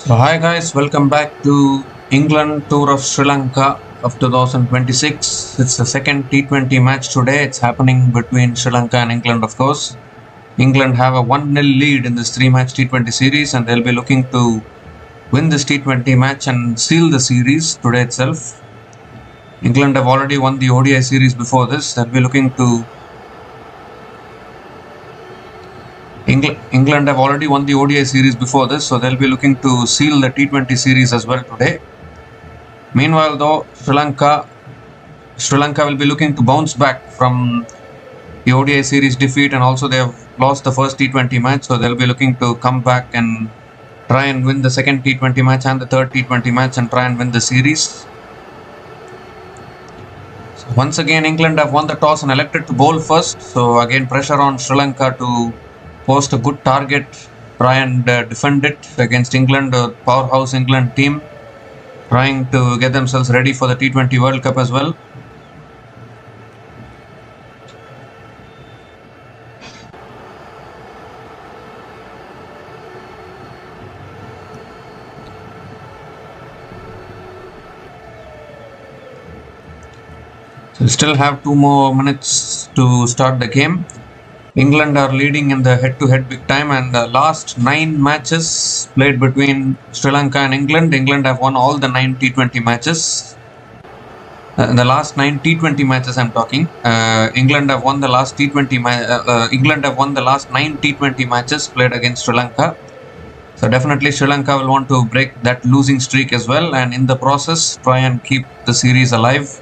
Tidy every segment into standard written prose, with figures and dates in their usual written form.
So hi guys, welcome back to England tour of Sri Lanka of 2026. It's the second T20 match today. It's happening between Sri Lanka and England, of course. England have a 1-0 lead in this three-match T20 series and they'll be looking to win this T20 match and seal the series today itself. England have already won the ODI series before this. They'll be looking to England have already won the ODI series before this, so they'll be looking to seal the T20 series as well today. Meanwhile, though, Sri Lanka will be looking to bounce back from the ODI series defeat, and also they have lost the first T20 match, so they'll be looking to come back and try and win the second T20 match and the third T20 match and try and win the series. So once again, England have won the toss and elected to bowl first, so again pressure on Sri Lanka to post a good target, try and defend it against England, a powerhouse England team, trying to get themselves ready for the T20 World Cup as well. So we still have 2 more minutes to start the game. England are leading in the head-to-head big time, and the last 9 matches played between Sri Lanka and England have won all the 9 T20 matches. The last 9 T20 matches I'm talking. England have won the last England have won the last 9 T20 matches played against Sri Lanka. So definitely Sri Lanka will want to break that losing streak as well, and in the process try and keep the series alive.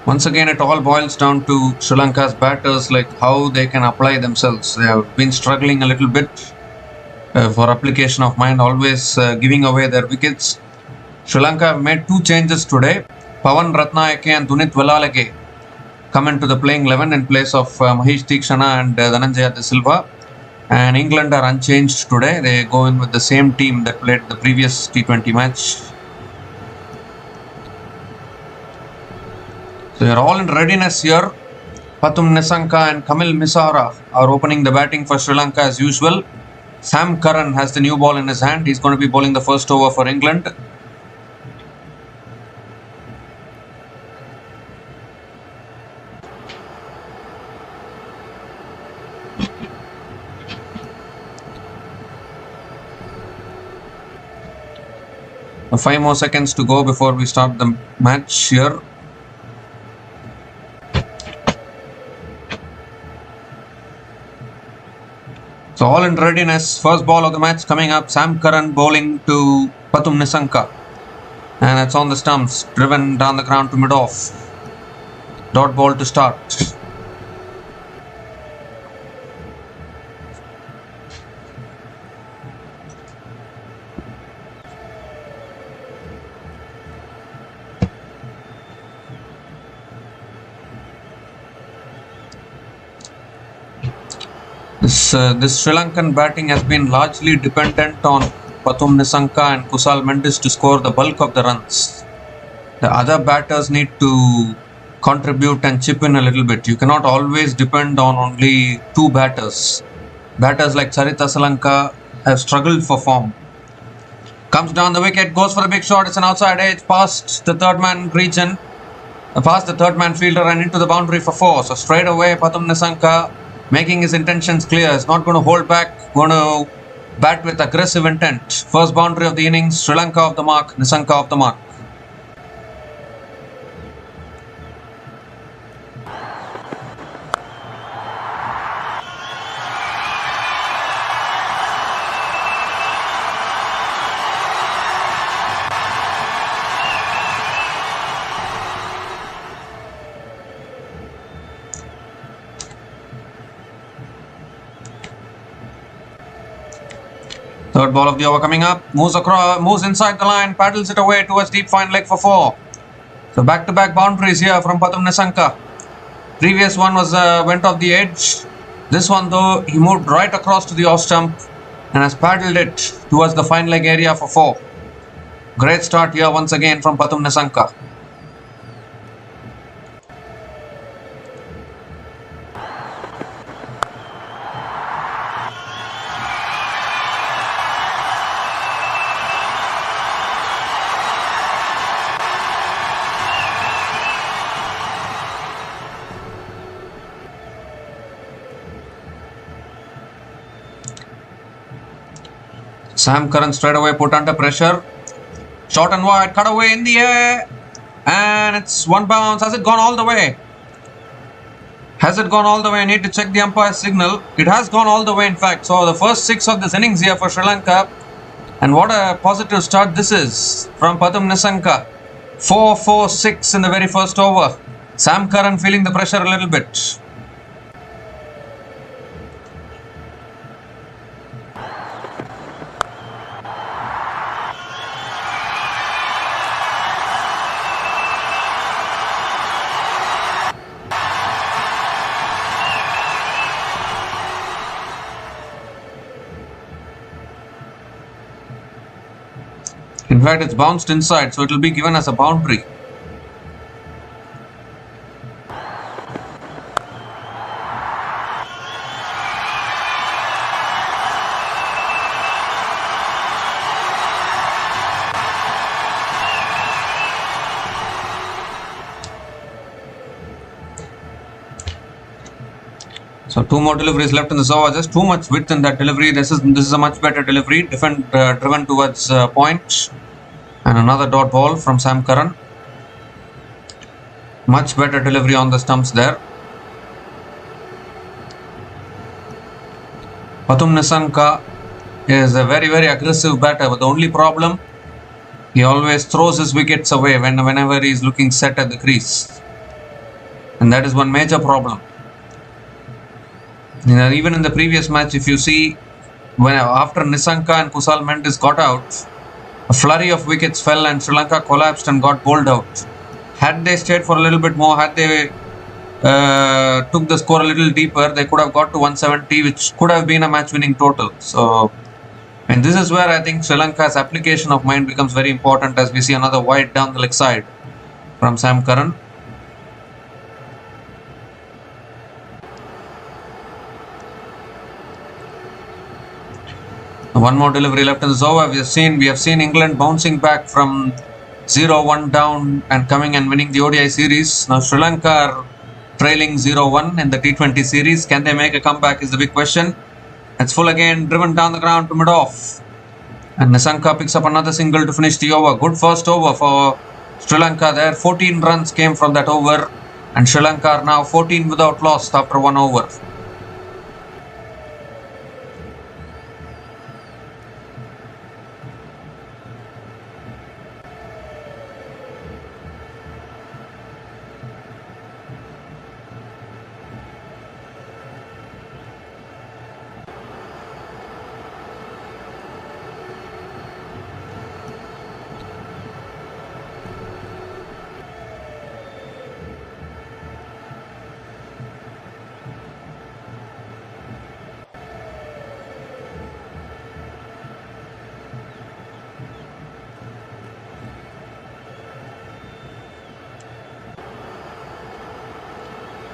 Once again, it all boils down to Sri Lanka's batters, like how they can apply themselves. They have been struggling a little bit for application of mind, always giving away their wickets. Sri Lanka have made 2 changes today. Pawan Ratnayake and Dunith Velalage come into the playing 11 in place of Mahesh Theekshana and Dhananjaya De Silva. And England are unchanged today. They go in with the same team that played the previous T20 match. So they are all in readiness here. Pathum Nissanka and Kamil Misara are opening the batting for Sri Lanka as usual. Sam Curran has the new ball in his hand. He's going to be bowling the first over for England. Now 5 more seconds to go before we start the match here. So all in readiness. First ball of the match coming up. Sam Curran bowling to Pathum Nissanka. And it's on the stumps. Driven down the ground to mid-off. Dot ball to start. This Sri Lankan batting has been largely dependent on Pathum Nissanka and Kusal Mendis to score the bulk of the runs. The other batters need to contribute and chip in a little bit. You cannot always depend on only 2 batters. Batters like Charith Asalanka have struggled for form. Comes down the wicket, goes for a big shot. It's an outside edge past the third man region, past the third man fielder and into the boundary for 4. So straight away Pathum Nissanka, making his intentions clear, is not going to hold back, going to bat with aggressive intent. First boundary of the innings, Sri Lanka off the mark, Nissanka off the mark. Third ball of the over coming up. Moves inside the line, paddles it away towards deep fine leg for 4. So back-to-back boundaries here from Pathum Nissanka. Previous one was went off the edge. This one though, he moved right across to the off stump and has paddled it towards the fine leg area for 4. Great start here once again from Pathum Nissanka. Sam Curran straight away put under pressure. Short and wide, cut away in the air. And it's one bounce. Has it gone all the way? Has it gone all the way? I need to check the umpire's signal. It has gone all the way, in fact. So the first 6 of this innings here for Sri Lanka. And what a positive start this is from Pathum Nissanka. 4-4-6 in the very first over. Sam Curran feeling the pressure a little bit. In fact, it's bounced inside, so it will be given as a boundary. So 2 more deliveries left in the over. Just too much width in that delivery. This is a much better delivery, driven towards point. And another dot ball from Sam Curran. Much better delivery on the stumps there. Pathum Nissanka is a very, very aggressive batter, but the only problem, he always throws his wickets away whenever he is looking set at the crease. And that is one major problem. Even in the previous match, if you see, after Nissanka and Kusal Mendis got out, a flurry of wickets fell and Sri Lanka collapsed and got bowled out. Had they stayed for a little bit more, had they took the score a little deeper, they could have got to 170, which could have been a match-winning total. So, and this is where I think Sri Lanka's application of mind becomes very important, as we see another wide down the leg side from Sam Curran. One more delivery left in the over. We have seen England bouncing back from 0-1 down and coming and winning the ODI series. Now Sri Lanka are trailing 0-1 in the T20 series. Can they make a comeback is the big question. It's full again, driven down the ground to mid-off. And Nissanka picks up another single to finish the over. Good first over for Sri Lanka there. 14 runs came from that over. And Sri Lanka are now 14 without loss after 1 over.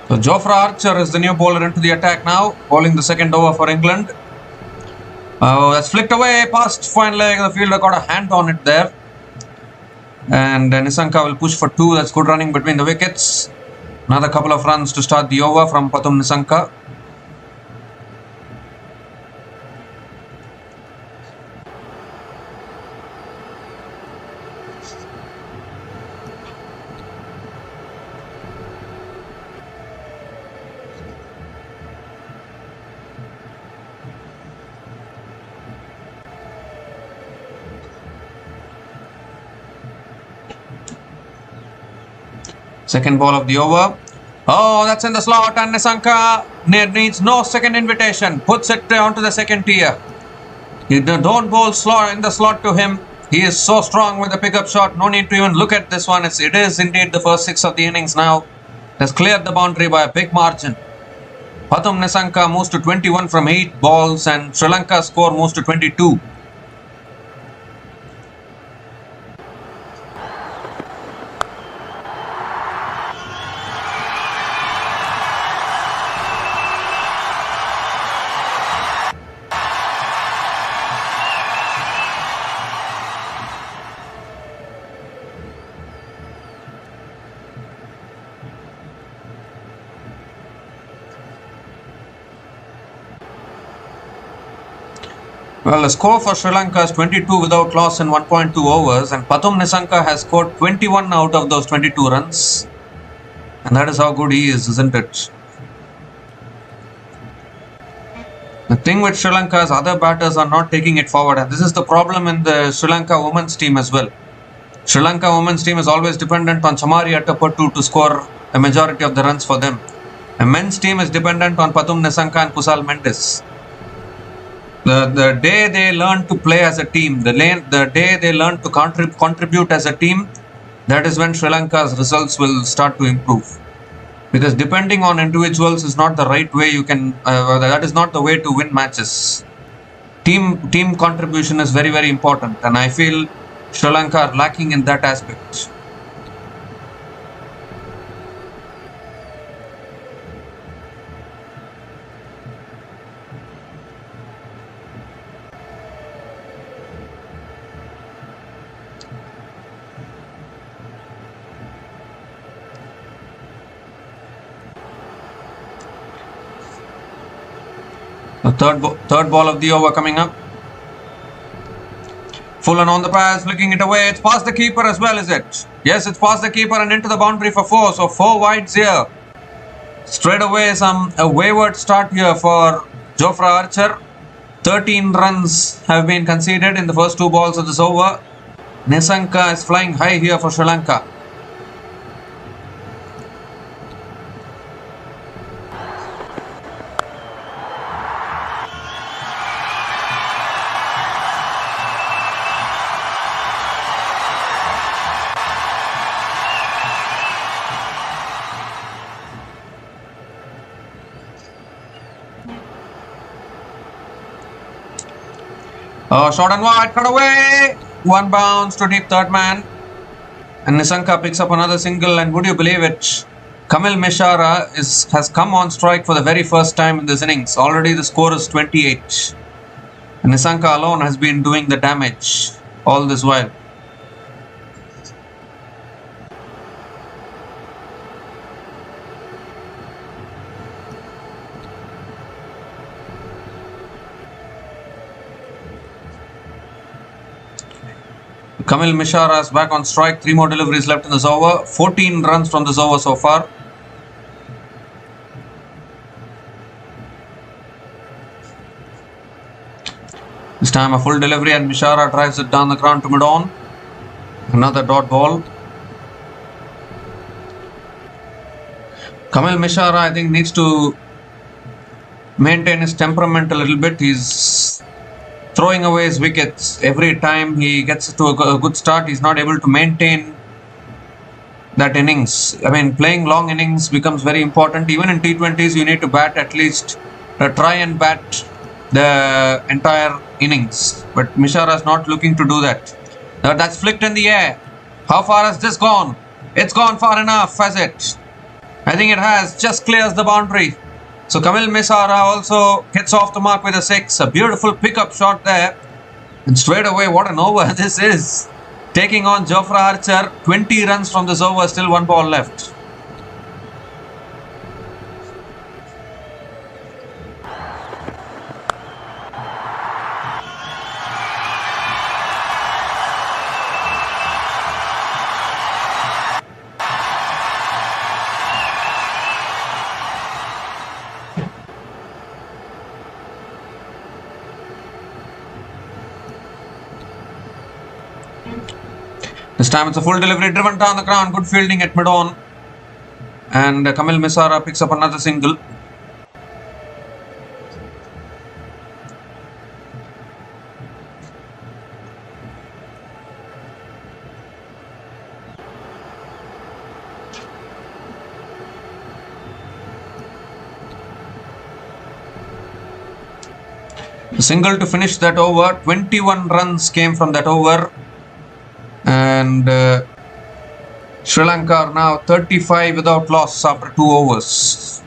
So Jofra Archer is the new bowler into the attack now, bowling the second over for England. That's flicked away past fine leg. The fielder got a hand on it there. And Nissanka will push for 2. That's good running between the wickets. Another couple of runs to start the over from Pathum Nissanka. Second ball of the over. Oh, that's in the slot, and Nissanka needs no second invitation. Puts it onto the second tier. You don't bowl in the slot to him. He is so strong with the pickup shot. No need to even look at this one. It is indeed the first 6 of the innings now. Has cleared the boundary by a big margin. Pathum Nissanka moves to 21 from 8 balls, and Sri Lanka's score moves to 22. Well, the score for Sri Lanka is 22 without loss in 1.2 overs, and Pathum Nissanka has scored 21 out of those 22 runs. And that is how good he is, isn't it? The thing with Sri Lanka is other batters are not taking it forward, and this is the problem in the Sri Lanka women's team as well. Sri Lanka women's team is always dependent on Chamari Attapattu to score a majority of the runs for them. The men's team is dependent on Pathum Nissanka and Kusal Mendis. The day they learn to play as a team, the day they learn to contribute as a team, that is when Sri Lanka's results will start to improve. Because depending on individuals is not the right way you can, that is not the way to win matches. Team contribution is very, very important, and I feel Sri Lanka are lacking in that aspect. The third ball of the over coming up. Full and on the pass, flicking it away. It's past the keeper as well, is it? Yes, it's past the keeper and into the boundary for 4. So 4 wides here. Straight away, a wayward start here for Jofra Archer. 13 runs have been conceded in the first 2 balls of this over. Nissanka is flying high here for Sri Lanka. Short and wide, cut away. 1 bounce to deep third man. And Nissanka picks up another single, and would you believe it? Kamil Mishara has come on strike for the very first time in this innings. Already the score is 28. And Nissanka alone has been doing the damage all this while. Kamil Mishara is back on strike. 3 more deliveries left in this over. 14 runs from this over so far. This time a full delivery and Mishara drives it down the ground to mid-on. Another dot ball. Kamil Mishara, I think, needs to maintain his temperament a little bit. He's throwing away his wickets every time he gets to a good start. He's not able to maintain that innings. I mean, playing long innings becomes very important. Even in T20s, you need to bat at least, try and bat the entire innings. But Mishara is not looking to do that. Now that's flicked in the air. How far has this gone? It's gone far enough, has it? I think it has. Just clears the boundary. So Kamil Mishara also hits off the mark with a 6. A beautiful pickup shot there. And straight away, what an over this is. Taking on Jofra Archer. 20 runs from this over, still 1 ball left. This time it's a full delivery driven down the ground. Good fielding at mid-on. And Kamil Mishara picks up another single. A single to finish that over. 21 runs came from that over. And Sri Lanka are now 35 without loss after 2 overs.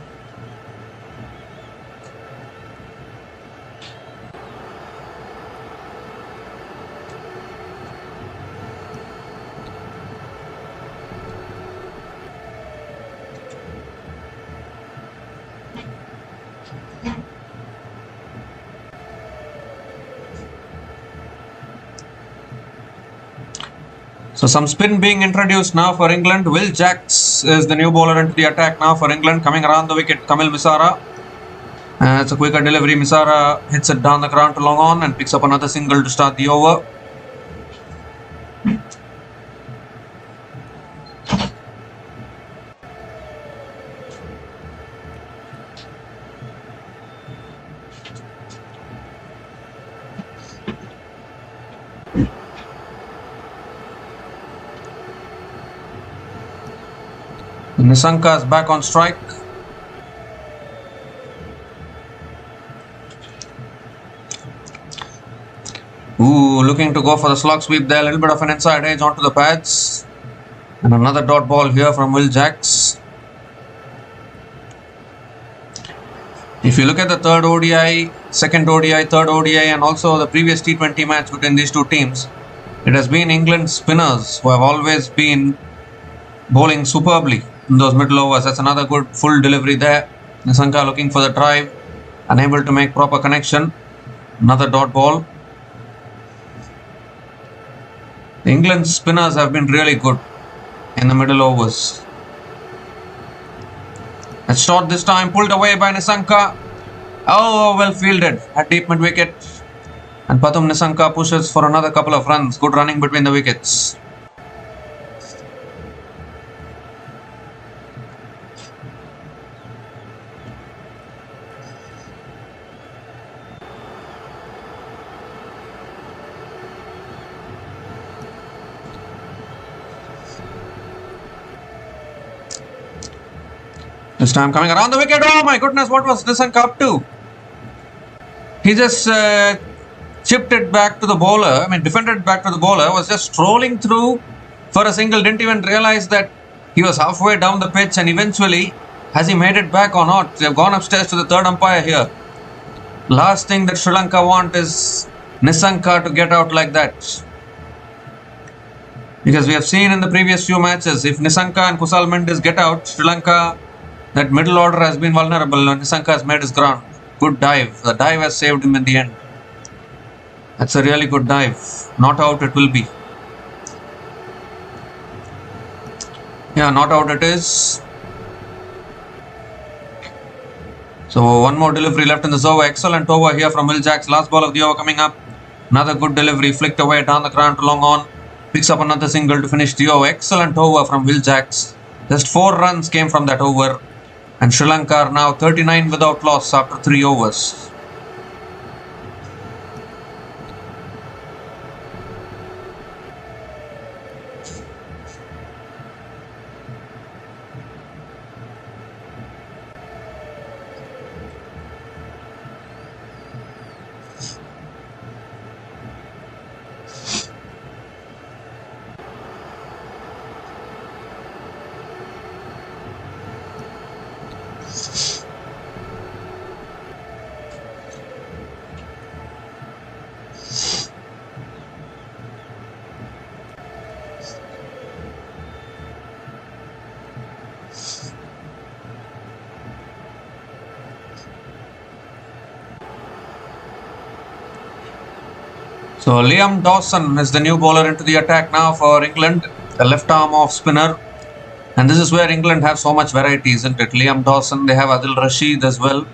So some spin being introduced now for England. Will Jacks is the new bowler into the attack now for England. Coming around the wicket, Kamil Misara. It's a quicker delivery. Misara hits it down the ground to long on and picks up another single to start the over. Nissanka is back on strike. Looking to go for the slog sweep there. A little bit of an inside edge onto the pads. And another dot ball here from Will Jacks. If you look at the third ODI, second ODI, third ODI and also the previous T20 match between these two teams, it has been England spinners who have always been bowling superbly in those middle overs. That's another good full delivery there. Nissanka looking for the drive, unable to make proper connection. Another dot ball. England spinners have been really good in the middle overs. It's short this time, pulled away by Nissanka. Oh, well fielded at deep mid wicket. And Pathum Nissanka pushes for another couple of runs. Good running between the wickets. This time coming around the wicket. Oh my goodness, what was Nissanka up to? He just chipped it back to the bowler. Defended back to the bowler. Was just strolling through for a single. Didn't even realize that he was halfway down the pitch. And eventually, has he made it back or not? They have gone upstairs to the third umpire here. Last thing that Sri Lanka want is Nissanka to get out like that. Because we have seen in the previous few matches, if Nissanka and Kusal Mendis get out, Sri Lanka, that middle order has been vulnerable. Nissanka has made his ground. Good dive. The dive has saved him in the end. That's a really good dive. Not out it will be. Yeah, not out it is. So one more delivery left in the over. Excellent over here from Will Jacks. Last ball of the over coming up. Another good delivery. Flicked away down the ground to long on. Picks up another single to finish the over. Excellent over from Will Jacks. Just 4 runs came from that over. And Sri Lanka are now 39 without loss after 3 overs. So Liam Dawson is the new bowler into the attack now for England, the left arm off spinner. And this is where England have so much variety, isn't it? Liam Dawson, they have Adil Rashid as well,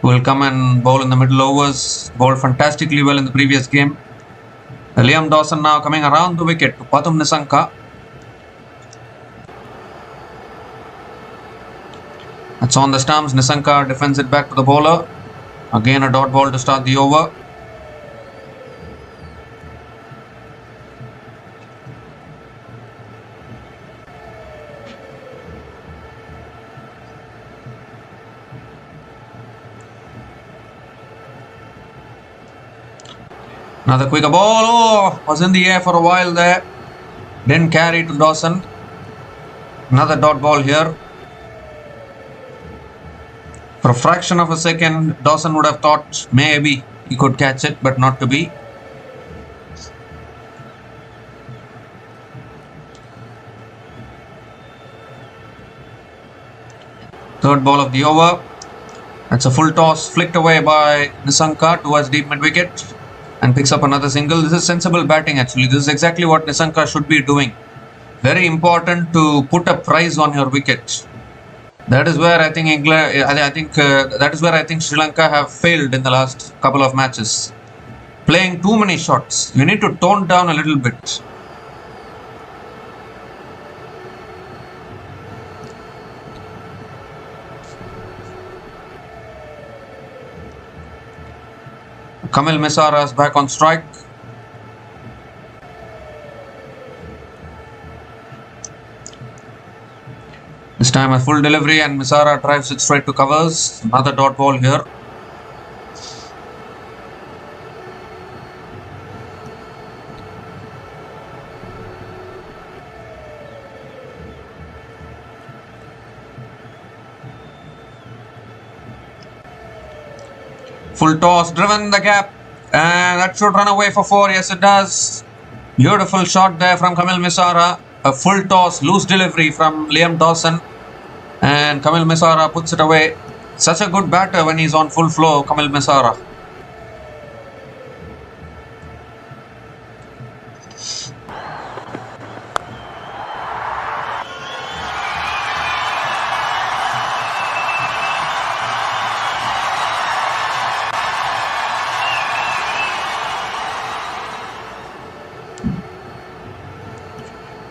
who will come and bowl in the middle overs. Bowled fantastically well in the previous game. Liam Dawson now coming around the wicket to Pathum Nissanka. That's on the stumps. Nissanka defends it back to the bowler. Again a dot ball to start the over. Another quicker ball. Oh, was in the air for a while there. Didn't carry to Dawson. Another dot ball here. For a fraction of a second, Dawson would have thought maybe he could catch it, but not to be. Third ball of the over. That's a full toss flicked away by Nissanka towards deep mid wicket. and picks up another single. This is sensible batting actually. This is exactly what Nissanka should be doing. Very important to put a price on your wicket. That is where I think that is where I think Sri Lanka have failed in the last couple of matches. Playing too many shots. You need to tone down a little bit. Kamil Misara is back on strike. This time a full delivery and Misara drives it straight to covers. Another dot ball here. Full toss, driven the gap, and that should run away for 4. Yes, it does. Beautiful shot there from Kamil Misara. A full toss, loose delivery from Liam Dawson, and Kamil Misara puts it away. Such a good batter when he's on full flow, Kamil Misara.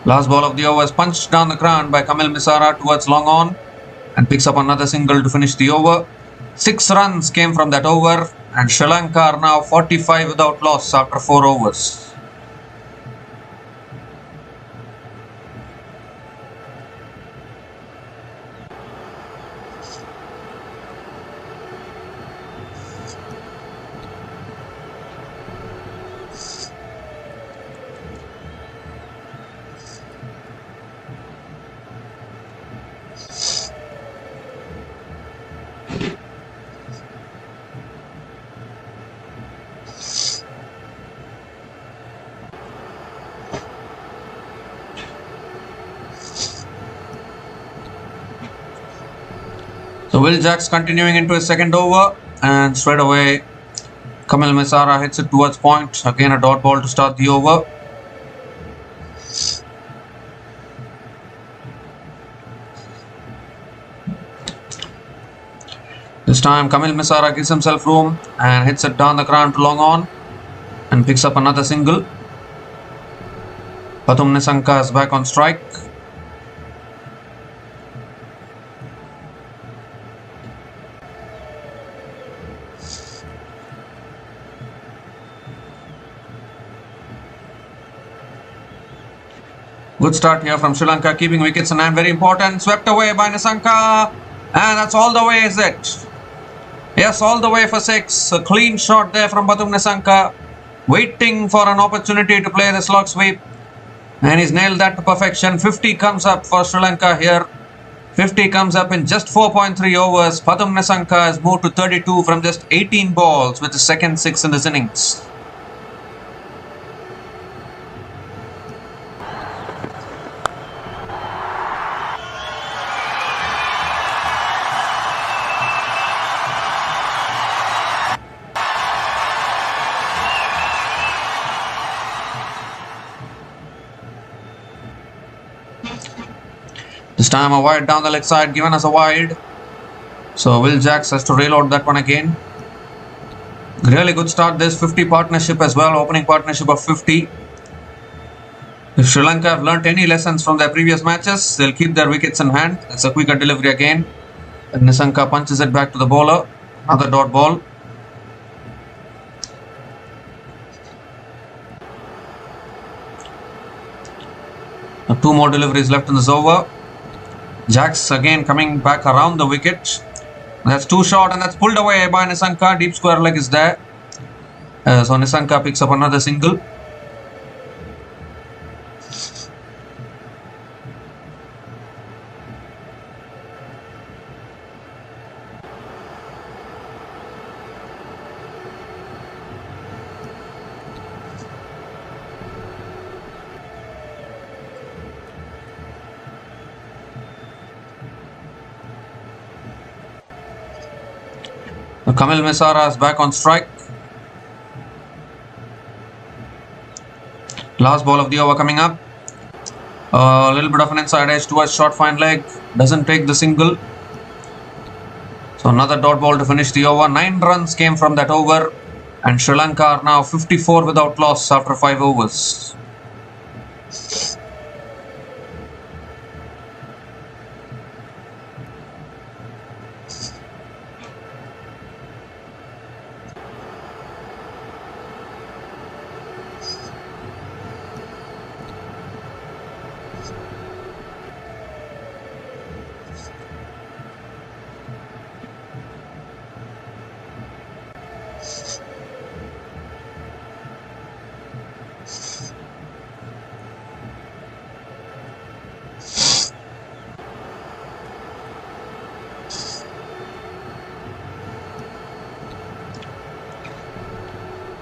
Last ball of the over is punched down the ground by Kamil Misara towards long on and picks up another single to finish the over. 6 runs came from that over and Sri Lanka are now 45 without loss after 4 overs. So Will Jacks continuing into his second over and straight away Kamil Misara hits it towards point. Again a dot ball to start the over. This time Kamil Misara gives himself room and hits it down the ground to long on and picks up another single. Pathum Nissanka is back on strike. Good start here from Sri Lanka, keeping wickets in hand, very important. Swept away by Nissanka, and that's all the way, is it? Yes, all the way for 6. A clean shot there from Pathum Nissanka, waiting for an opportunity to play the slog sweep, and he's nailed that to perfection. 50 comes up for Sri Lanka here. 50 comes up in just 4.3 overs. Pathum Nissanka has moved to 32 from just 18 balls with his second 6 in this innings. This time a wide down the leg side, given as a wide. So Will Jacks has to reload that one again. Really good start. This 50 partnership as well, opening partnership of 50. If Sri Lanka have learnt any lessons from their previous matches, they'll keep their wickets in hand. It's a quicker delivery again. And Nissanka punches it back to the bowler. Another dot ball. Now 2 more deliveries left in this over. Jacks again coming back around the wicket. That's too short and that's pulled away by Nissanka. Deep square leg is there. So Nissanka picks up another single. Kamil Misara is back on strike. Last ball of the over coming up. A little bit of an inside edge towards short fine leg. Doesn't take the single. So another dot ball to finish the over. 9 runs came from that over. And Sri Lanka are now 54 without loss after 5 overs.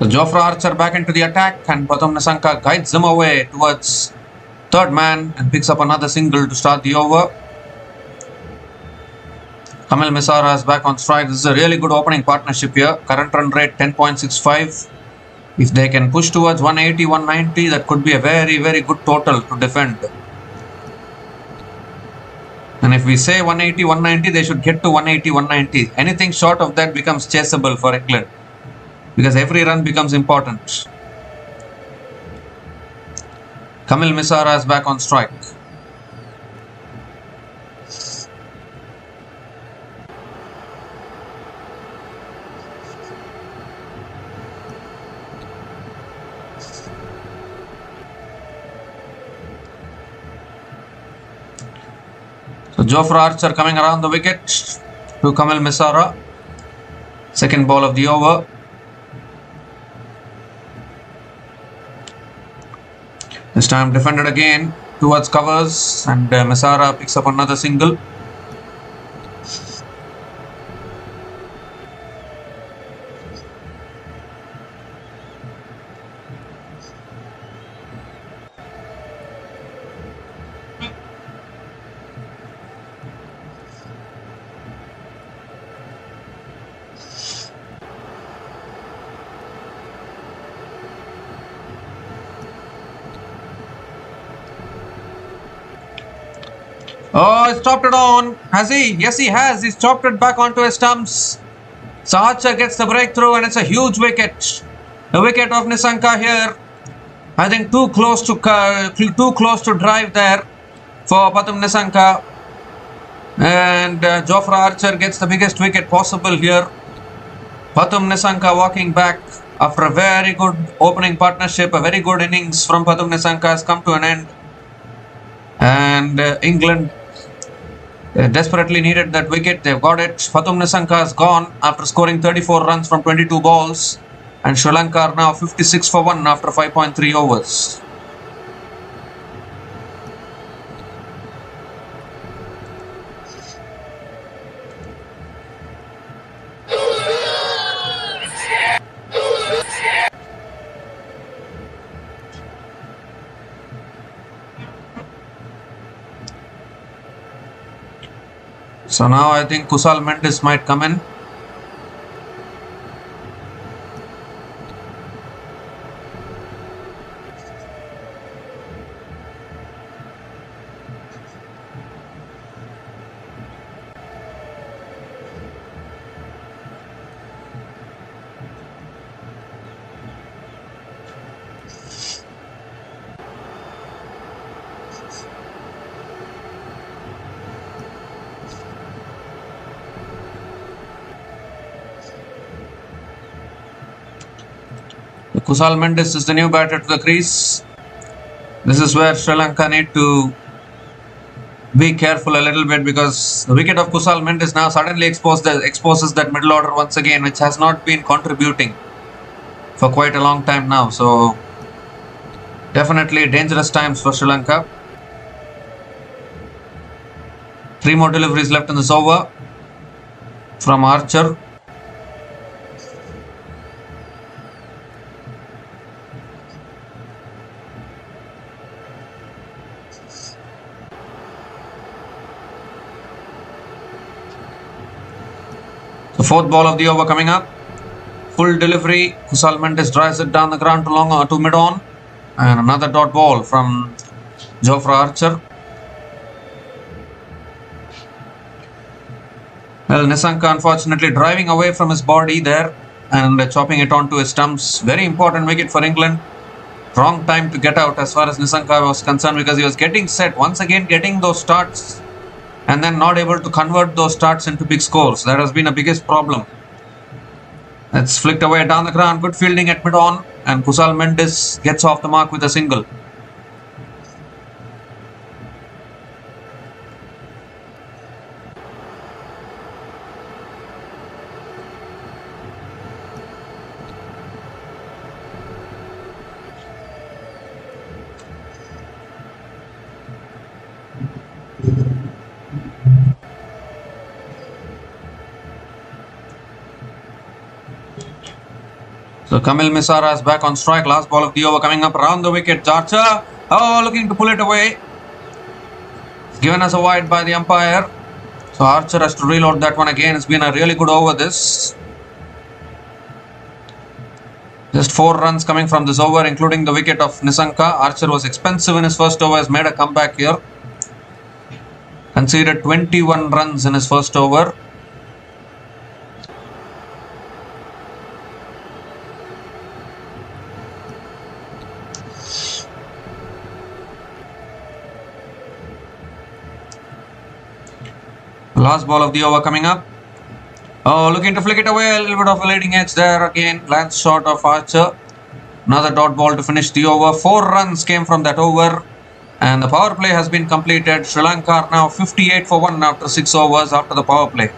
So Jofra Archer back into the attack and Pathum Nissanka guides them away towards third man and picks up another single to start the over. Kamil Misara is back on strike. This is a really good opening partnership here. Current run rate 10.65. If they can push towards 180, 190, that could be a very, very good total to defend. And if we say 180, 190, they should get to 180, 190. Anything short of that becomes chaseable for England, because every run becomes important. Kamil Misara is back on strike. So Jofra Archer coming around the wicket to Kamil Misara. Second ball of the over. This time defended again towards covers and Misara picks up another single. Oh, he's chopped it on. Has he? Yes, he has. He's chopped it back onto his stumps. So Archer gets the breakthrough and it's a huge wicket. The wicket of Nissanka here. I think too close to drive there for Pathum Nissanka. And Jofra Archer gets the biggest wicket possible here. Pathum Nissanka walking back after a very good opening partnership. A very good innings from Pathum Nissanka has come to an end. And England desperately needed that wicket. They've got it. Pathum Nissanka has gone after scoring 34 runs from 22 balls. And Sri Lanka are now 56 for 1 after 5.3 overs. So now I think Kusal Mendes might come in. Kusal Mendes is the new batter to the crease. This is where Sri Lanka need to be careful a little bit, because the wicket of Kusal Mendes now suddenly exposes that middle order once again, which has not been contributing for quite a long time now. So definitely dangerous times for Sri Lanka. 3 more deliveries left in this over from Archer. The 4th ball of the over coming up. Full delivery. Kusal Mendes drives it down the ground to mid-on. And another dot ball from Jofra Archer. Well, Nissanka unfortunately driving away from his body there and chopping it onto his stumps. Very important wicket for England. Wrong time to get out as far as Nissanka was concerned, because he was getting set, once again getting those starts and then not able to convert those starts into big scores. That has been the biggest problem. That's flicked away down the ground. Good fielding at mid-on, and Kusal Mendes gets off the mark with a single. So Kamil Misara is back on strike. Last ball of the over coming up around the wicket. Archer, looking to pull it away. Given as a wide by the umpire. So Archer has to reload that one again. It's been a really good over this. Just 4 runs coming from this over, including the wicket of Nissanka. Archer was expensive in his first over, has made a comeback here. Conceded 21 runs in his first over. Last ball of the over coming up. Looking to flick it away. A little bit of a leading edge there again. Lands short of Archer. Another dot ball to finish the over. 4 runs came from that over. And the power play has been completed. Sri Lanka are now 58 for 1 after 6 overs after the power play.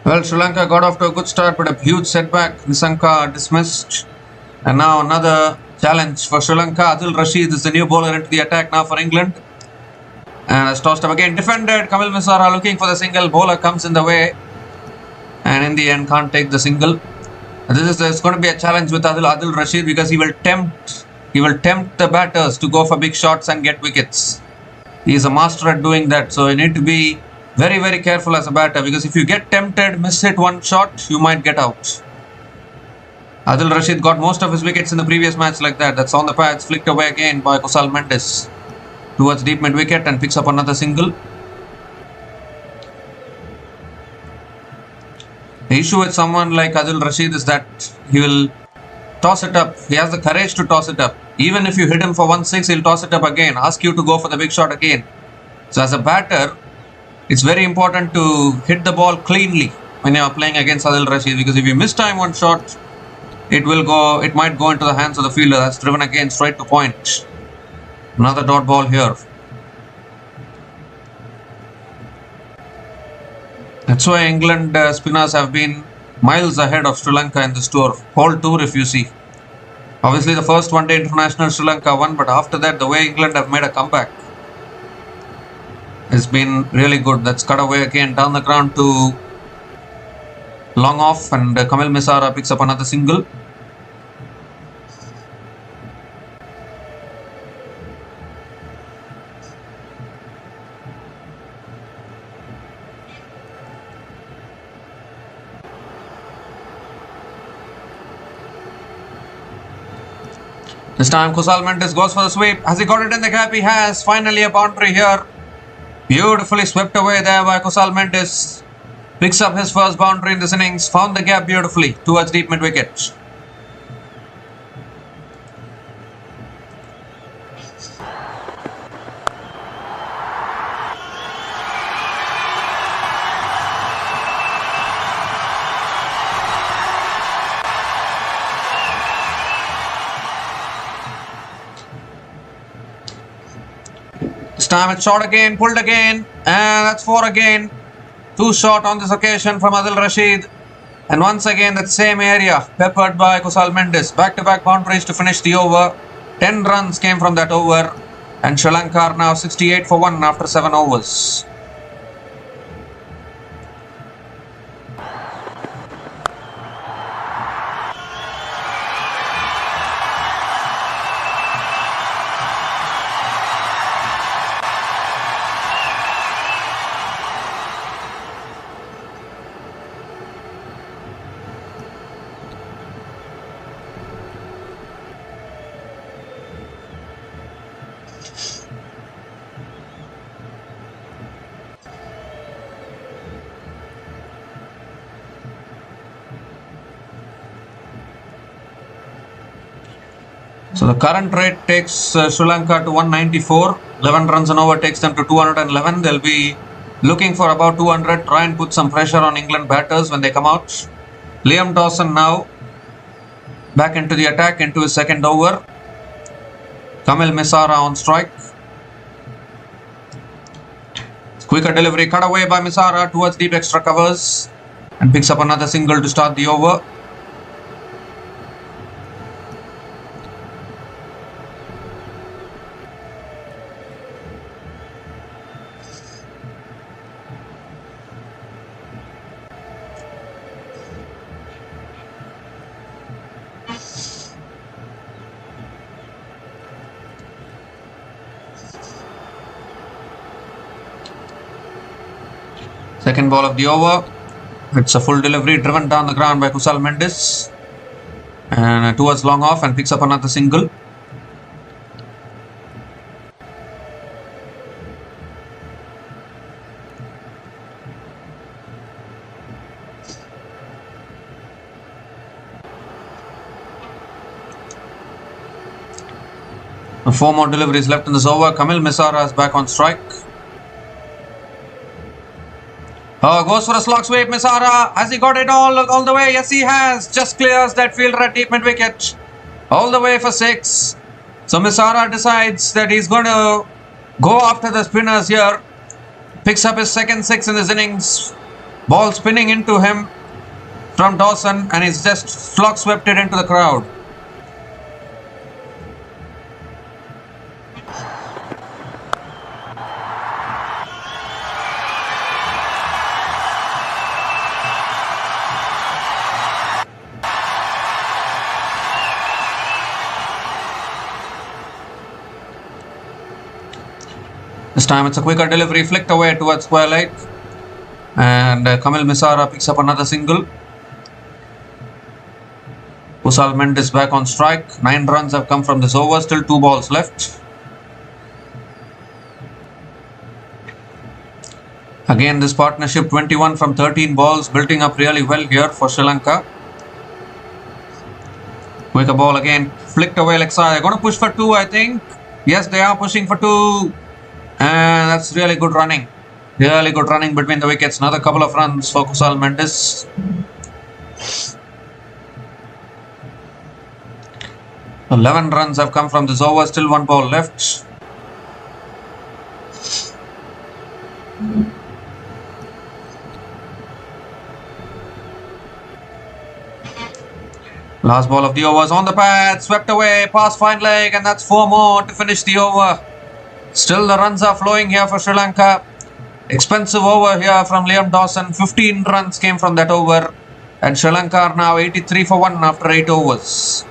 Well, Sri Lanka got off to a good start, but a huge setback. Nissanka dismissed. And now another challenge for Sri Lanka. Adil Rashid is the new bowler into the attack now for England. And has tossed up again. Defended. Kamil Misara looking for the single. Bowler comes in the way. And in the end can't take the single. There's going to be a challenge with Adil Rashid, because he will tempt the batters to go for big shots and get wickets. He is a master at doing that. So you need to be very, very careful as a batter, because if you get tempted, miss hit one shot, you might get out. Adil Rashid got most of his wickets in the previous match like that. That's on the pads, flicked away again by Kusal Mendes towards deep mid wicket and picks up another single. The issue with someone like Adil Rashid is that he will toss it up. He has the courage to toss it up. Even if you hit him for 1-6, he'll toss it up again, ask you to go for the big shot again. So as a batter, it's very important to hit the ball cleanly when you are playing against Adil Rashid, because if you miss time one shot, it might go into the hands of the fielder. That's driven again straight to point. Another dot ball here. That's why England spinners have been miles ahead of Sri Lanka in this tour. Whole tour, if you see. Obviously the first one-day international Sri Lanka won, but after that the way England have made a comeback has been really good. That's cut away again down the ground to long off, and Kamil Misara picks up another single. This time Kusal Mendes goes for the sweep. Has he got it in the gap? He has. Finally a boundary here. Beautifully swept away there by Kusal Mendes. Picks up his first boundary in this innings. Found the gap beautifully towards deep mid wicket. This time it's short again, pulled again, and that's 4 again. 2 short on this occasion from Adil Rashid. And once again, that same area peppered by Kusal Mendis. Back-to-back boundaries to finish the over. 10 runs came from that over. And Sri Lanka are now 68 for 1 after 7 overs. So the current rate takes Sri Lanka to 194. 11 runs an over takes them to 211. They'll be looking for about 200. Try and put some pressure on England batters when they come out. Liam Dawson now back into the attack into his second over. Kamil Misara on strike. Quicker delivery cut away by Misara towards deep extra covers and picks up another single to start the over. Second ball of the over. It's a full delivery driven down the ground by Kusal Mendis. And towards long off and picks up another single. Four more deliveries left in this over. Kamil Misara is back on strike. Goes for a slog sweep. Misara, has he got it all the way? Yes, he has. Just clears that fielder at deep mid wicket. All the way for 6. So Misara decides that he's going to go after the spinners here. Picks up his second 6 in this innings. Ball spinning into him from Dawson and he's just slog swept it into the crowd. This time it's a quicker delivery flicked away towards square leg and Kamil Misara picks up another single. Kusal Mendis back on strike. 9 runs have come from this over, still 2 balls left. Again this partnership 21 from 13 balls building up really well here for Sri Lanka. Quicker ball again flicked away leg side. They're going to push for 2 I think. Yes, they are pushing for 2. And that's really good running. Really good running between the wickets. Another couple of runs for Kusal Mendis. 11 runs have come from this over. Still 1 ball left. Last ball of the over is on the pad. Swept away past fine leg. And that's 4 more to finish the over. Still the runs are flowing here for Sri Lanka. Expensive over here from Liam Dawson. 15 runs came from that over. And Sri Lanka are now 83 for 1 after 8 overs.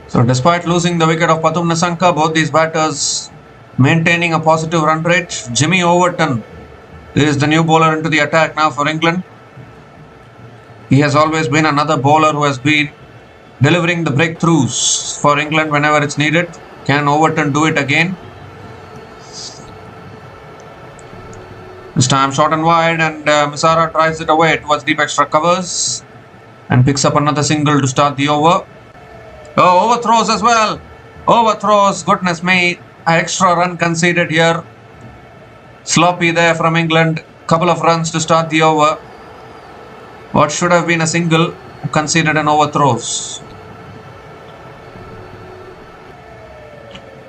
So despite losing the wicket of Pathum Nissanka, both these batters maintaining a positive run rate. Jimmy Overton is the new bowler into the attack now for England. He has always been another bowler who has been delivering the breakthroughs for England whenever it's needed. Can Overton do it again? This time short and wide, and Misara drives it away towards deep extra covers and picks up another single to start the over. Oh, overthrows as well. Overthrows, goodness me. An extra run conceded here. Sloppy there from England. Couple of runs to start the over. What should have been a single conceded an overthrows.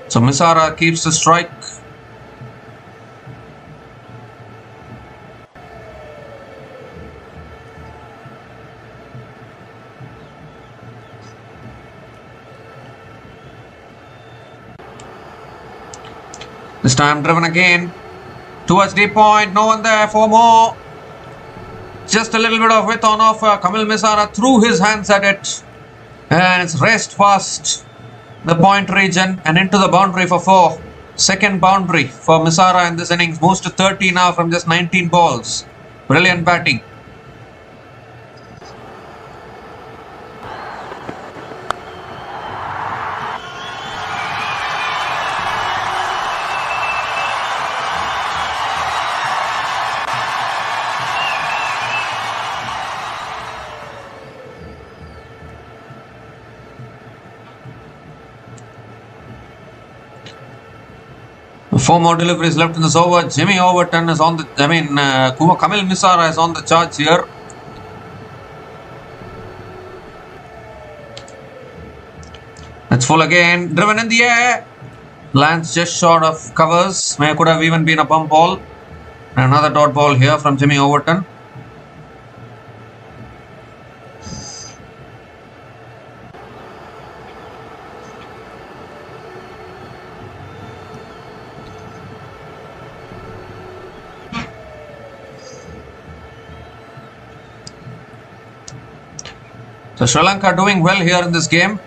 So Misara keeps the strike. This time driven again towards deep point. No one there for more. Just a little bit of width on off. Kamil Misara threw his hands at it. And it's raced past the point region and into the boundary for 4. Second boundary for Misara in this innings. Moves to 30 now from just 19 balls. Brilliant batting. Four more deliveries left in this over. Jimmy Overton is on the... Kamil Misara is on the charge here. It's full again. Driven in the air. Lands just short of covers. Could have even been a bump ball. And another dot ball here from Jimmy Overton. So Sri Lanka doing well here in this game.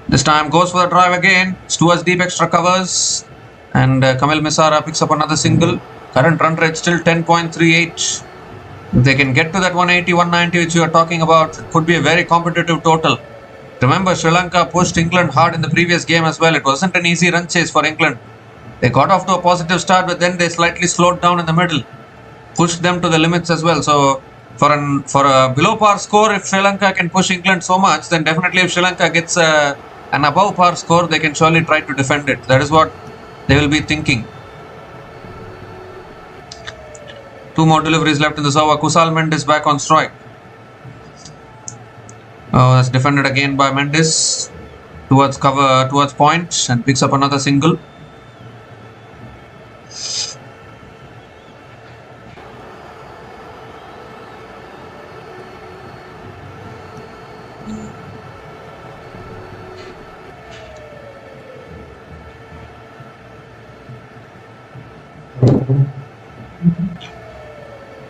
This time goes for the drive again. It's towards deep extra covers. And Kamil Misara picks up another single. Current run rate still 10.38. If they can get to that 180, 190 which you are talking about, it could be a very competitive total. Remember, Sri Lanka pushed England hard in the previous game as well. It wasn't an easy run chase for England. They got off to a positive start, but then they slightly slowed down in the middle. Pushed them to the limits as well. So for a below par score, if Sri Lanka can push England so much, then definitely if Sri Lanka gets an above par score, they can surely try to defend it. That is what they will be thinking. 2 more deliveries left in this over. Kusal Mendes back on strike. That's defended again by Mendes towards point and picks up another single.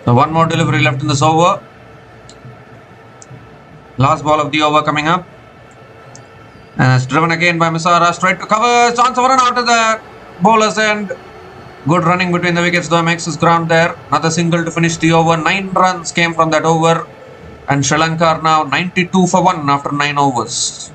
So 1 more delivery left in this over. Last ball of the over coming up. And it's driven again by Misara. Straight to cover. Chance of a run out of the bowler's end. Good running between the wickets though, makes his ground there. Another single to finish the over. 9 runs came from that over. And Sri Lanka are now 92 for 1 after 9 overs.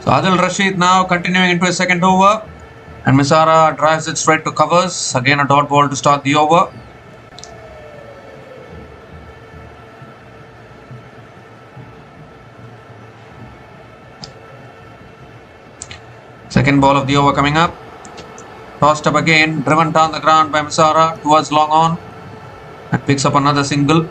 So Adil Rashid now continuing into his second over. And Misara drives it straight to covers. Again a dot ball to start the over. Second ball of the over coming up. Tossed up again. Driven down the ground by Misara towards long on. And picks up another single.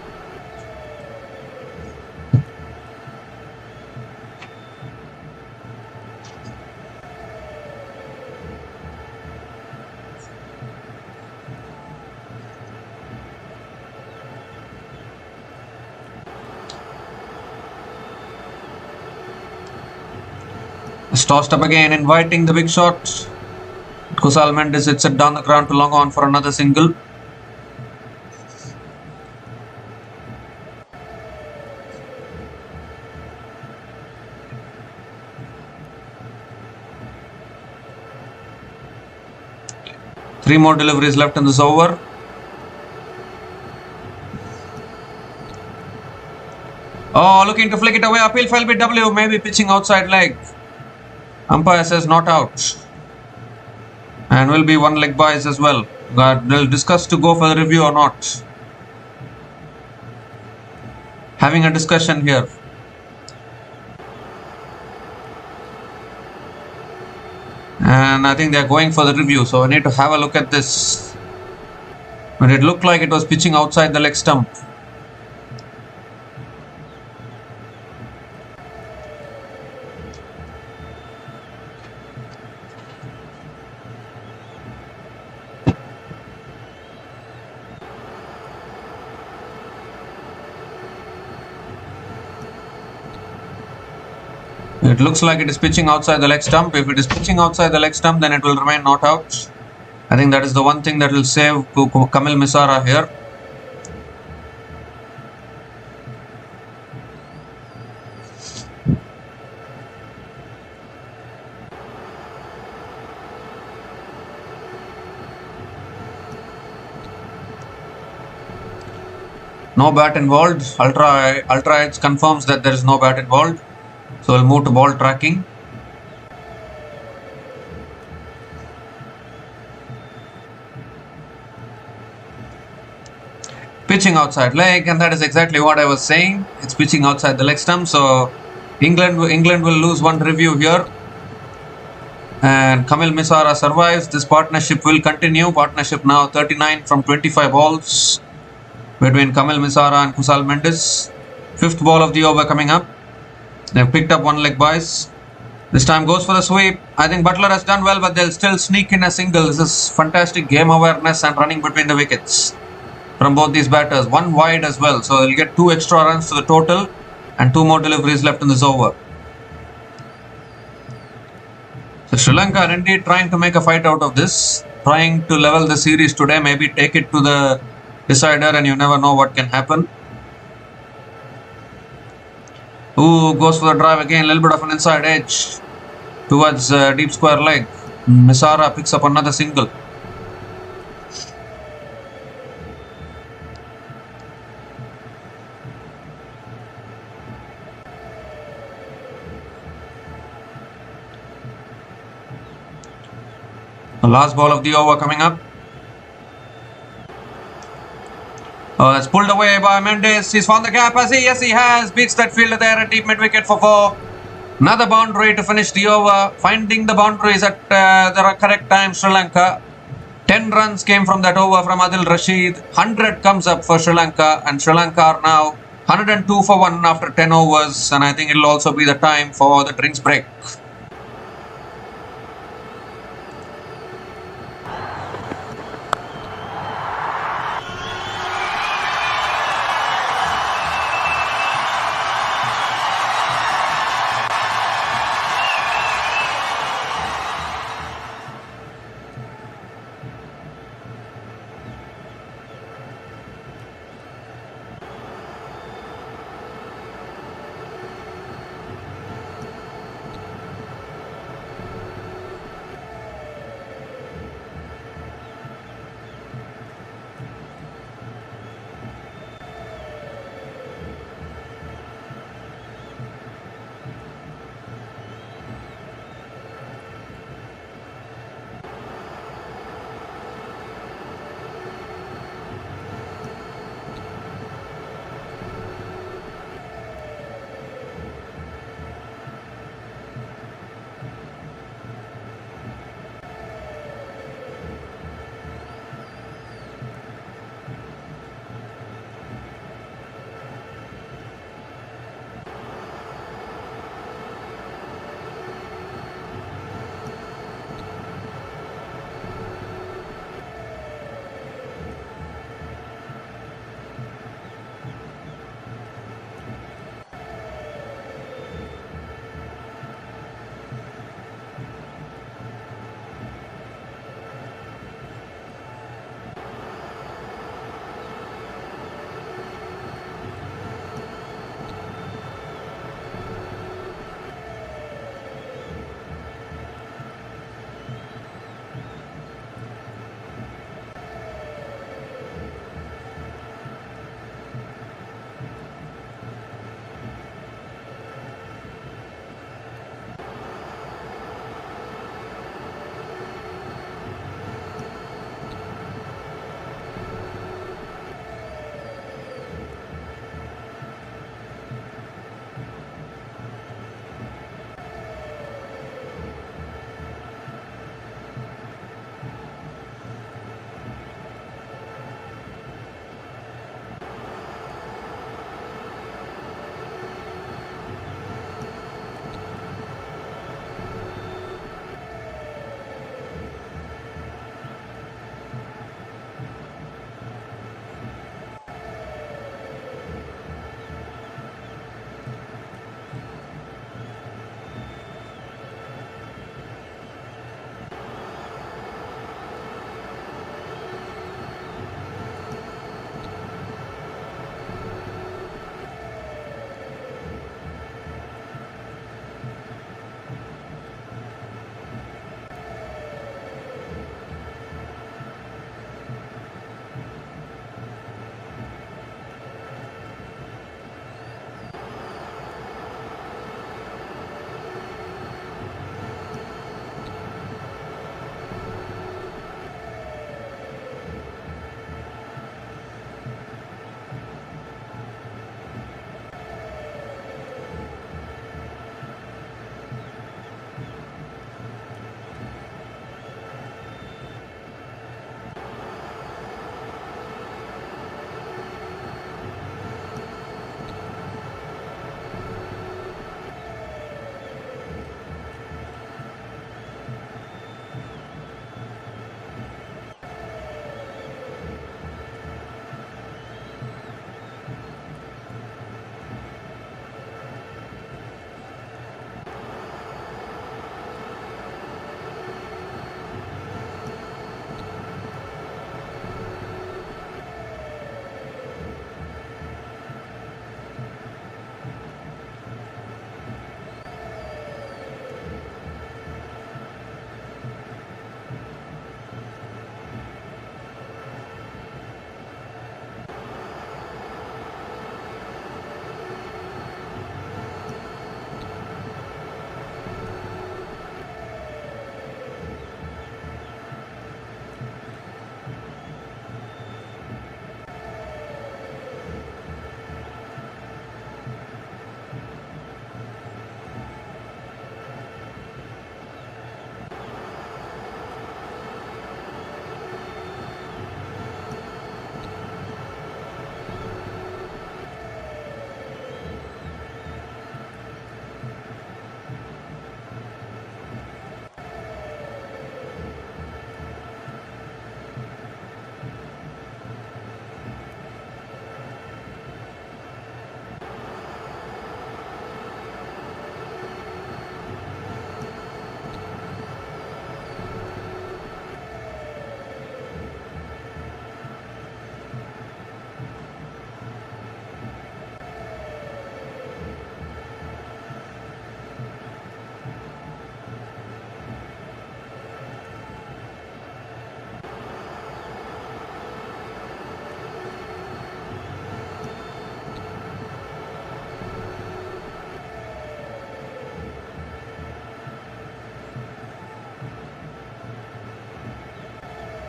It's tossed up again, inviting the big shot. Kusal Mendes hits it down the ground to long on for another single. Three more deliveries left in this over. Oh, looking to flick it away. Appeal for LBW, maybe pitching outside leg. Umpire says not out. And will be one leg bias as well. But they'll discuss to go for the review or not. Having a discussion here. And I think they're going for the review, so I need to have a look at this. But it looked like it was pitching outside the leg stump. It looks like it is pitching outside the leg stump. If it is pitching outside the leg stump, then it will remain not out. I think that is the one thing that will save Kamil Misara here. No bat involved. Ultra Edge confirms that there is no bat involved. So we'll move to ball tracking. Pitching outside leg, and that is exactly what I was saying. It's pitching outside the leg stump. So England will lose one review here. And Kamil Misara survives. This partnership will continue. Partnership now 39 from 25 balls between Kamil Misara and Kusal Mendes. Fifth ball of the over coming up. They've picked up one leg buys. This time goes for the sweep. I think Butler has done well, but they'll still sneak in a single. This is fantastic game awareness and running between the wickets from both these batters. One wide as well. So they'll get 2 extra runs to the total and 2 more deliveries left in this over. So Sri Lanka are indeed trying to make a fight out of this. Trying to level the series today. Maybe take it to the decider, and you never know what can happen. Ooh, goes for the drive again. A little bit of an inside edge towards deep square leg. Misara picks up another single. The last ball of the over coming up. Oh, that's pulled away by Mendes. He's found the gap, has he? Yes, he has. Beats that fielder there at deep mid-wicket for 4. Another boundary to finish the over. Finding the boundaries at the correct time, Sri Lanka. 10 runs came from that over from Adil Rashid. 100 comes up for Sri Lanka. And Sri Lanka are now 102 for 1 after 10 overs. And I think it will also be the time for the drinks break.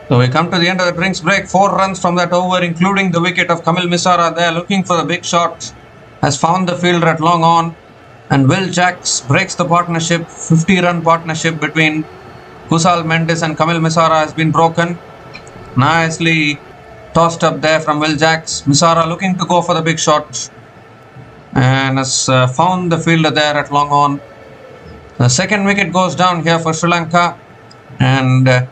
So we come to the end of the drinks break. 4 runs from that over, including the wicket of Kamil Misara there, looking for the big shot. Has found the fielder at long on. And Will Jacks breaks the partnership. 50-run partnership between Kusal Mendes and Kamil Misara has been broken. Nicely tossed up there from Will Jacks. Misara looking to go for the big shot. And has found the fielder there at long on. The second wicket goes down here for Sri Lanka. And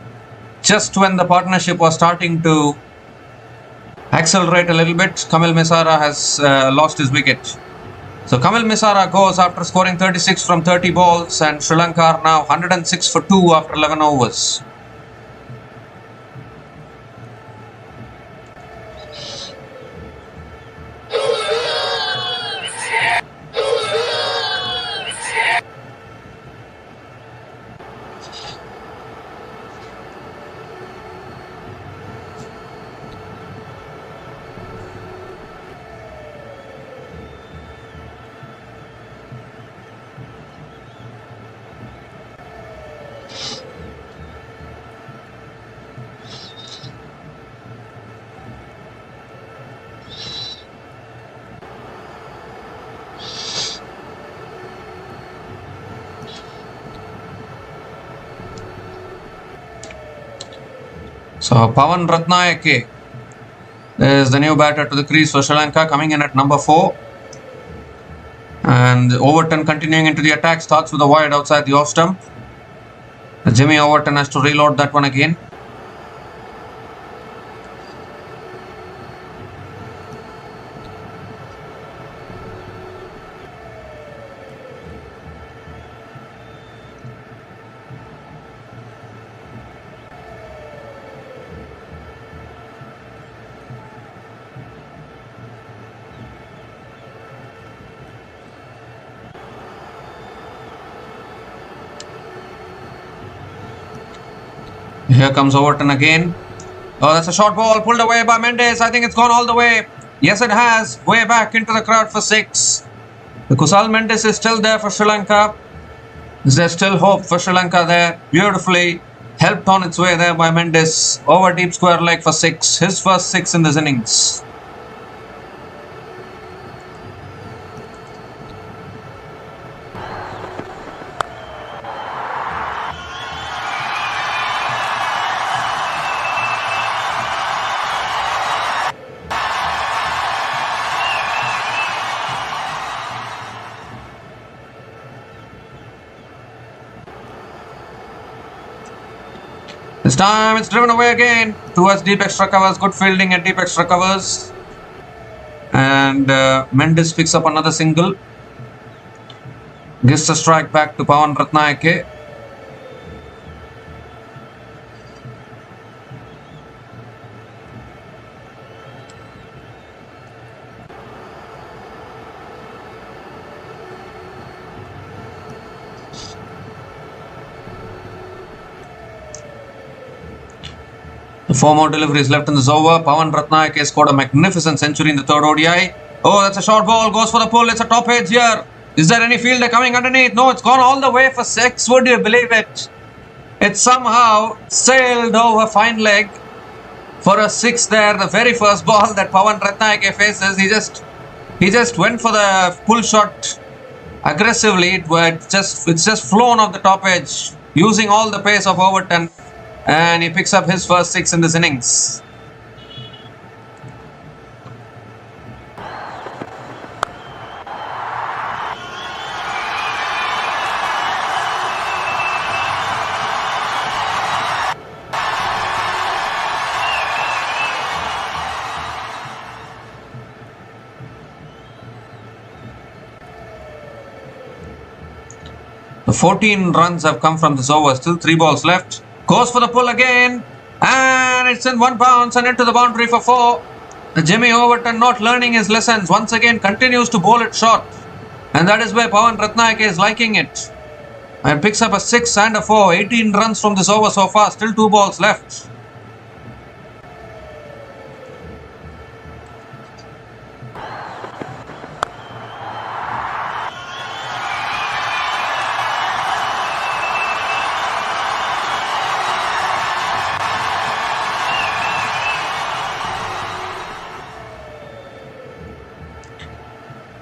just when the partnership was starting to accelerate a little bit, Kamil Misara has lost his wicket. So Kamil Misara goes after scoring 36 from 30 balls, and Sri Lanka are now 106 for 2 after 11 overs. So Pawan Ratnayake is the new batter to the crease for Sri Lanka, coming in at number 4. And Overton continuing into the attack, starts with a wide outside the off stump. Jimmy Overton has to reload that one again. Here comes Overton again. Oh, that's a short ball pulled away by Mendes. I think it's gone all the way. Yes, it has. Way back into the crowd for 6. The Kusal Mendes is still there for Sri Lanka. Is there still hope for Sri Lanka there? Beautifully helped on its way there by Mendes. Over deep square leg for 6. His first 6 in this innings. This time it's driven away again towards deep extra covers. Good fielding at deep extra covers. And Mendes picks up another single. Gives a strike back to Pawan Ratnayake. The 4 more deliveries left in this over. Pawan Ratnayake scored a magnificent century in the 3rd ODI. Oh, that's a short ball. Goes for the pull. It's a top edge here. Is there any fielder coming underneath? No, it's gone all the way for 6. Would you believe it? It somehow sailed over fine leg for a 6 there. The very first ball that Pawan Ratnayake faces. He just went for the pull shot aggressively. It's just flown off the top edge using all the pace of Overton. And he picks up his first 6 in this innings. The 14 runs have come from this over. Still 3 balls left. Goes for the pull again. And it's in 1 bounce and into the boundary for 4. Jimmy Overton not learning his lessons. Once again continues to bowl it short. And that is where Pawan Ratnayake is liking it. And picks up a 6 and a 4. 18 runs from this over so far. Still 2 balls left.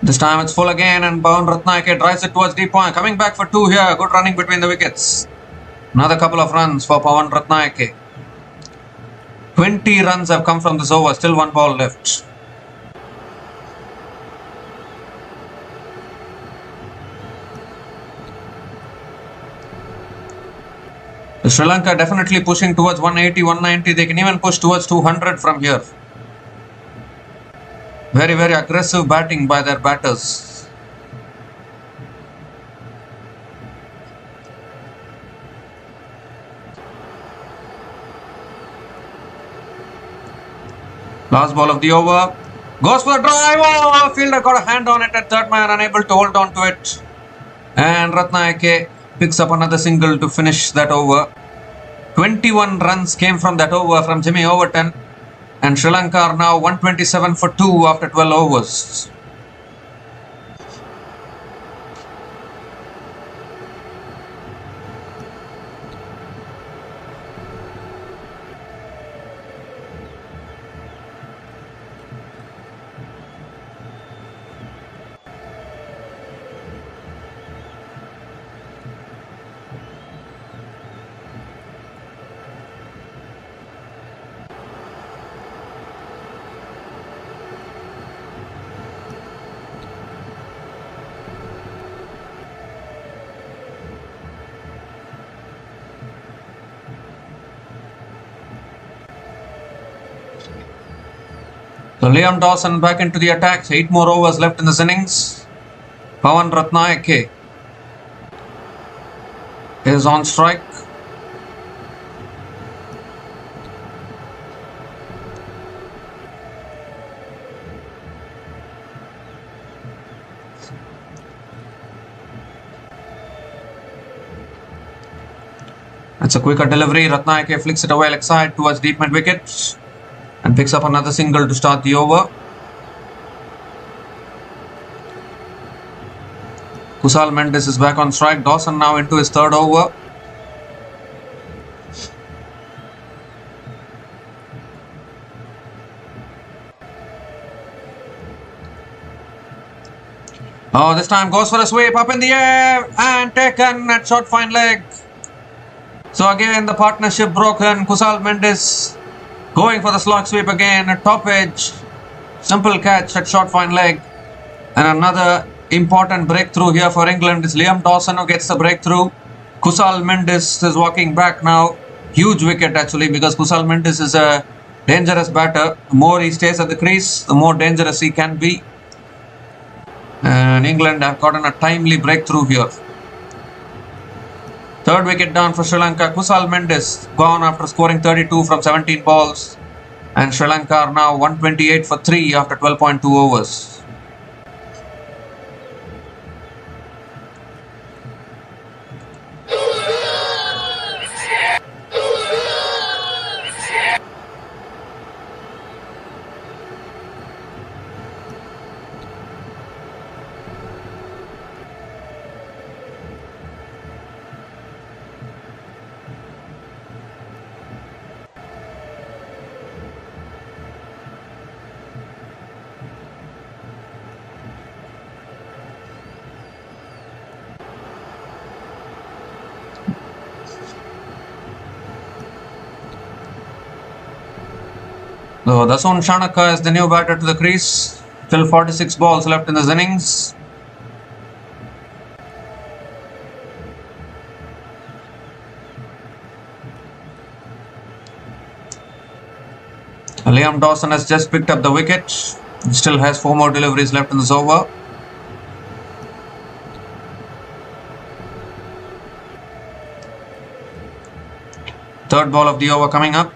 This time it's full again and Bhavan Ratnayake drives it towards deep point. Coming back for two here. Good running between the wickets. Another couple of runs for Bhavan Ratnayake. 20 runs have come from this over. Still one ball left. Sri Lanka definitely pushing towards 180, 190. They can even push towards 200 from here. Very, very aggressive batting by their batters. Last ball of the over. Goes for the drive. Oh, fielder got a hand on it at third man, unable to hold on to it. And Ratnayake picks up another single to finish that over. 21 runs came from that over from Jimmy Overton. And Sri Lanka are now 127 for 2 after 12 overs. So Liam Dawson back into the attack. 8 more overs left in this innings. Bhavan Ratnayake is on strike. That's a quicker delivery. Ratnayake flicks it away leg side towards deep mid wicket and picks up another single to start the over. Kusal Mendes is back on strike. Dawson now into his third over. Oh, this time goes for a sweep up in the air and taken at short fine leg. So again the partnership broken. Kusal Mendes going for the slog sweep again at top edge. Simple catch at short fine leg. And another important breakthrough here for England. It's Liam Dawson who gets the breakthrough. Kusal Mendes is walking back now. Huge wicket actually, because Kusal Mendes is a dangerous batter. The more he stays at the crease, the more dangerous he can be. And England have gotten a timely breakthrough here. Third wicket down for Sri Lanka. Kusal Mendes gone after scoring 32 from 17 balls. And Sri Lanka are now 128 for 3 after 12.2 overs. So Dasun Shanaka is the new batter to the crease. Still 46 balls left in this innings. Liam Dawson has just picked up the wicket. He still has 4 more deliveries left in this over. Third ball of the over coming up.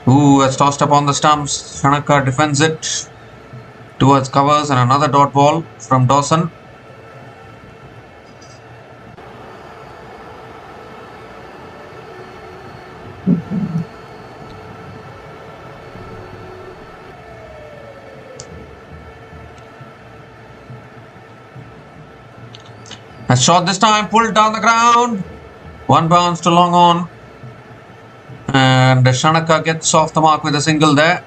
Ooh, it's tossed up on the stumps. Shanaka defends it towards covers, and another dot ball from Dawson. A shot this time, pulled down the ground. One bounce to long on. And Shanaka gets off the mark with a single there.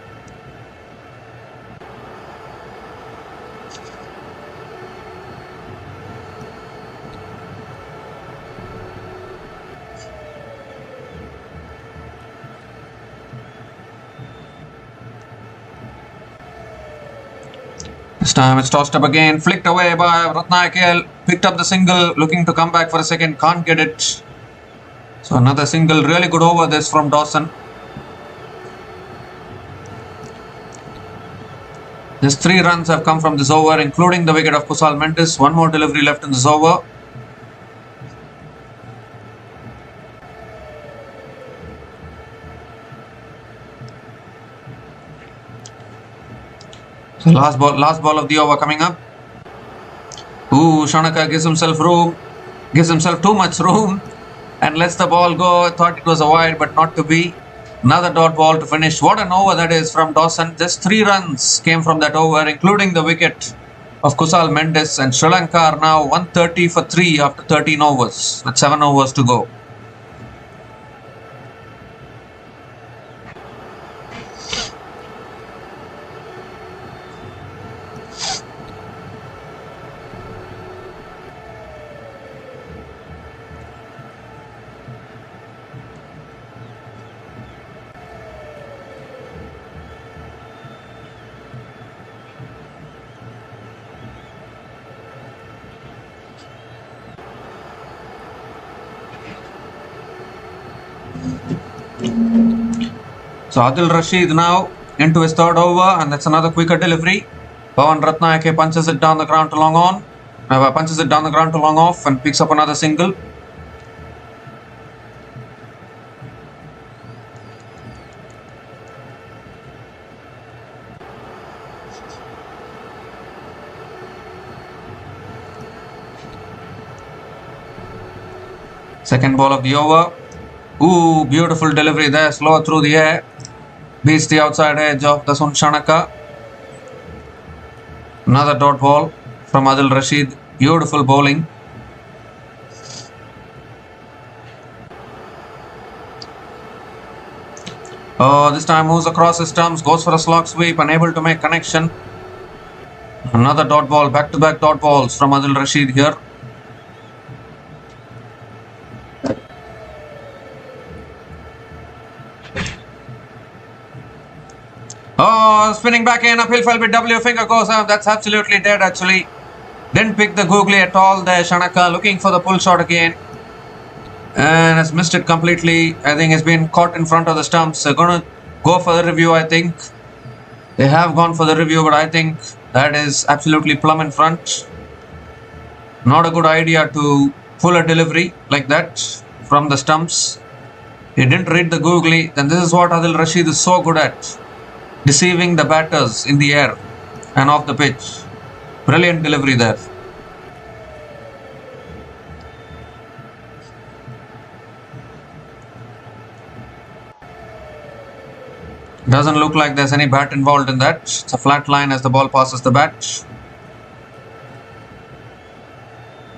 This time it's tossed up again, flicked away by Ratnayake. Picked up the single, looking to come back for a second, can't get it. So another single, really good over this from Dawson. Just 3 runs have come from this over, including the wicket of Kusal Mendes. One more delivery left in this over. So last ball of the over coming up. Ooh, Shanaka gives himself too much room and lets the ball go. I thought it was a wide, but not to be. Another dot ball to finish. What an over that is from Dawson. Just 3 runs came from that over, including the wicket of Kusal Mendes. And Sri Lanka are now 130 for 3 after 13 overs, with 7 overs to go. So Adil Rashid now into his 3rd over, and that's another quicker delivery. Pawan Ratnayake punches it down the ground to long off and picks up another single. Second ball of the over. Ooh, beautiful delivery there, slower through the air. Beats the outside edge of the Shanaka. Another dot ball from Adil Rashid. Beautiful bowling. Oh, this time moves across his stumps, goes for a slog sweep, unable to make connection. Another dot ball, back-to-back dot balls from Adil Rashid here. Oh, spinning back in, uphill fell with W, finger goes out. That's absolutely dead actually. Didn't pick the googly at all there, Shanaka, looking for the pull shot again. And has missed it completely. I think it's been caught in front of the stumps. They're going to go for the review, I think. They have gone for the review, but I think that is absolutely plumb in front. Not a good idea to pull a delivery like that from the stumps. He didn't read the googly. Then this is what Adil Rashid is so good at. Deceiving the batters in the air and off the pitch. Brilliant delivery there. Doesn't look like there's any bat involved in that. It's a flat line as the ball passes the bat.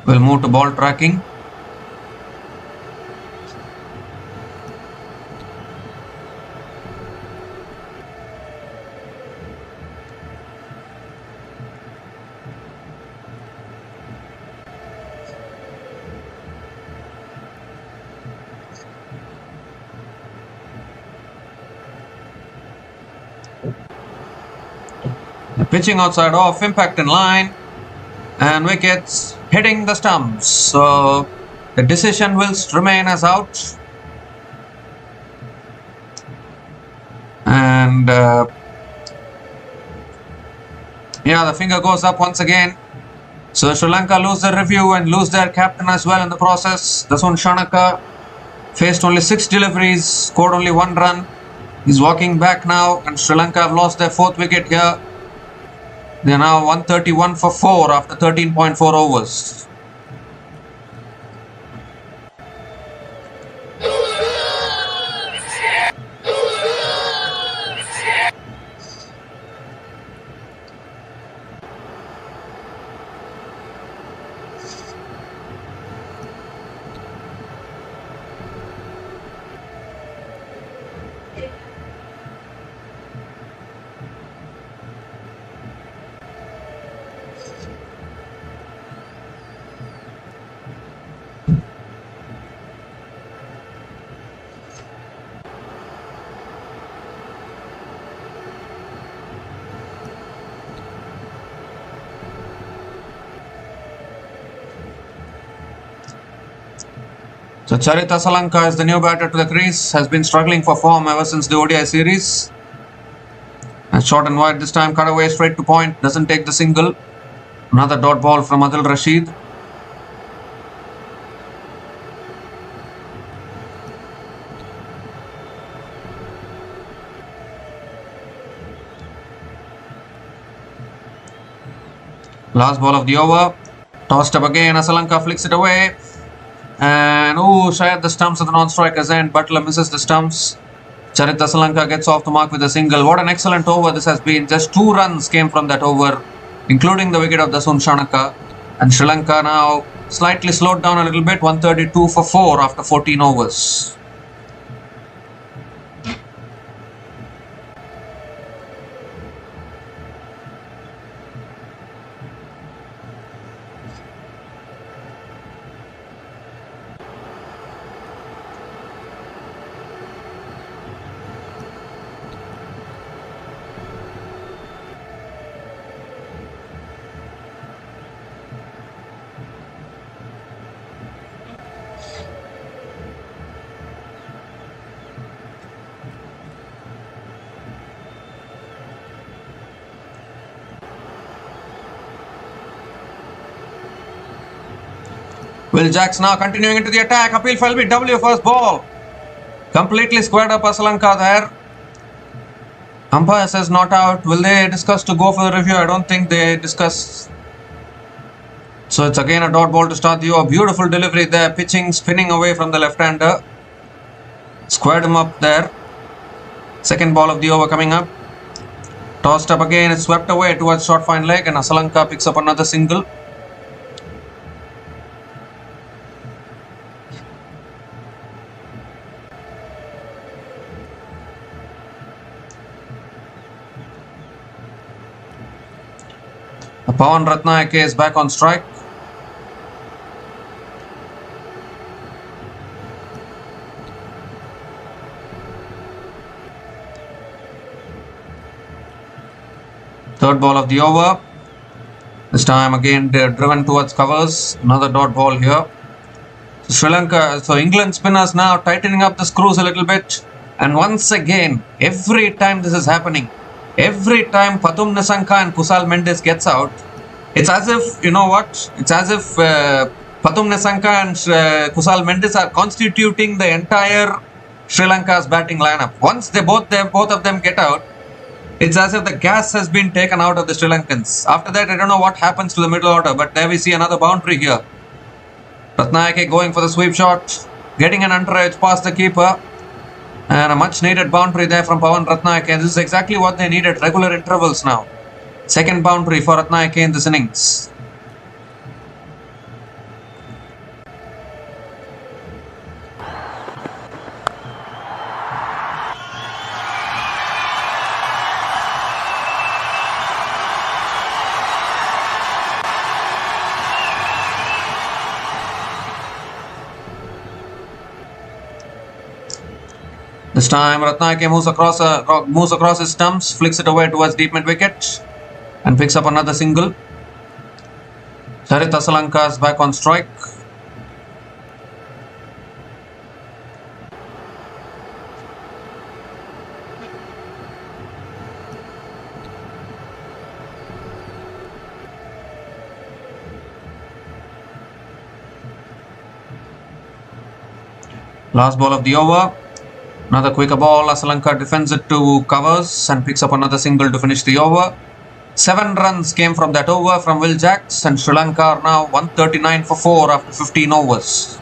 We'll move to ball tracking. Pitching outside off, impact in line, and wickets hitting the stumps. So the decision will remain as out. And yeah, the finger goes up once again. So Sri Lanka lose their review and lose their captain as well in the process. Dasun Shanaka faced only 6 deliveries, scored only 1 run. He's walking back now, and Sri Lanka have lost their 4th wicket here. They are now 131 for 4 after 13.4 overs. So Charit Asalanka is the new batter to the crease, has been struggling for form ever since the ODI series. And short and wide this time, cut away straight to point, doesn't take the single. Another dot ball from Adil Rashid. Last ball of the over. Tossed up again, Asalanka flicks it away. And shy at the stumps of the non-striker's end. Butler misses the stumps. Charit Asalanka gets off the mark with a single. What an excellent over this has been. Just 2 runs came from that over, including the wicket of Dasun Shanaka. And Sri Lanka now slightly slowed down a little bit. 132 for 4 after 14 overs. Will Jacks now continuing into the attack. Appeal for LBW first ball. Completely squared up Asalanka there. Umpire says not out. Will they discuss to go for the review? I don't think they discuss. So it's again a dot ball to start the over. Beautiful delivery there. Pitching, spinning away from the left-hander. Squared him up there. Second ball of the over coming up. Tossed up again. It's swept away towards short fine leg and Asalanka picks up another single. Pawan Ratnayake is back on strike. Third ball of the over. This time again they're driven towards covers. Another dot ball here. So England spinners now tightening up the screws a little bit. And once again, every time this is happening, every time Pathum Nissanka and Kusal Mendes gets out, it's as if, it's as if Pathum Nissanka and Kusal Mendes are constituting the entire Sri Lanka's batting lineup. Once both of them get out, it's as if the gas has been taken out of the Sri Lankans. After that, I don't know what happens to the middle order, but there we see another boundary here. Ratnayake going for the sweep shot, getting an under edge past the keeper. And a much needed boundary there from Pawan Ratnayake. This is exactly what they needed, regular intervals now. Second boundary for Ratnayake in this innings. This time Ratnayake moves across his stumps, flicks it away towards deep mid wicket and picks up another single. Charit Asalanka is back on strike. Last ball of the over. Another quicker ball. Asalanka defends it to covers and picks up another single to finish the over. 7 runs came from that over from Will Jacks, and Sri Lanka are now 139 for 4 after 15 overs.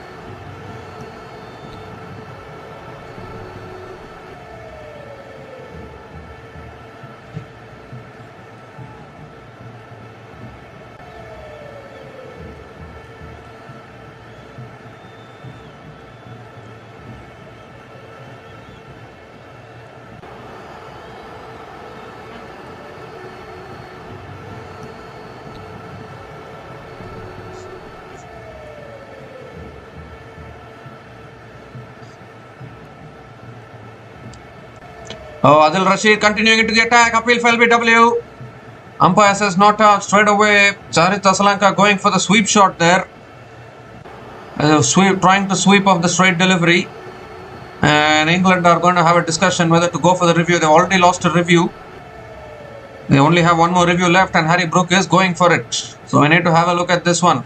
Adil Rashid continuing into the attack. Appeal for LBW. Umpire says not out straight away. Charit Asalanka going for the sweep shot there. trying to sweep off the straight delivery. And England are going to have a discussion whether to go for the review. They've already lost a review. They only have one more review left, and Harry Brook is going for it. So we need to have a look at this one.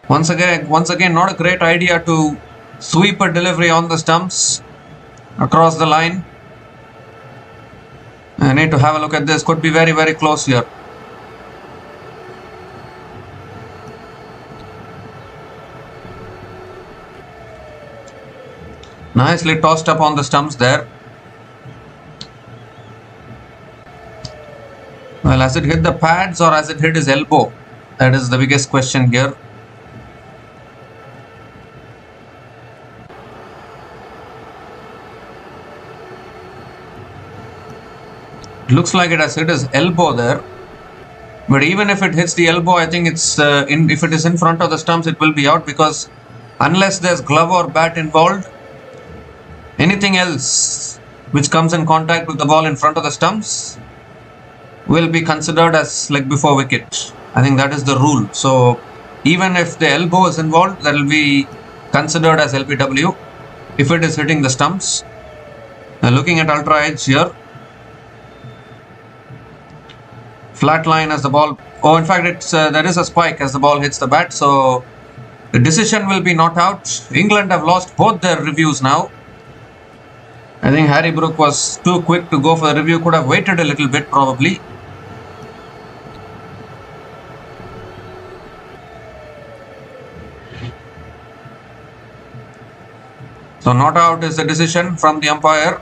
Once again, not a great idea to sweep a delivery on the stumps across the line. I need to have a look at this. Could be very, very close here. Nicely tossed up on the stumps there. Well, has it hit the pads or has it hit his elbow? That is the biggest question here. It looks like it has hit his elbow there. But even if it hits the elbow, I think it's if it is in front of the stumps, it will be out, because unless there's glove or bat involved, anything else which comes in contact with the ball in front of the stumps will be considered as leg before wicket. I think that is the rule. So even if the elbow is involved, that will be considered as LBW if it is hitting the stumps. Now looking at ultra edge here, flat line as the ball. Oh, in fact, it's there is a spike as the ball hits the bat. So the decision will be not out. England have lost both their reviews now. I think Harry Brook was too quick to go for the review. Could have waited a little bit probably. So not out is the decision from the umpire.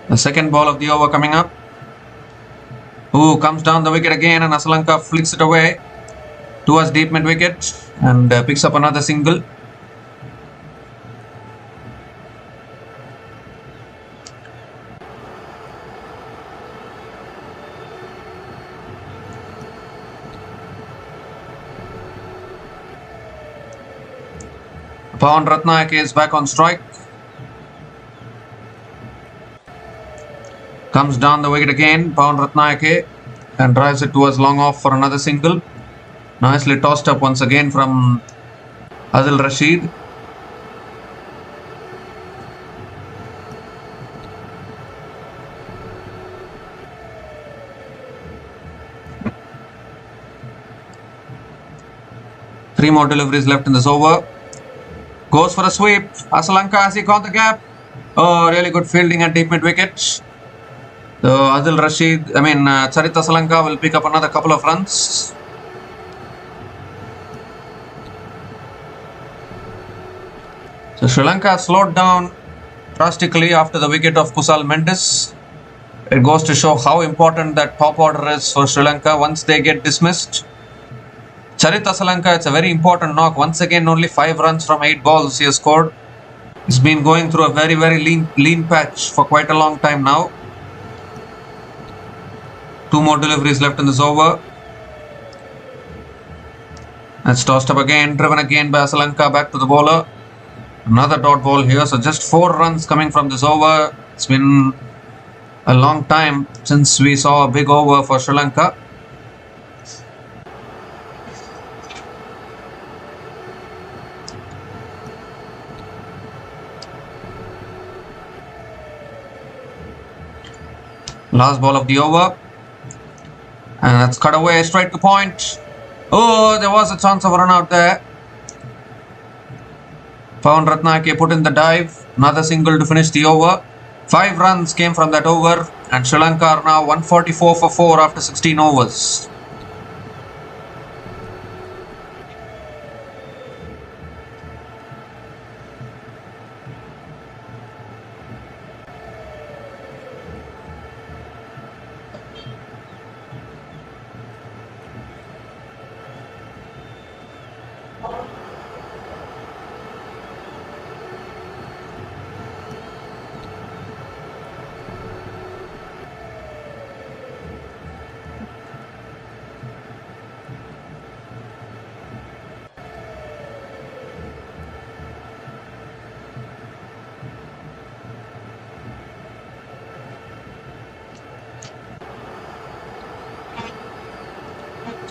The second ball of the over coming up. Who comes down the wicket again, and Sri Lanka flicks it away towards deep mid wicket and picks up another single. Pawan Ratnayake is back on strike. Comes down the wicket again, Pawan Ratnayake, and drives it towards long off for another single. Nicely tossed up once again from Adil Rashid. Three more deliveries left in this over. Goes for a sweep. Sri Lanka, has he caught the gap? Oh, really good fielding at deep mid wicket. So Adil Rashid, Charita Sri Lanka will pick up another couple of runs. So Sri Lanka slowed down drastically after the wicket of Kusal Mendis. It goes to show how important that top order is for Sri Lanka once they get dismissed. Charita Sri Lanka, it's a very important knock. Once again, only 5 runs from 8 balls he has scored. He's been going through a very, very lean patch for quite a long time now. 2 more deliveries left in this over. That's tossed up again, driven again by Sri Lanka, back to the bowler. Another dot ball here. So just 4 runs coming from this over. It's been a long time since we saw a big over for Sri Lanka. Last ball of the over. And that's cut away straight to point. Oh, there was a chance of a run out there. Pawan Ratnayake put in the dive. Another single to finish the over. 5 runs came from that over. And Sri Lanka are now 144 for 4 after 16 overs.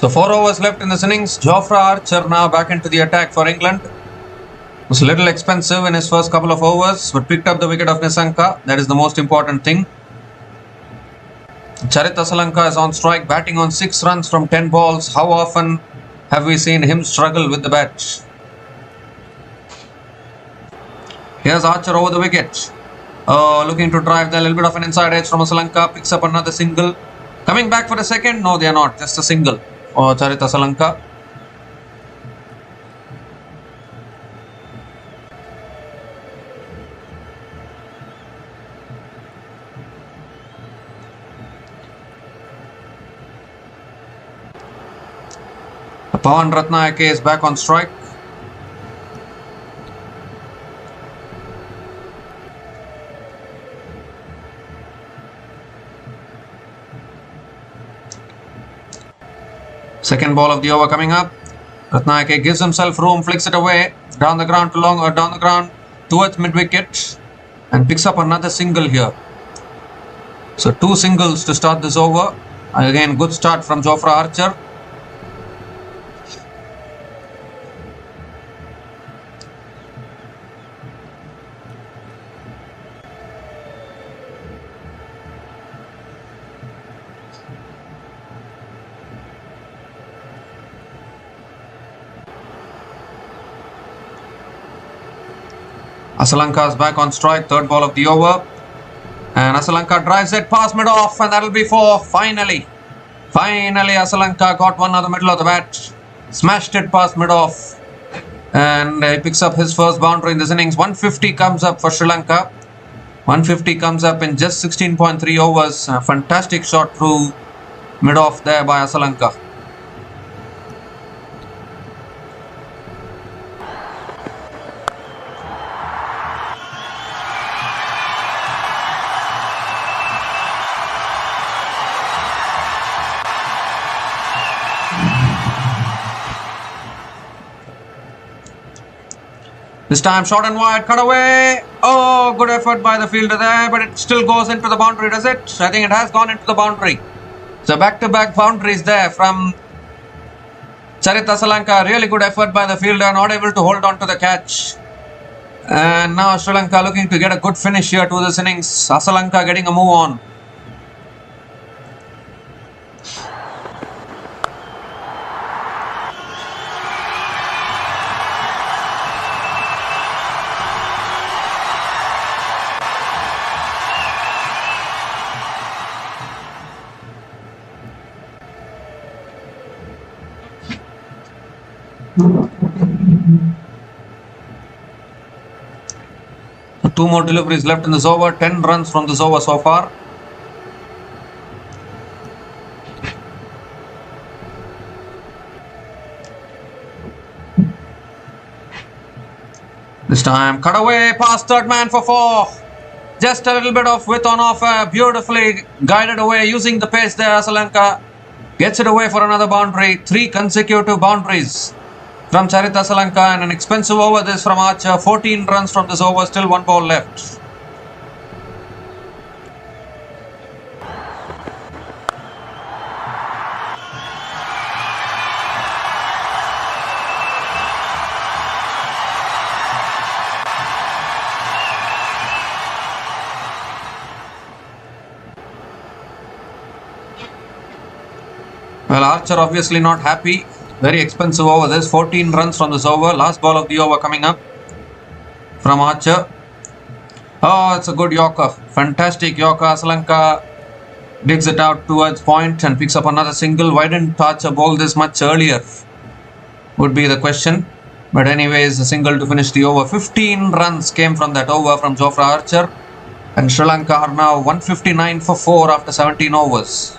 So 4 overs left in this innings. Jofra Archer now back into the attack for England. Was a little expensive in his first couple of overs, but picked up the wicket of Nisanka. That is the most important thing. Charit Asalanka is on strike, batting on 6 runs from 10 balls. How often have we seen him struggle with the bat? Here's Archer over the wicket. Looking to drive there. A little bit of an inside edge from Asalanka. Picks up another single. Coming back for a second. No, they are not. Just a single for Charit Asalanka. Pawan Ratnayake is back on strike. Second ball of the over coming up. Ratnayake gives himself room, flicks it away down the ground towards mid wicket, and picks up another single here. So 2 singles to start this over. Again, good start from Jofra Archer. Asalanka is back on strike, third ball of the over. And Asalanka drives it past mid-off, and that'll be 4. Finally, Asalanka got one out of the middle of the bat. Smashed it past mid-off. And he picks up his first boundary in this innings. 150 comes up for Sri Lanka. 150 comes up in just 16.3 overs. A fantastic shot through mid-off there by Asalanka. This time short and wide, cut away. Oh, good effort by the fielder there, but it still goes into the boundary, does it? I think it has gone into the boundary. So back-to-back boundaries there from Charit Asalanka. Really good effort by the fielder, not able to hold on to the catch. And now Sri Lanka looking to get a good finish here to this innings. Asalanka getting a move on. So 2 more deliveries left in this over. 10 runs from this over so far. This time cut away past third man for 4. Just a little bit of width on offer. Beautifully guided away using the pace there. Asalanka gets it away for another boundary. 3 consecutive boundaries from Charit Asalanka, and an expensive over this from Archer. 14 runs from this over, still 1 ball left. Well, Archer obviously not happy. Very expensive over this. 14 runs from this over. Last ball of the over coming up from Archer. Oh, it's a good Yorker. Fantastic Yorker. Asalanka digs it out towards point and picks up another single. Why didn't Archer bowl this much earlier? Would be the question. But anyways, a single to finish the over. 15 runs came from that over from Jofra Archer. And Sri Lanka are now 159 for 4 after 17 overs.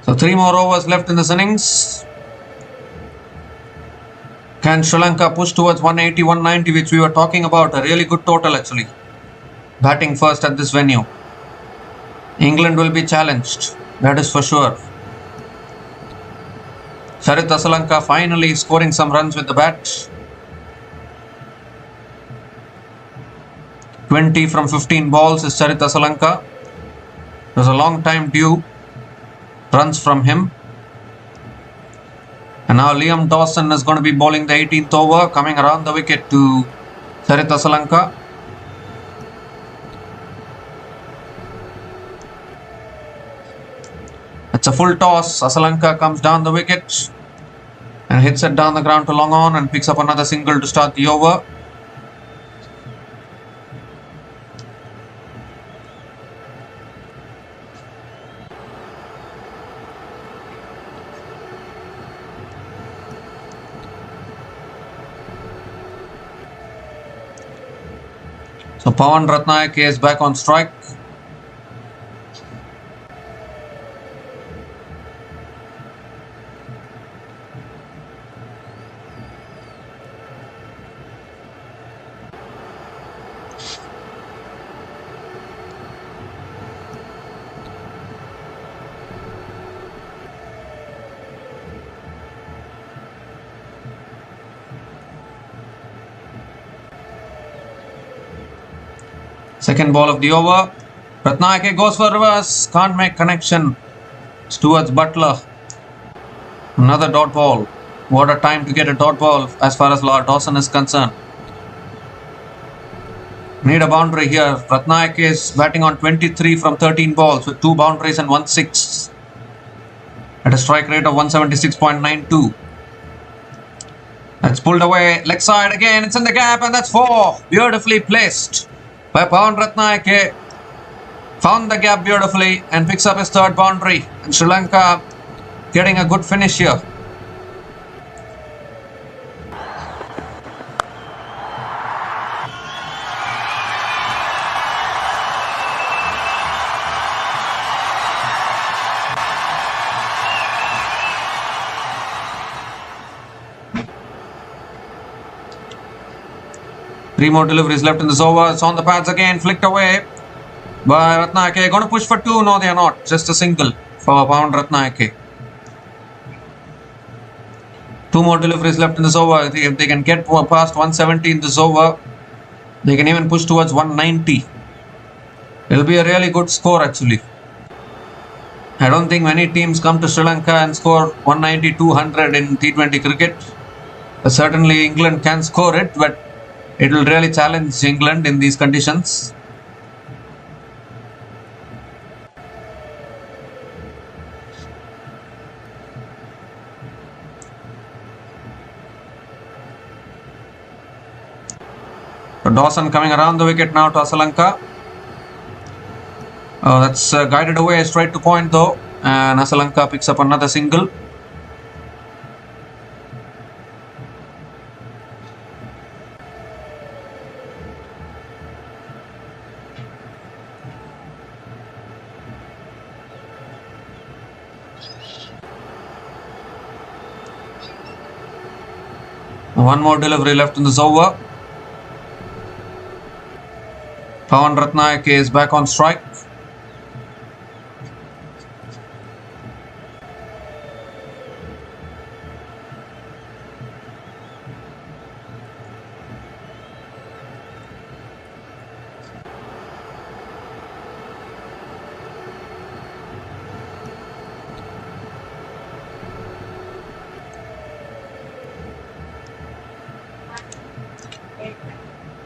So 3 more overs left in this innings. Can Sri Lanka push towards 180, 190, which we were talking about? A really good total actually. Batting first at this venue. England will be challenged, that is for sure. Sarit Asalanka finally scoring some runs with the bat. 20 from 15 balls is Sarit Asalanka. There's a long time due runs from him. And now Liam Dawson is going to be bowling the 18th over, coming around the wicket to Sarit Asalanka. It's a full toss. Asalanka comes down the wicket and hits it down the ground to long on and picks up another single to start the over. So Pawan Ratnayake is back on strike. Second ball of the over. Ratnayake goes for reverse. Can't make connection. It's towards Butler. Another dot ball. What a time to get a dot ball as far as Dawson is concerned. Need a boundary here. Ratnayake is batting on 23 from 13 balls with 2 boundaries and 1 6. At a strike rate of 176.92. That's pulled away. Leg side again. It's in the gap and that's 4. Beautifully placed by Pawan Ratnayake. Found the gap beautifully and picks up his third boundary. And Sri Lanka getting a good finish here. Three more deliveries left in this over. It's on the pads again. Flicked away by Ratnayake. Going to push for 2. No, they are not. Just a single for Pawan Ratnayake. 2 more deliveries left in this over. If they can get past 170 in this over, they can even push towards 190. It'll be a really good score actually. I don't think many teams come to Sri Lanka and score 190, 200 in T20 cricket. Certainly England can score it, but it will really challenge England in these conditions. So Dawson coming around the wicket now to Asalanka. That's guided away straight to point though, and Asalanka picks up another single. One more delivery left in this over. Pawan Ratnayake is back on strike.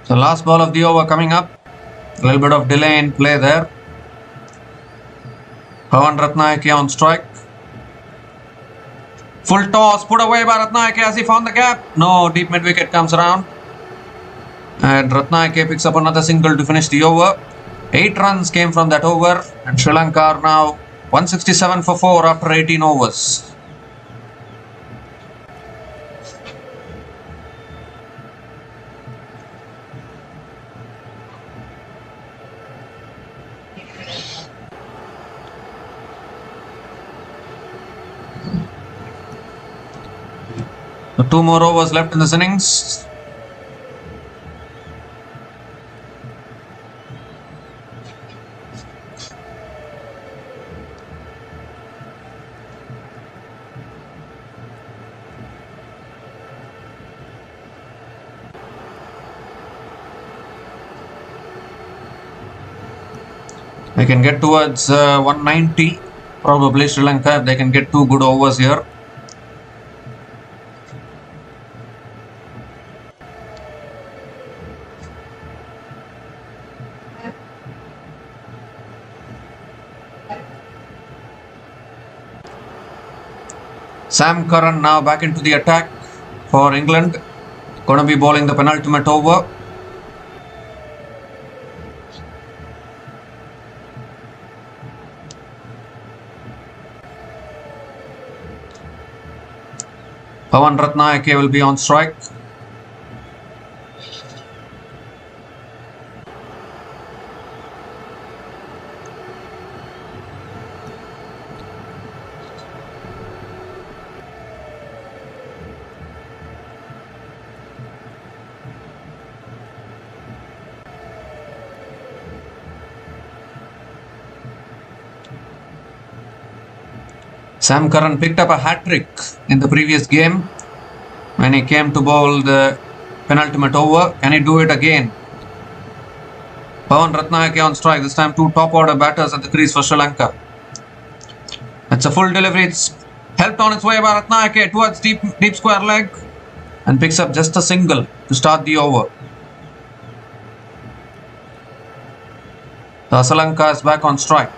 So last ball of the over coming up. A little bit of delay in play there. Pawan Ratnayake on strike. Full toss put away by Ratnayake as he found the gap. No, deep mid wicket comes around. And Ratnayake picks up another single to finish the over. 8 runs came from that over. And Sri Lanka are now 167 for 4 after 18 overs. So 2 more overs left in this innings. They can get towards 190, probably Sri Lanka, if they can get 2 good overs here. Sam Curran now back into the attack for England. Going to be bowling the penultimate over. Pawan Ratnayake will be on strike. Sam Curran picked up a hat-trick in the previous game when he came to bowl the penultimate over. Can he do it again? Pawan Ratnayake on strike. This time 2 top-order batters at the crease for Sri Lanka. It's a full delivery. It's helped on its way by Ratnayake towards deep square leg and picks up just a single to start the over. So Sri Lanka is back on strike.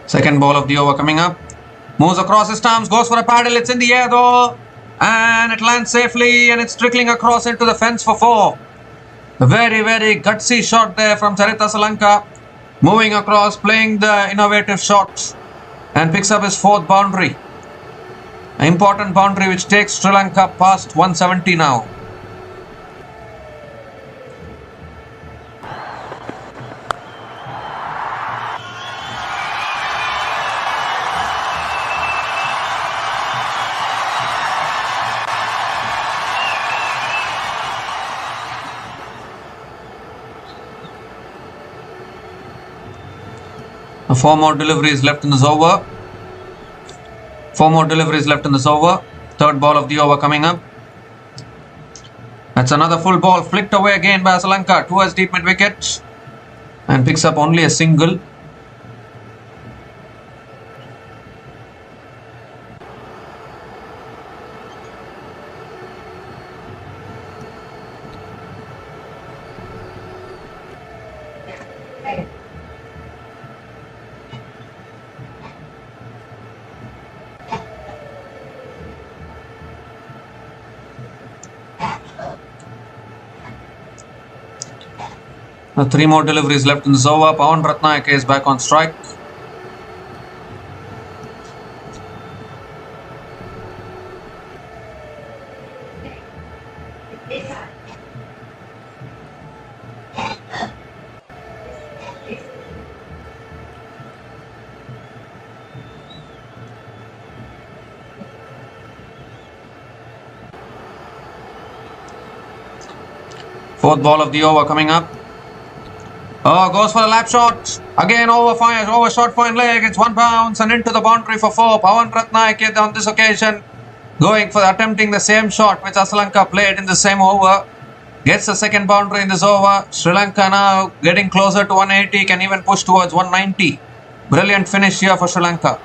Second ball of the over coming up. Moves across his stumps, goes for a paddle. It's in the air though. And it lands safely and it's trickling across into the fence for 4. A very, very gutsy shot there from Charita Sri Lanka. Moving across, playing the innovative shot. And picks up his 4th boundary. An important boundary which takes Sri Lanka past 170 now. Four more deliveries left in this over. 4 more deliveries left in this over. Third ball of the over coming up. That's another full ball flicked away again by Sri Lanka towards deep mid wicket and picks up only a single. Now 3 more deliveries left in this over. Pawan Ratnayake is back on strike. Fourth ball of the over coming up. Oh, goes for a lap shot. Again over short fine leg. It's 1 bounce and into the boundary for 4. Pawan Ratnayake on this occasion going for attempting the same shot which Sri Lanka played in the same over. Gets the second boundary in this over. Sri Lanka now getting closer to 180. Can even push towards 190. Brilliant finish here for Sri Lanka.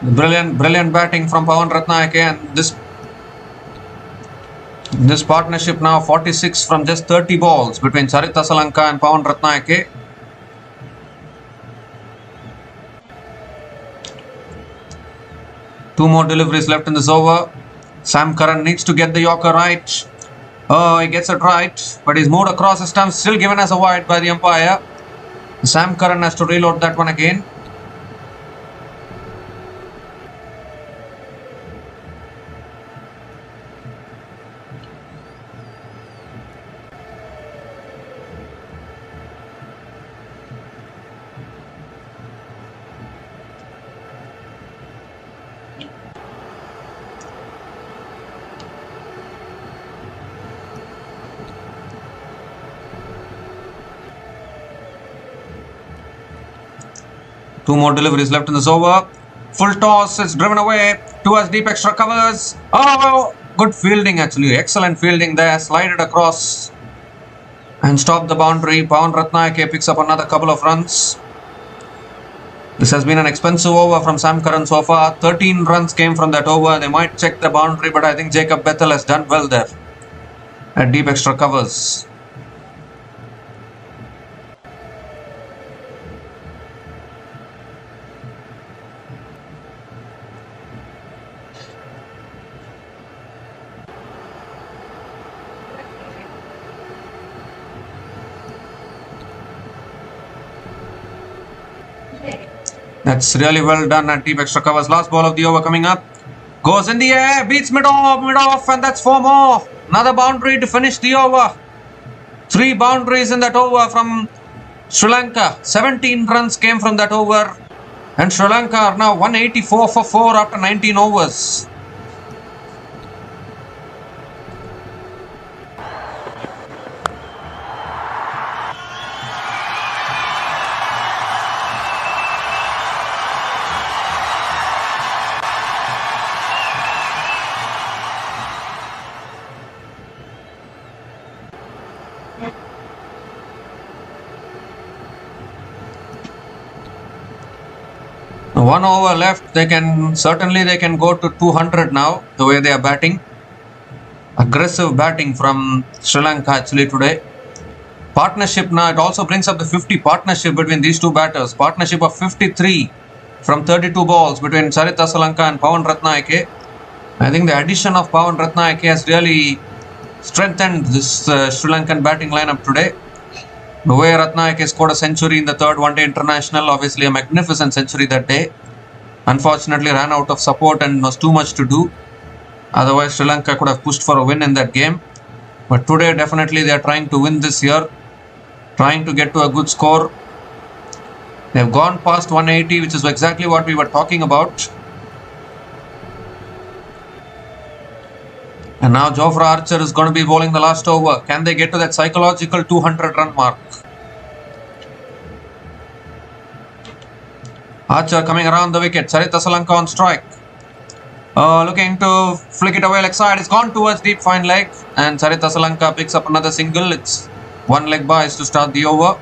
Brilliant batting from Pawan Ratnayake, and this partnership now 46 from just 30 balls between Sarita Salanka and Pawan Ratnayake. Two more deliveries left in this over. Sam Curran needs to get the Yorker right. Oh, he gets it right, but he's moved across the stump, still given as a wide by the umpire. Sam Curran has to reload that one again. Two more deliveries left in this over. Full toss, it's driven away towards deep extra covers. Oh, good fielding actually. Excellent fielding there. Slided across and stopped the boundary. Pawan Ratnayake picks up another couple of runs. This has been an expensive over from Sam Curran so far. 13 runs came from that over. They might check the boundary, but I think Jacob Bethel has done well there at deep extra covers. That's really well done at deep extra covers. Last ball of the over coming up. Goes in the air, beats mid-off, and that's 4 more. Another boundary to finish the over. 3 boundaries in that over from Sri Lanka. 17 runs came from that over. And Sri Lanka are now 184 for 4 after 19 overs. One over left. They can go to 200 now, the way they are batting. Aggressive batting from Sri Lanka actually today. Partnership now, it also brings up the 50 partnership between these two batters. Partnership of 53 from 32 balls between Sarita Salanka and Pawan Ratnayake. I think the addition of Pawan Ratnayake has really strengthened this Sri Lankan batting lineup today. The way Ratnayake scored a century in the third one-day international, obviously a magnificent century that day. Unfortunately ran out of support and was too much to do. Otherwise Sri Lanka could have pushed for a win in that game. But today definitely they are trying to win this year. Trying to get to a good score. They have gone past 180, which is exactly what we were talking about. And now Jofra Archer is going to be bowling the last over. Can they get to that psychological 200 run mark? Archer coming around the wicket. Sarita Salanka on strike. Looking to flick it away leg side. It's gone towards deep fine leg. And Sarita Salanka picks up another single. It's one leg byes to start the over.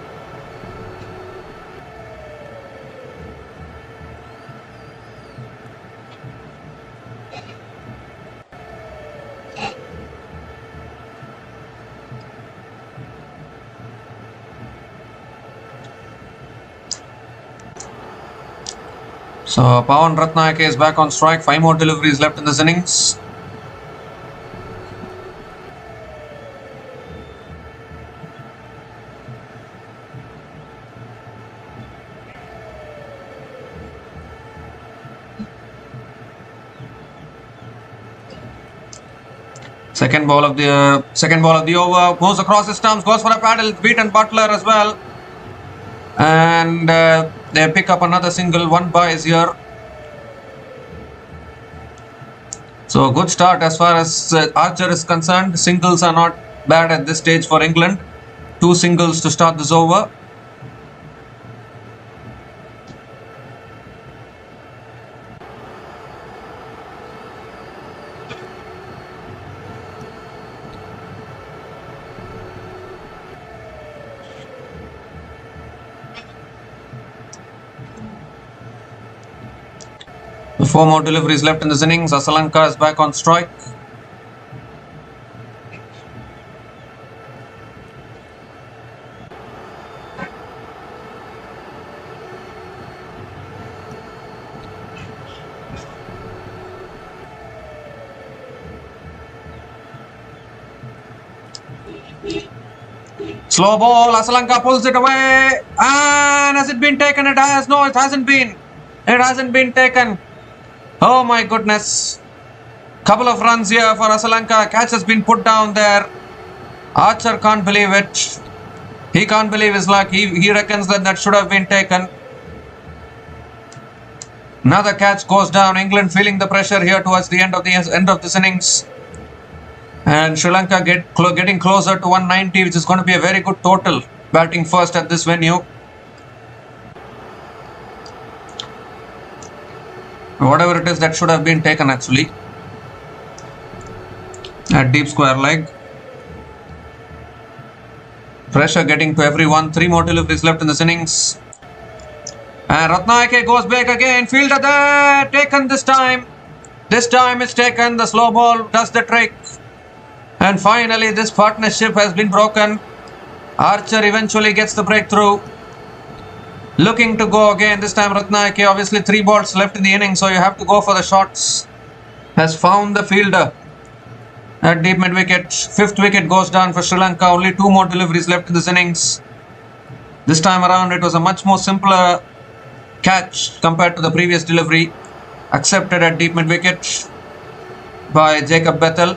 So Pawan Ratnayake is back on strike. 5 more deliveries left in this innings. Second ball of the over, goes across the stumps, goes for a paddle, beaten Butler as well. And they pick up another single, 1 byes here. So a good start as far as Archer is concerned. Singles are not bad at this stage for England. 2 singles to start this over. Four more deliveries left in this innings. Sri Lanka is back on strike. Slow ball, Sri Lanka pulls it away, and has it been taken? It has. No, it hasn't been. It hasn't been taken. Oh my goodness. Couple of runs here for Sri Lanka. Catch has been put down there. Archer can't believe it. He can't believe his luck. He reckons that should have been taken. Another catch goes down. England feeling the pressure here towards the end of this innings. And Sri Lanka getting closer to 190, which is going to be a very good total. Batting first at this venue. Whatever it is, that should have been taken actually. At deep square leg. Pressure getting to everyone. 3 more deliveries left in this innings. And Ratnayake goes back again. Fielder there. Taken this time. This time it's taken. The slow ball does the trick. And finally this partnership has been broken. Archer eventually gets the breakthrough. Looking to go again. This time Ratnayake, obviously 3 balls left in the inning, so you have to go for the shots. Has found the fielder at deep mid wicket. 5th wicket goes down for Sri Lanka. Only 2 more deliveries left in this innings. This time around it was a much more simpler catch compared to the previous delivery. Accepted at deep mid wicket by Jacob Bethel.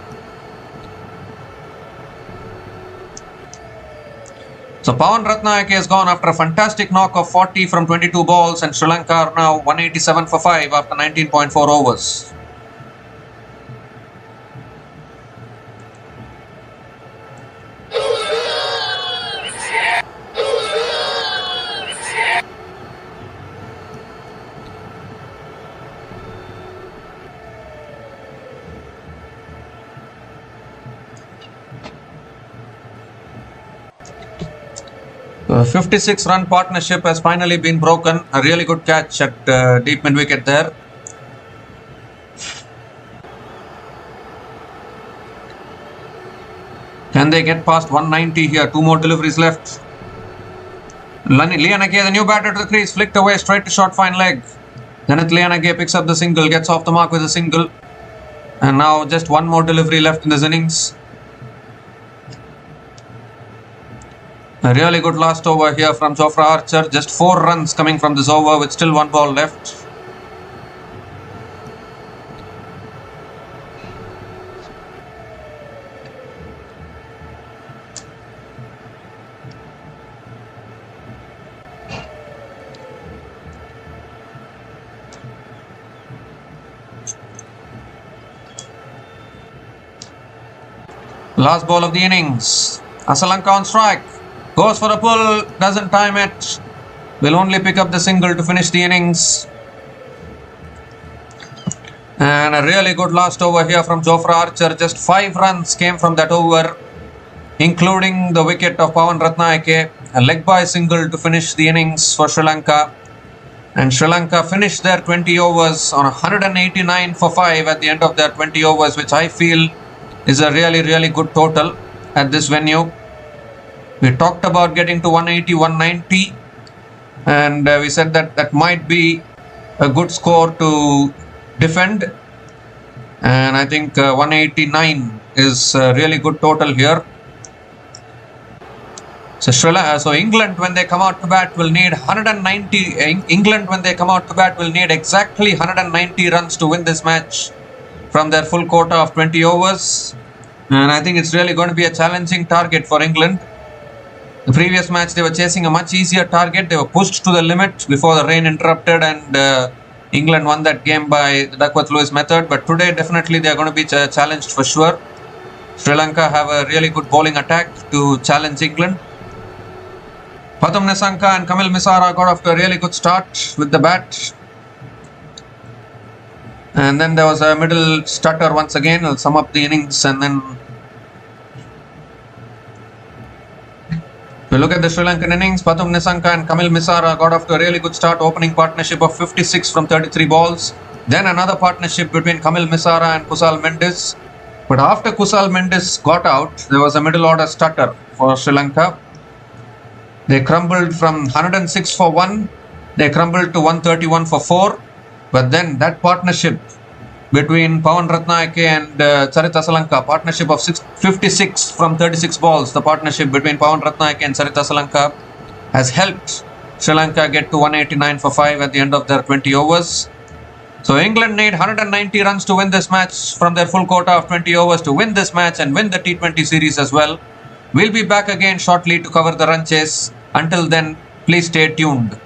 So Pawan Ratnayake has gone after a fantastic knock of 40 from 22 balls, and Sri Lanka are now 187 for 5 after 19.4 overs. A 56-run partnership has finally been broken. A really good catch at deep mid wicket there. Can they get past 190 here? 2 more deliveries left. Lianake, the new batter to the crease, flicked away straight to short fine leg. Zenith Lianake picks up the single, gets off the mark with a single. And now just 1 more delivery left in this innings. A really good last over here from Jofra Archer. Just 4 runs coming from this over with still 1 ball left. Last ball of the innings. Sri Lanka on strike. Goes for a pull, doesn't time it. Will only pick up the single to finish the innings. And a really good last over here from Jofra Archer. Just 5 runs came from that over, including the wicket of Pawan Ratnayake. A leg by single to finish the innings for Sri Lanka. And Sri Lanka finished their 20 overs on 189 for 5 at the end of their 20 overs, which I feel is a really good total at this venue. We talked about getting to 180, 190, and we said that might be a good score to defend. And I think 189 is a really good total here. So England, when they come out to bat, will need 190. England, when they come out to bat, will need exactly 190 runs to win this match from their full quota of 20 overs. And I think it's really going to be a challenging target for England. The previous match, they were chasing a much easier target. They were pushed to the limit before the rain interrupted, and England won that game by the Duckworth-Lewis method. But today, definitely, they are going to be challenged for sure. Sri Lanka have a really good bowling attack to challenge England. Pathum Nissanka and Kamil Misara got off to a really good start with the bat. And then there was a middle stutter once again. I'll sum up the innings and then we look at the Sri Lankan innings. Pathum Nissanka and Kamil Misara got off to a really good start. Opening partnership of 56 from 33 balls. Then another partnership between Kamil Misara and Kusal Mendis. But after Kusal Mendis got out, there was a middle order stutter for Sri Lanka. They crumbled from 106 for 1. They crumbled to 131 for 4. But then that partnership between Pawan Ratnayake and Charith Asalanka, partnership of 56 from 36 balls, the partnership between Pawan Ratnayake and Charith Asalanka has helped Sri Lanka get to 189 for 5 at the end of their 20 overs. So England need 190 runs to win this match from their full quota of 20 overs to win this match and win the T20 series as well. We'll be back again shortly to cover the run chase. Until then, please stay tuned.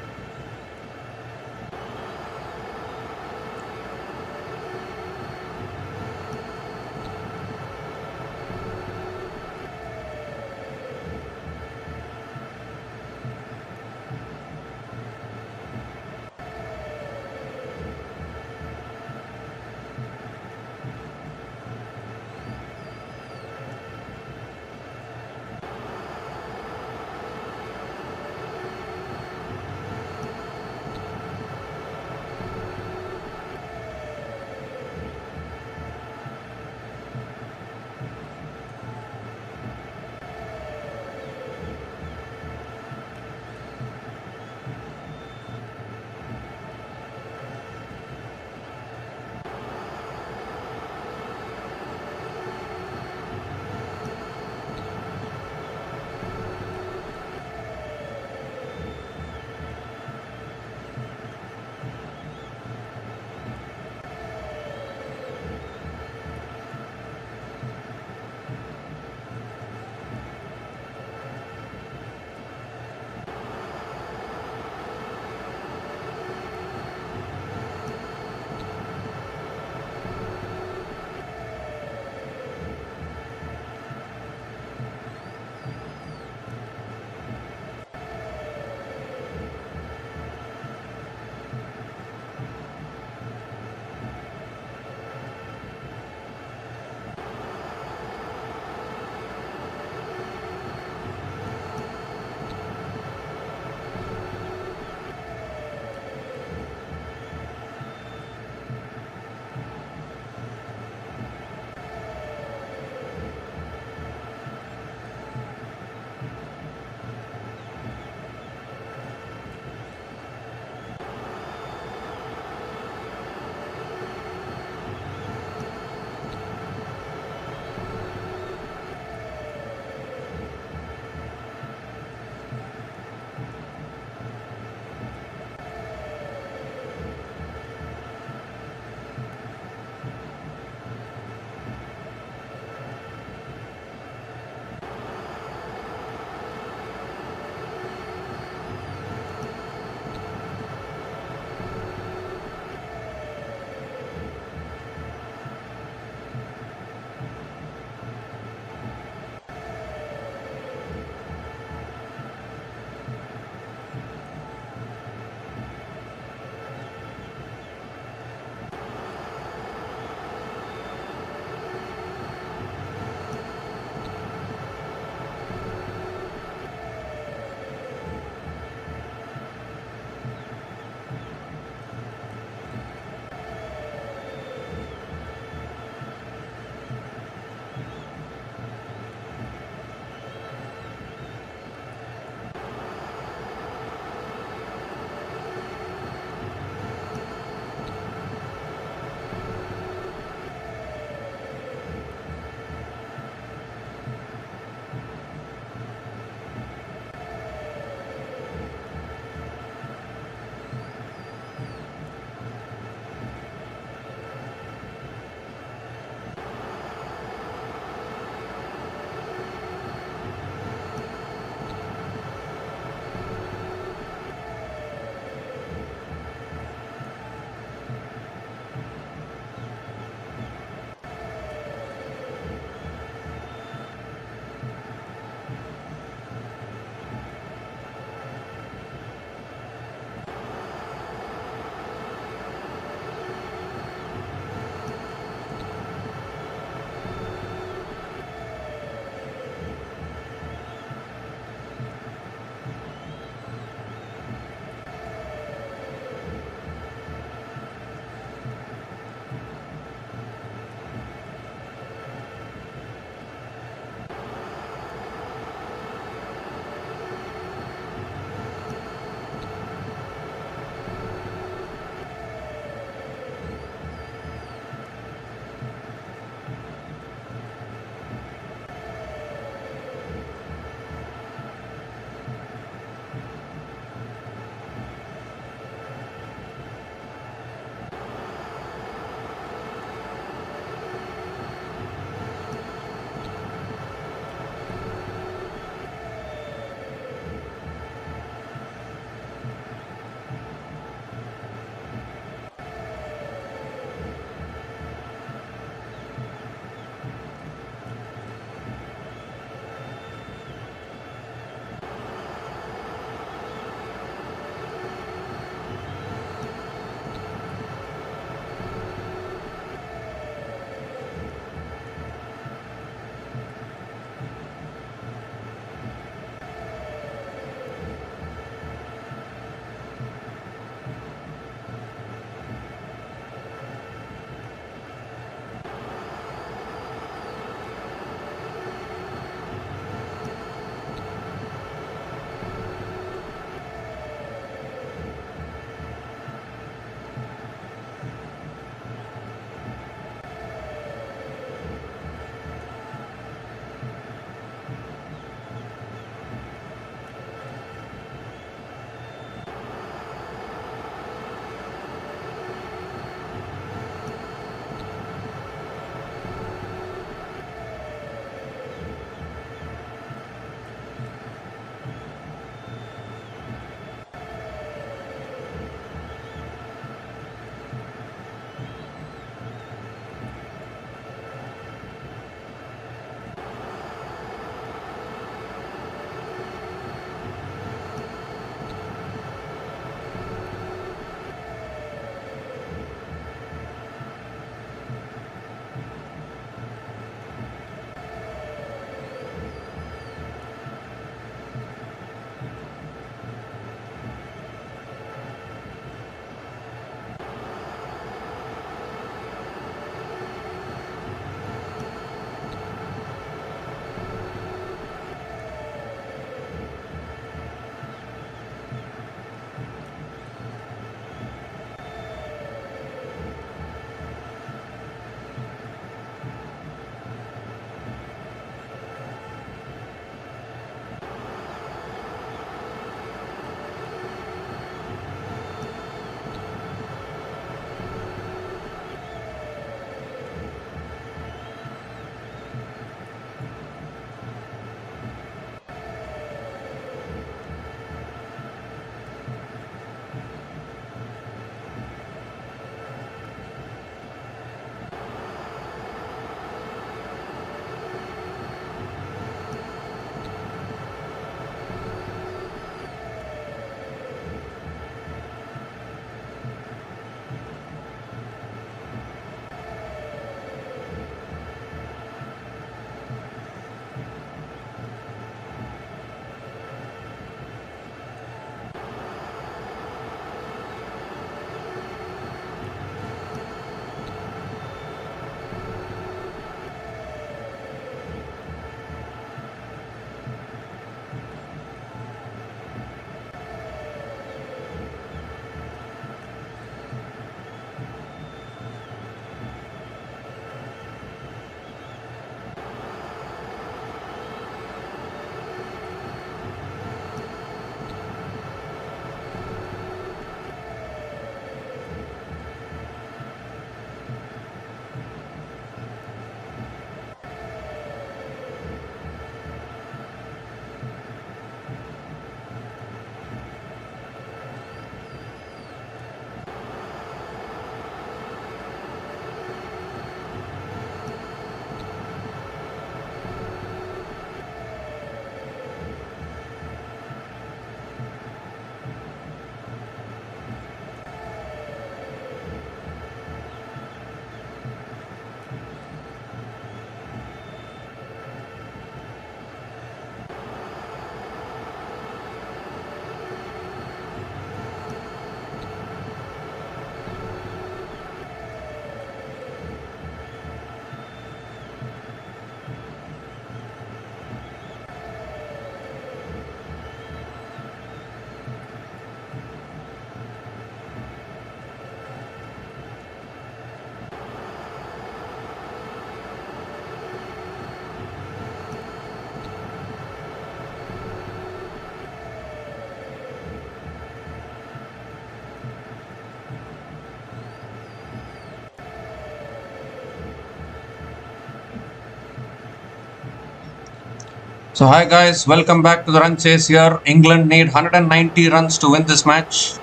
So hi guys, welcome back to the run chase here. England need 190 runs to win this match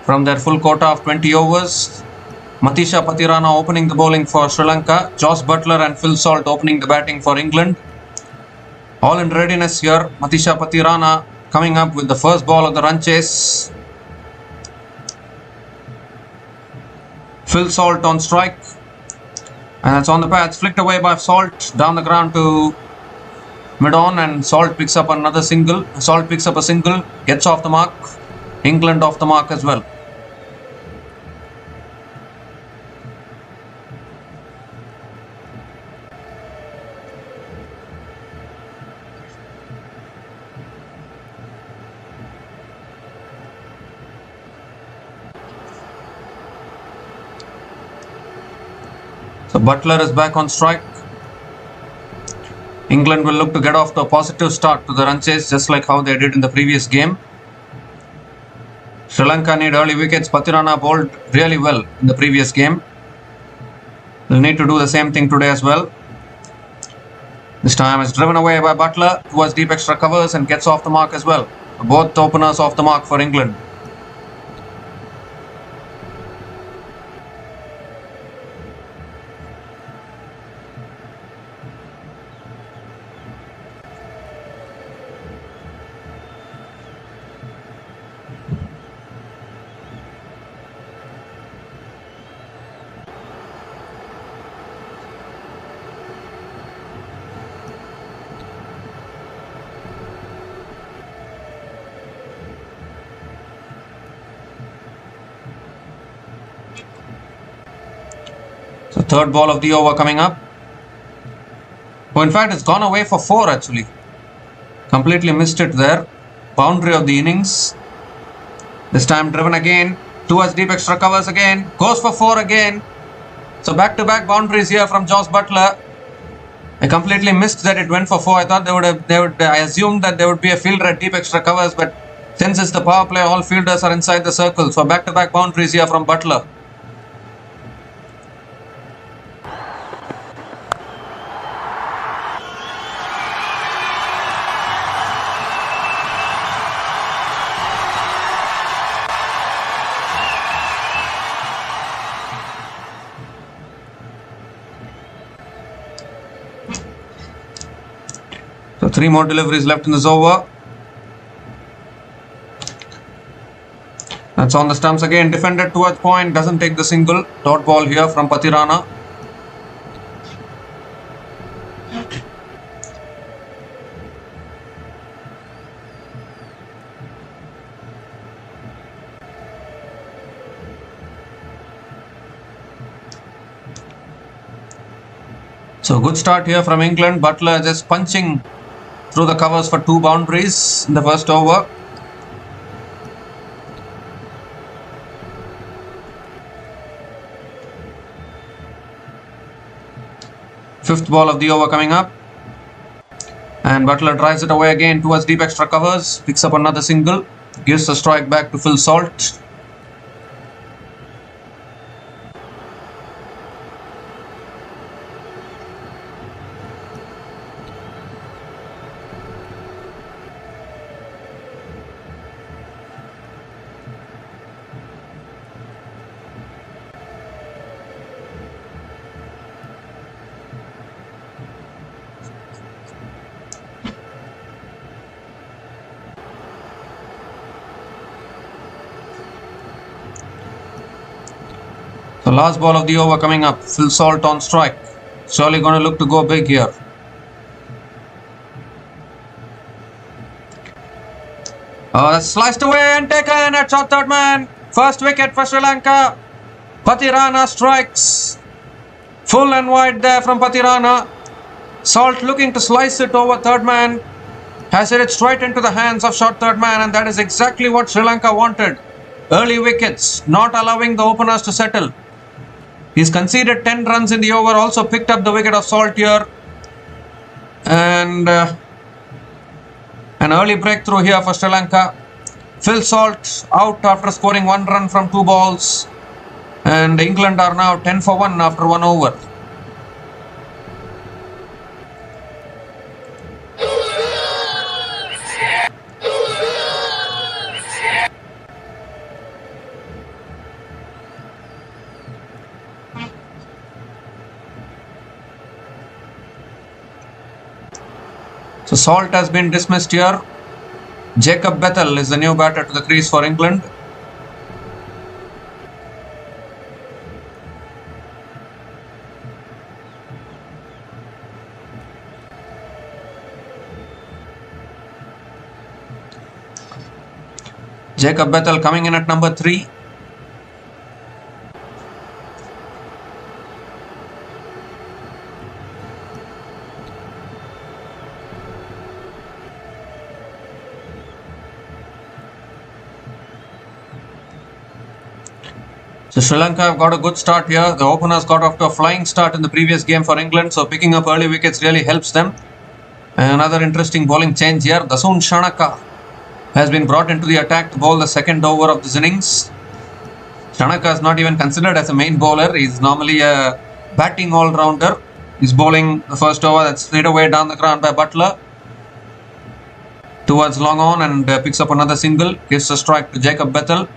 from their full quota of 20 overs. Matisha Patirana opening the bowling for Sri Lanka. Josh Buttler and Phil Salt opening the batting for England. All in readiness here. Matisha Patirana coming up with the first ball of the run chase. Phil Salt on strike. And it's on the pads, flicked away by Salt down the ground to mid-on, and Salt picks up another single. Salt picks up a single, gets off the mark. England off the mark as well. So Buttler is back on strike. England will look to get off to a positive start to the run chase, just like how they did in the previous game. Sri Lanka need early wickets. Patirana bowled really well in the previous game. They'll need to do the same thing today as well. This time it's driven away by Buttler towards deep extra covers and gets off the mark as well. Both openers off the mark for England. So third ball of the over coming up. Oh, in fact, it's gone away for 4 actually. Completely missed it there. Boundary of the innings. This time driven again towards deep extra covers again. Goes for 4 again. So back-to-back boundaries here from Josh Buttler. I completely missed that it went for 4. I thought I assumed that there would be a fielder at deep extra covers, but since it's the power play, all fielders are inside the circle. So back-to-back boundaries here from Buttler. So 3 more deliveries left in this over. That's on the stumps again. Defended towards point. Doesn't take the single. Dot ball here from Patirana. So good start here from England. Buttler just punching through the covers for 2 boundaries in the first over. Fifth ball of the over coming up. And Buttler drives it away again towards deep extra covers. Picks up another single. Gives the strike back to Phil Salt. The last ball of the over coming up. Phil Salt on strike. Surely going to look to go big here. Sliced away and taken at short third man. First wicket for Sri Lanka. Patirana strikes. Full and wide there from Patirana. Salt looking to slice it over third man. Has hit it straight into the hands of short third man, and that is exactly what Sri Lanka wanted. Early wickets, not allowing the openers to settle. He's conceded 10 runs in the over, also picked up the wicket of Salt here. And an early breakthrough here for Sri Lanka. Phil Salt out after scoring 1 run from 2 balls. And England are now 10 for 1 after 1 over. The salt has been dismissed here. Jacob Bethel is the new batter to the crease for England. Jacob Bethel coming in at number 3. So Sri Lanka have got a good start here. The openers got off to a flying start in the previous game for England, so picking up early wickets really helps them. And another interesting bowling change here. Dasun Shanaka has been brought into the attack to bowl the second over of this innings. Shanaka is not even considered as a main bowler. He's normally a batting all-rounder. He's bowling the first over that's straight away down the ground by Butler towards long on and picks up another single. Gives a strike to Jacob Bethel.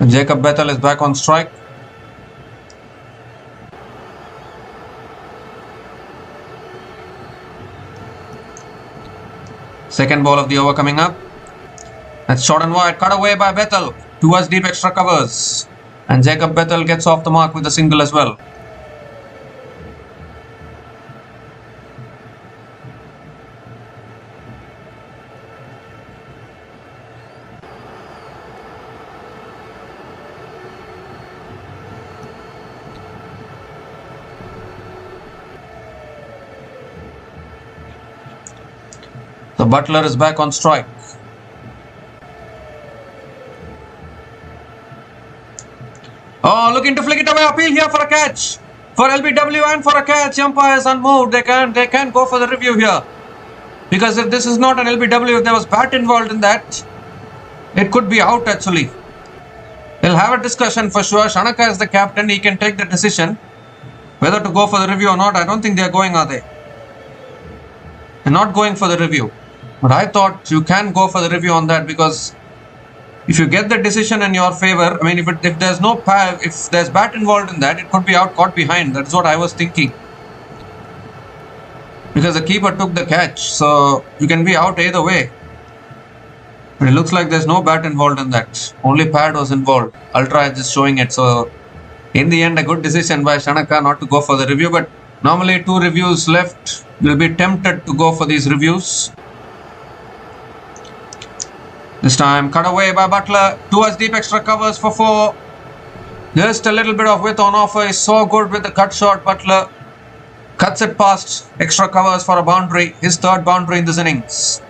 Jacob Bethel is back on strike. Second ball of the over coming up. That's short and wide, cut away by Bethel towards deep extra covers. And Jacob Bethel gets off the mark with a single as well. The Butler is back on strike. Oh, looking to flick it away. Appeal here for a catch. For LBW and for a catch. Umpires unmoved. They can go for the review here. Because if this is not an LBW, if there was bat involved in that, it could be out actually. They'll have a discussion for sure. Shanaka is the captain. He can take the decision whether to go for the review or not. I don't think they are going, are they? They're not going for the review. But I thought you can go for the review on that, because if you get the decision in your favor, I mean, if there's no if there's bat involved in that, it could be out caught behind. That's what I was thinking. Because the keeper took the catch, so you can be out either way. But it looks like there's no bat involved in that. Only pad was involved. Ultra Edge is showing it. So in the end, a good decision by Shanaka not to go for the review. But normally 2 reviews left. You'll be tempted to go for these reviews. This time cut away by Butler towards deep extra covers for 4. Just a little bit of width on offer. Is so good with the cut shot. Butler cuts it past extra covers for a boundary. His 3rd boundary in this innings.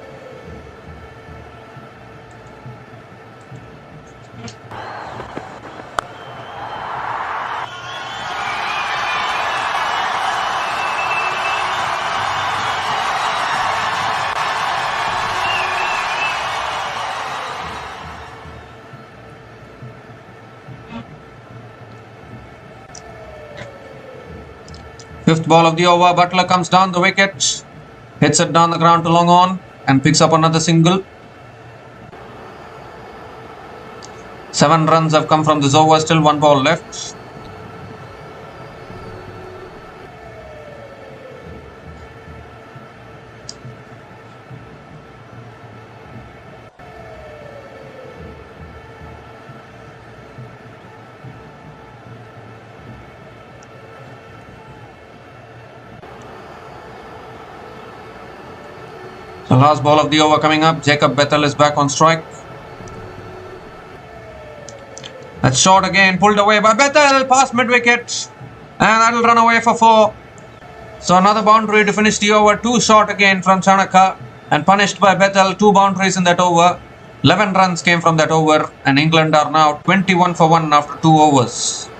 Fifth ball of the over. Butler comes down the wicket, hits it down the ground to long on and picks up another single. 7 runs have come from this over. Still 1 ball left. The last ball of the over coming up. Jacob Bethel is back on strike. That's short again, pulled away by Bethel past mid-wicket, and that'll run away for 4. So another boundary to finish the over. 2 short again from Shanaka and punished by Bethel. 2 boundaries in that over. 11 runs came from that over, and England are now 21 for 1 after 2 overs.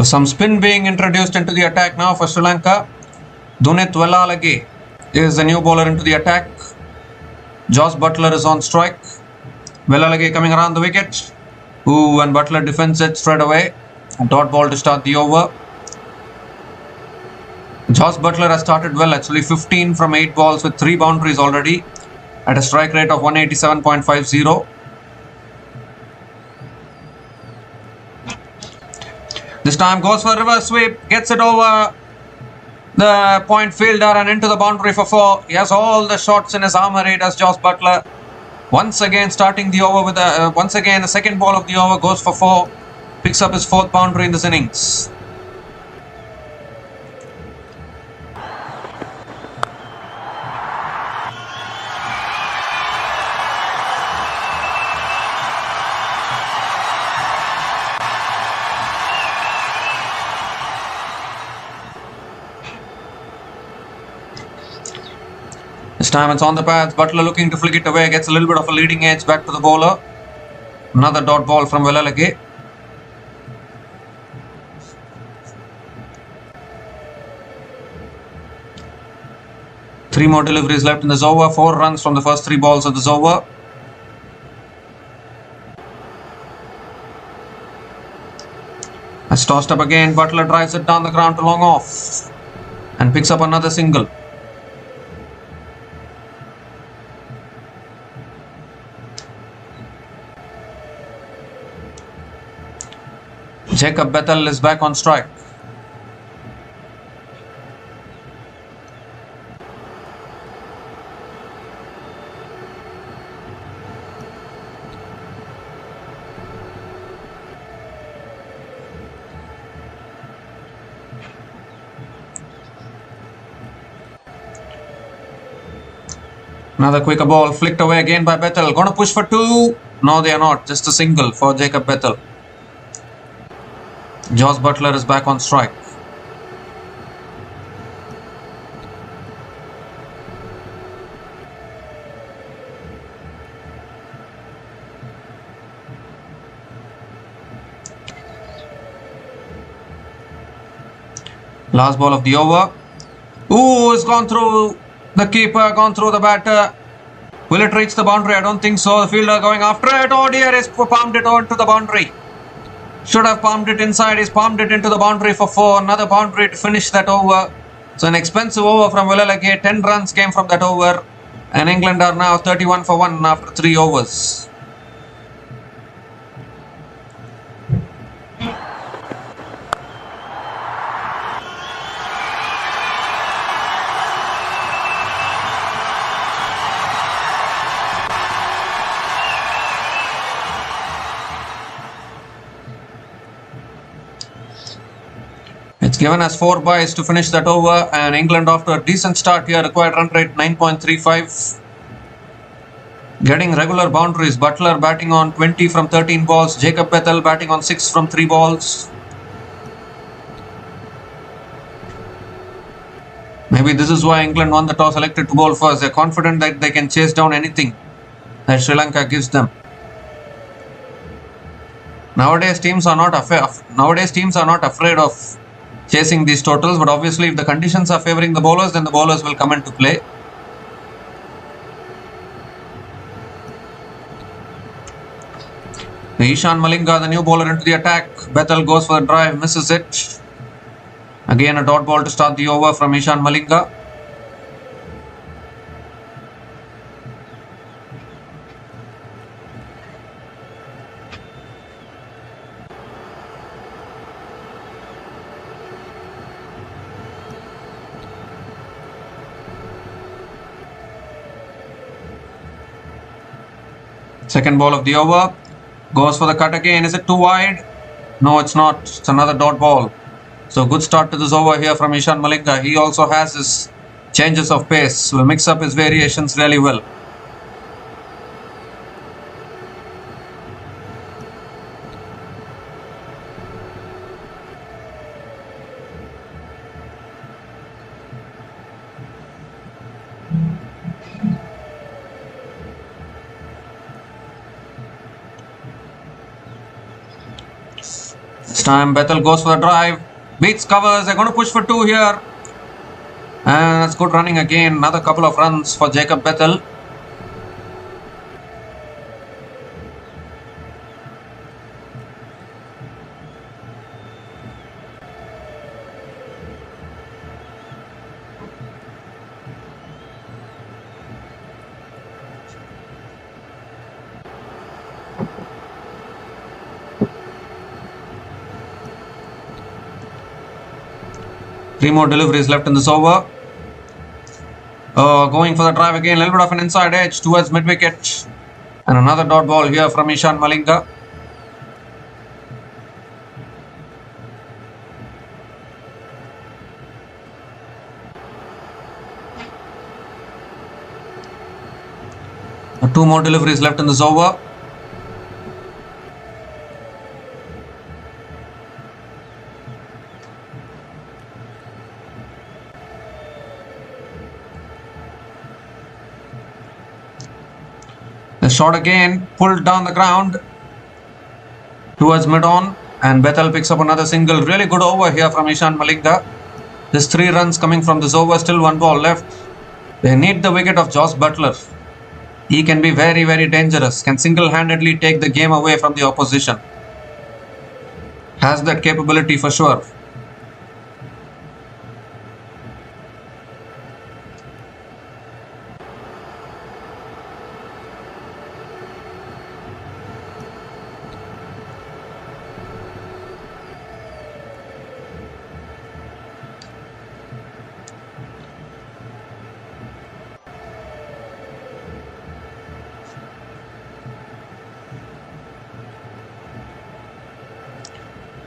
So some spin being introduced into the attack now for Sri Lanka. Dunit Velalage is the new bowler into the attack. Josh Butler is on strike. Velalage coming around the wicket. And Butler defends it straight away. A dot ball to start the over. Josh Butler has started well, actually 15 from 8 balls with 3 boundaries already at a strike rate of 187.50. This time goes for reverse sweep, gets it over the point fielder and into the boundary for 4. He has all the shots in his armory, does Josh Butler. Once again starting the over with the second ball of the over goes for 4. Picks up his 4th boundary in this innings. This time it's on the pads. Butler looking to flick it away. Gets a little bit of a leading edge back to the bowler. Another dot ball from Velalage. Three more deliveries left in this over. 4 runs from the first 3 balls of this over. It's tossed up again. Butler drives it down the ground to long off and picks up another single. Jacob Bethel is back on strike. Another quicker ball flicked away again by Bethel. Going to push for 2. No, they are not. Just a single for Jacob Bethel. Josh Butler is back on strike. Last ball of the over. It's gone through the keeper, gone through the batter. Will it reach the boundary? I don't think so. The fielder going after it. Oh dear, he's palmed it on to the boundary. Should have palmed it inside. He's palmed it into the boundary for 4. Another boundary to finish that over. So an expensive over from Velalage. 10 runs came from that over. And England are now 31 for 1 after 3 overs. It's given us 4 byes to finish that over, and England after a decent start here, required run rate 9.35. Getting regular boundaries. Butler batting on 20 from 13 balls. Jacob Bethel batting on 6 from 3 balls. Maybe this is why England won the toss, elected to bowl first. They're confident that they can chase down anything that Sri Lanka gives them. Nowadays teams are not afraid of chasing these totals, but obviously if the conditions are favouring the bowlers, then the bowlers will come into play. Ishan Malinga, the new bowler, into the attack. Bethel goes for the drive, misses it. Again a dot ball to start the over from Ishan Malinga. Second ball of the over. Goes for the cut again. Is it too wide? No, it's not. It's another dot ball. So good start to this over here from Ishan Malinga. He also has his changes of pace. Will mix up his variations really well. This time Bethel goes for the drive. Beats covers. They're going to push for 2 here. And that's good running again. Another couple of runs for Jacob Bethel. Three more deliveries left in this over. Going for the drive again, a little bit of an inside edge towards mid-wicket. And another dot ball here from Ishan Malinga. Two more deliveries left in this over. The shot again pulled down the ground towards mid-on, and Bethel picks up another single. Really good over here from Ishan Malinga. There's 3 runs coming from this over, still 1 ball left. They need the wicket of Josh Butler. He can be very, very dangerous, can single-handedly take the game away from the opposition. Has that capability for sure.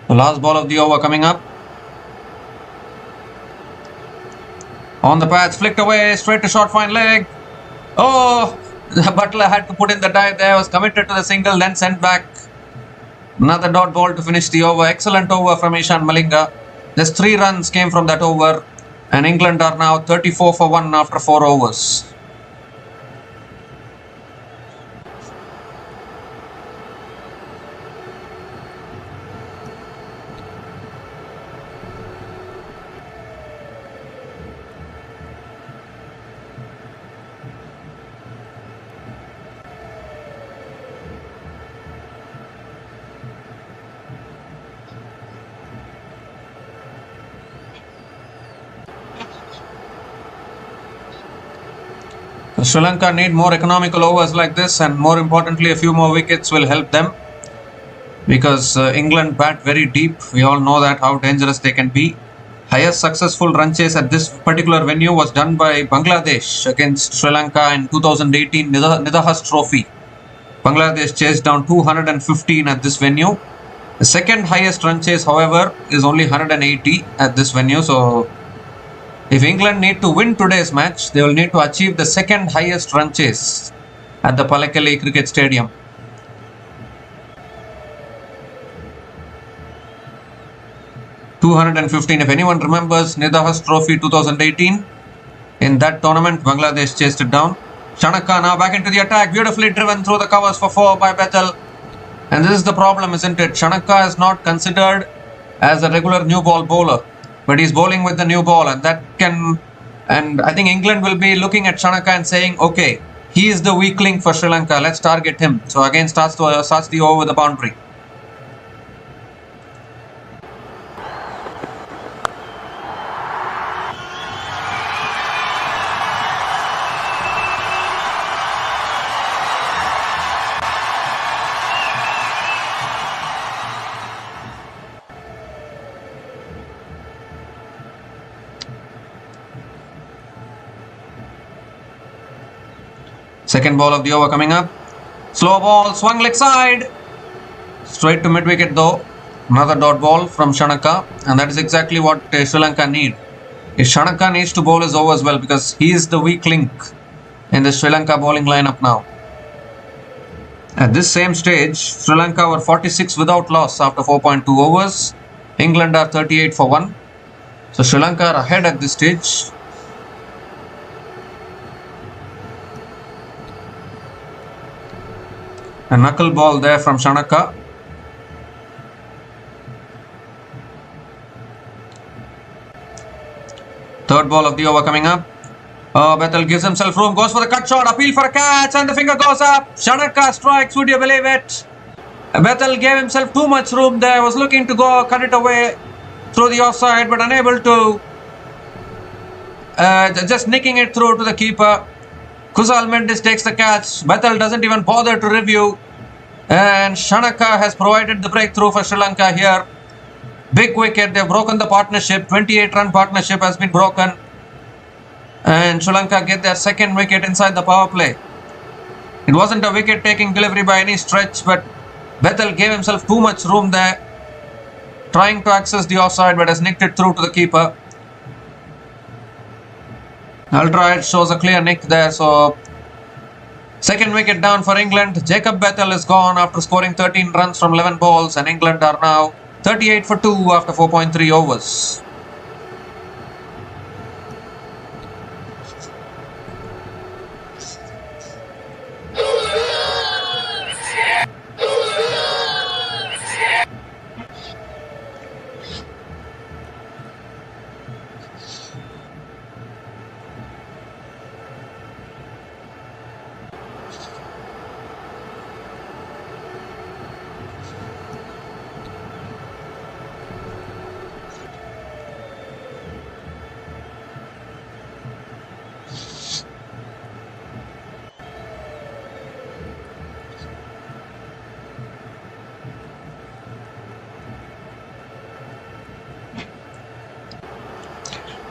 The last ball of the over coming up. On the pads, flicked away, straight to short fine leg. Oh, Butler had to put in the dive there, was committed to the single, then sent back. Another dot ball to finish the over. Excellent over from Ishan Malinga. Just 3 runs came from that over, and England are now 34 for 1 after 4 overs. Sri Lanka need more economical overs like this, and more importantly a few more wickets will help them, because England bat very deep. We all know that how dangerous they can be. Highest successful run chase at this particular venue was done by Bangladesh against Sri Lanka in 2018 Nidahas Trophy. Bangladesh chased down 215 at this venue. The second highest run chase, however, is only 180 at this venue. So if England need to win today's match, they will need to achieve the second highest run chase at the Pallekele Cricket Stadium. (215). If anyone remembers Nidahas Trophy 2018, in that tournament, Bangladesh chased it down. Shanaka now back into the attack, beautifully driven through the covers for 4 by Bethel. And this is the problem, isn't it? Shanaka is not considered as a regular new ball bowler, but he's bowling with the new ball, and I think England will be looking at Shanaka and saying, okay, he is the weak link for Sri Lanka, let's target him. So again starts the over with the boundary. Second ball of the over coming up. Slow ball, swung leg side. Straight to mid-wicket though. Another dot ball from Shanaka, and that is exactly what Sri Lanka need. If Shanaka needs to bowl his overs well, because he is the weak link in the Sri Lanka bowling lineup now. At this same stage, Sri Lanka were 46 without loss after 4.2 overs. England are 38 for 1. So Sri Lanka are ahead at this stage. A knuckle ball there from Shanaka. Third ball of the over coming up. Bethel gives himself room, goes for the cut shot, appeal for a catch, and the finger goes up. Shanaka strikes, would you believe it? Bethel gave himself too much room there, was looking to go cut it away through the offside, but unable to. Just nicking it through to the keeper. Kusal Mendis takes the catch. Bethel doesn't even bother to review. And Shanaka has provided the breakthrough for Sri Lanka here. Big wicket, they've broken the partnership. 28-run partnership has been broken. And Sri Lanka get their second wicket inside the power play. It wasn't a wicket-taking delivery by any stretch, but Bethel gave himself too much room there, trying to access the offside, but has nicked it through to the keeper. Albright shows a clear nick there, so second wicket down for England. Jacob Bethel is gone after scoring 13 runs from 11 balls, and England are now 38 for 2 after 4.3 overs.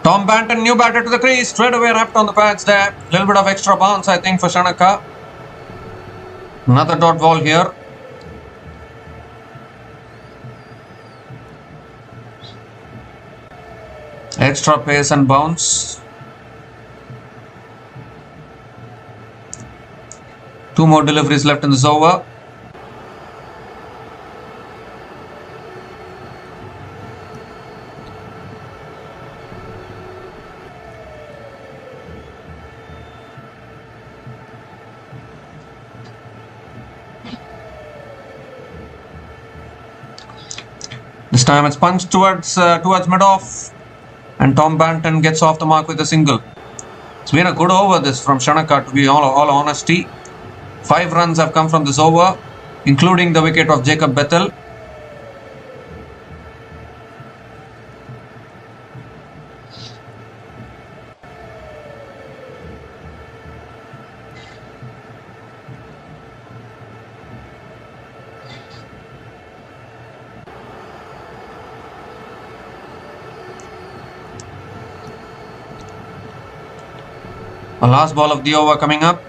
Tom Banton, new batter to the crease, straight away wrapped on the pads there. Little bit of extra bounce, I think, for Shanaka. Another dot ball here. Extra pace and bounce. Two more deliveries left in this over. This time it's punched towards mid-off, and Tom Banton gets off the mark with a single. It's been a good over this from Shanaka, to be all honesty. 5 runs have come from this over, including the wicket of Jacob Bethel. The last ball of the over coming up.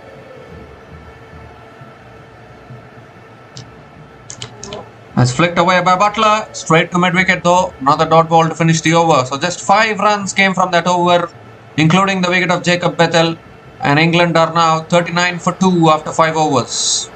It's flicked away by Butler. Straight to mid-wicket though. Another dot ball to finish the over. So just 5 runs came from that over, including the wicket of Jacob Bethel. And England are now 39 for 2 after 5 overs.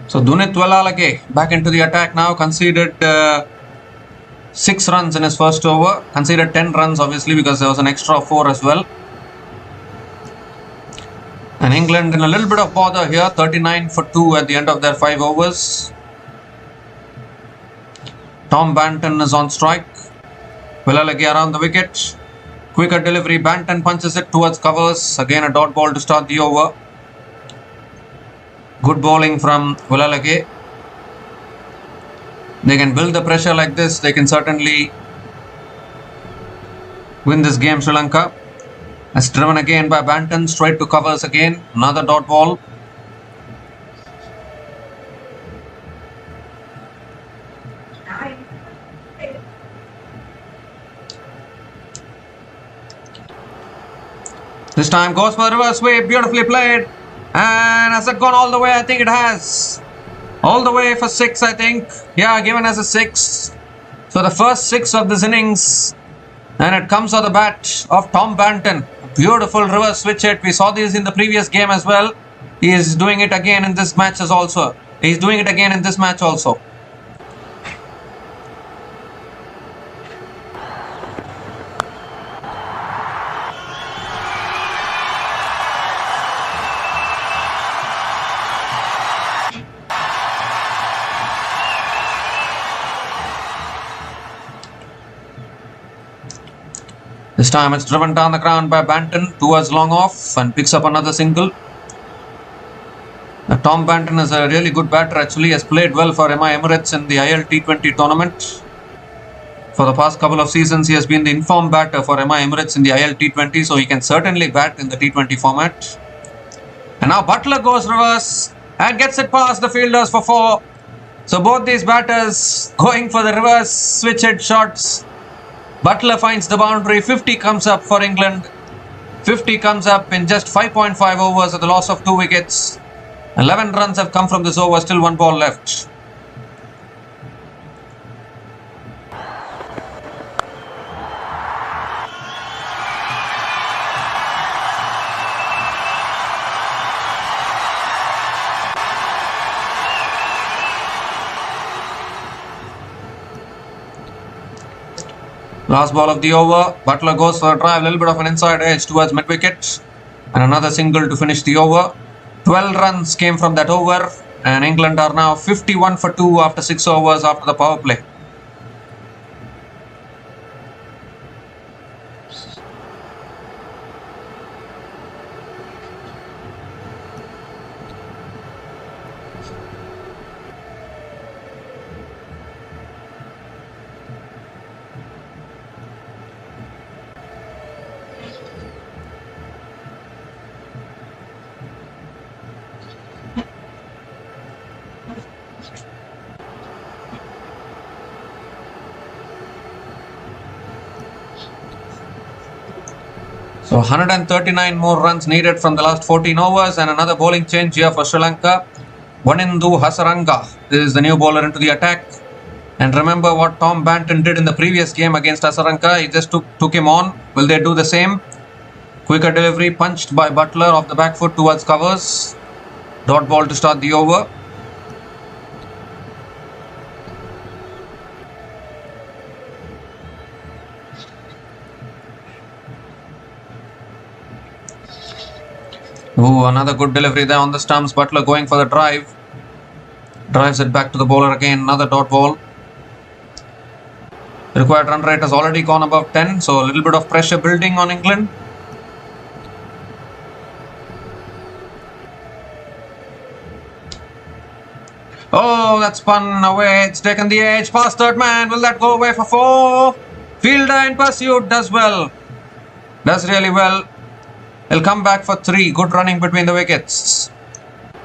So Dunit Walalage back into the attack now, conceded 6 runs in his first over, conceded 10 runs obviously because there was an extra 4 as well. And England in a little bit of bother here, 39 for 2 at the end of their 5 overs. Tom Banton is on strike. Walalage around the wicket. Quicker delivery, Banton punches it towards covers. Again a dot ball to start the over. Good bowling from Walalage. They can build the pressure like this. They can certainly win this game, Sri Lanka. As driven again by Banton, straight to covers again. Another dot ball. This time goes for the reverse sweep. Beautifully played. And has it gone all the way? I think it has. All the way for 6, I think. Yeah, given as a 6. So the first 6 of this innings. And it comes on the bat of Tom Banton. Beautiful reverse switch hit. We saw this in the previous game as well. He is doing it again in this match as also. He's doing it again in this match also. This time it's driven down the ground by Banton towards long off and picks up another single. Tom Banton is a really good batter actually, has played well for MI Emirates in the IL T20 tournament. For the past couple of seasons he has been the informed batter for MI Emirates in the IL T20, so he can certainly bat in the T20 format. And now Butler goes reverse and gets it past the fielders for 4. So both these batters going for the reverse switch hit shots. Butler finds the boundary. 50 comes up for England. 50 comes up in just 5.5 overs at the loss of 2 wickets. 11 runs have come from this over, still 1 ball left. Last ball of the over. Butler goes for a drive, a little bit of an inside edge towards mid-wicket. And another single to finish the over. 12 runs came from that over. And England are now 51 for 2 after 6 overs after the power play. So 139 more runs needed from the last 14 overs and another bowling change here for Sri Lanka. Wanindu Hasaranga is the new bowler into the attack. And remember what Tom Banton did in the previous game against Hasaranga. He just took him on. Will they do the same? Quicker delivery punched by Butler off the back foot towards covers. Dot ball to start the over. Ooh, another good delivery there on the stumps. Butler going for the drive. Drives it back to the bowler again. Another dot ball. The required run rate has already gone above 10. So a little bit of pressure building on England. Oh, that's spun away. It's taken the edge. Past third man. Will that go away for 4? Fielder in pursuit does well. Does really well. He'll come back for 3. Good running between the wickets.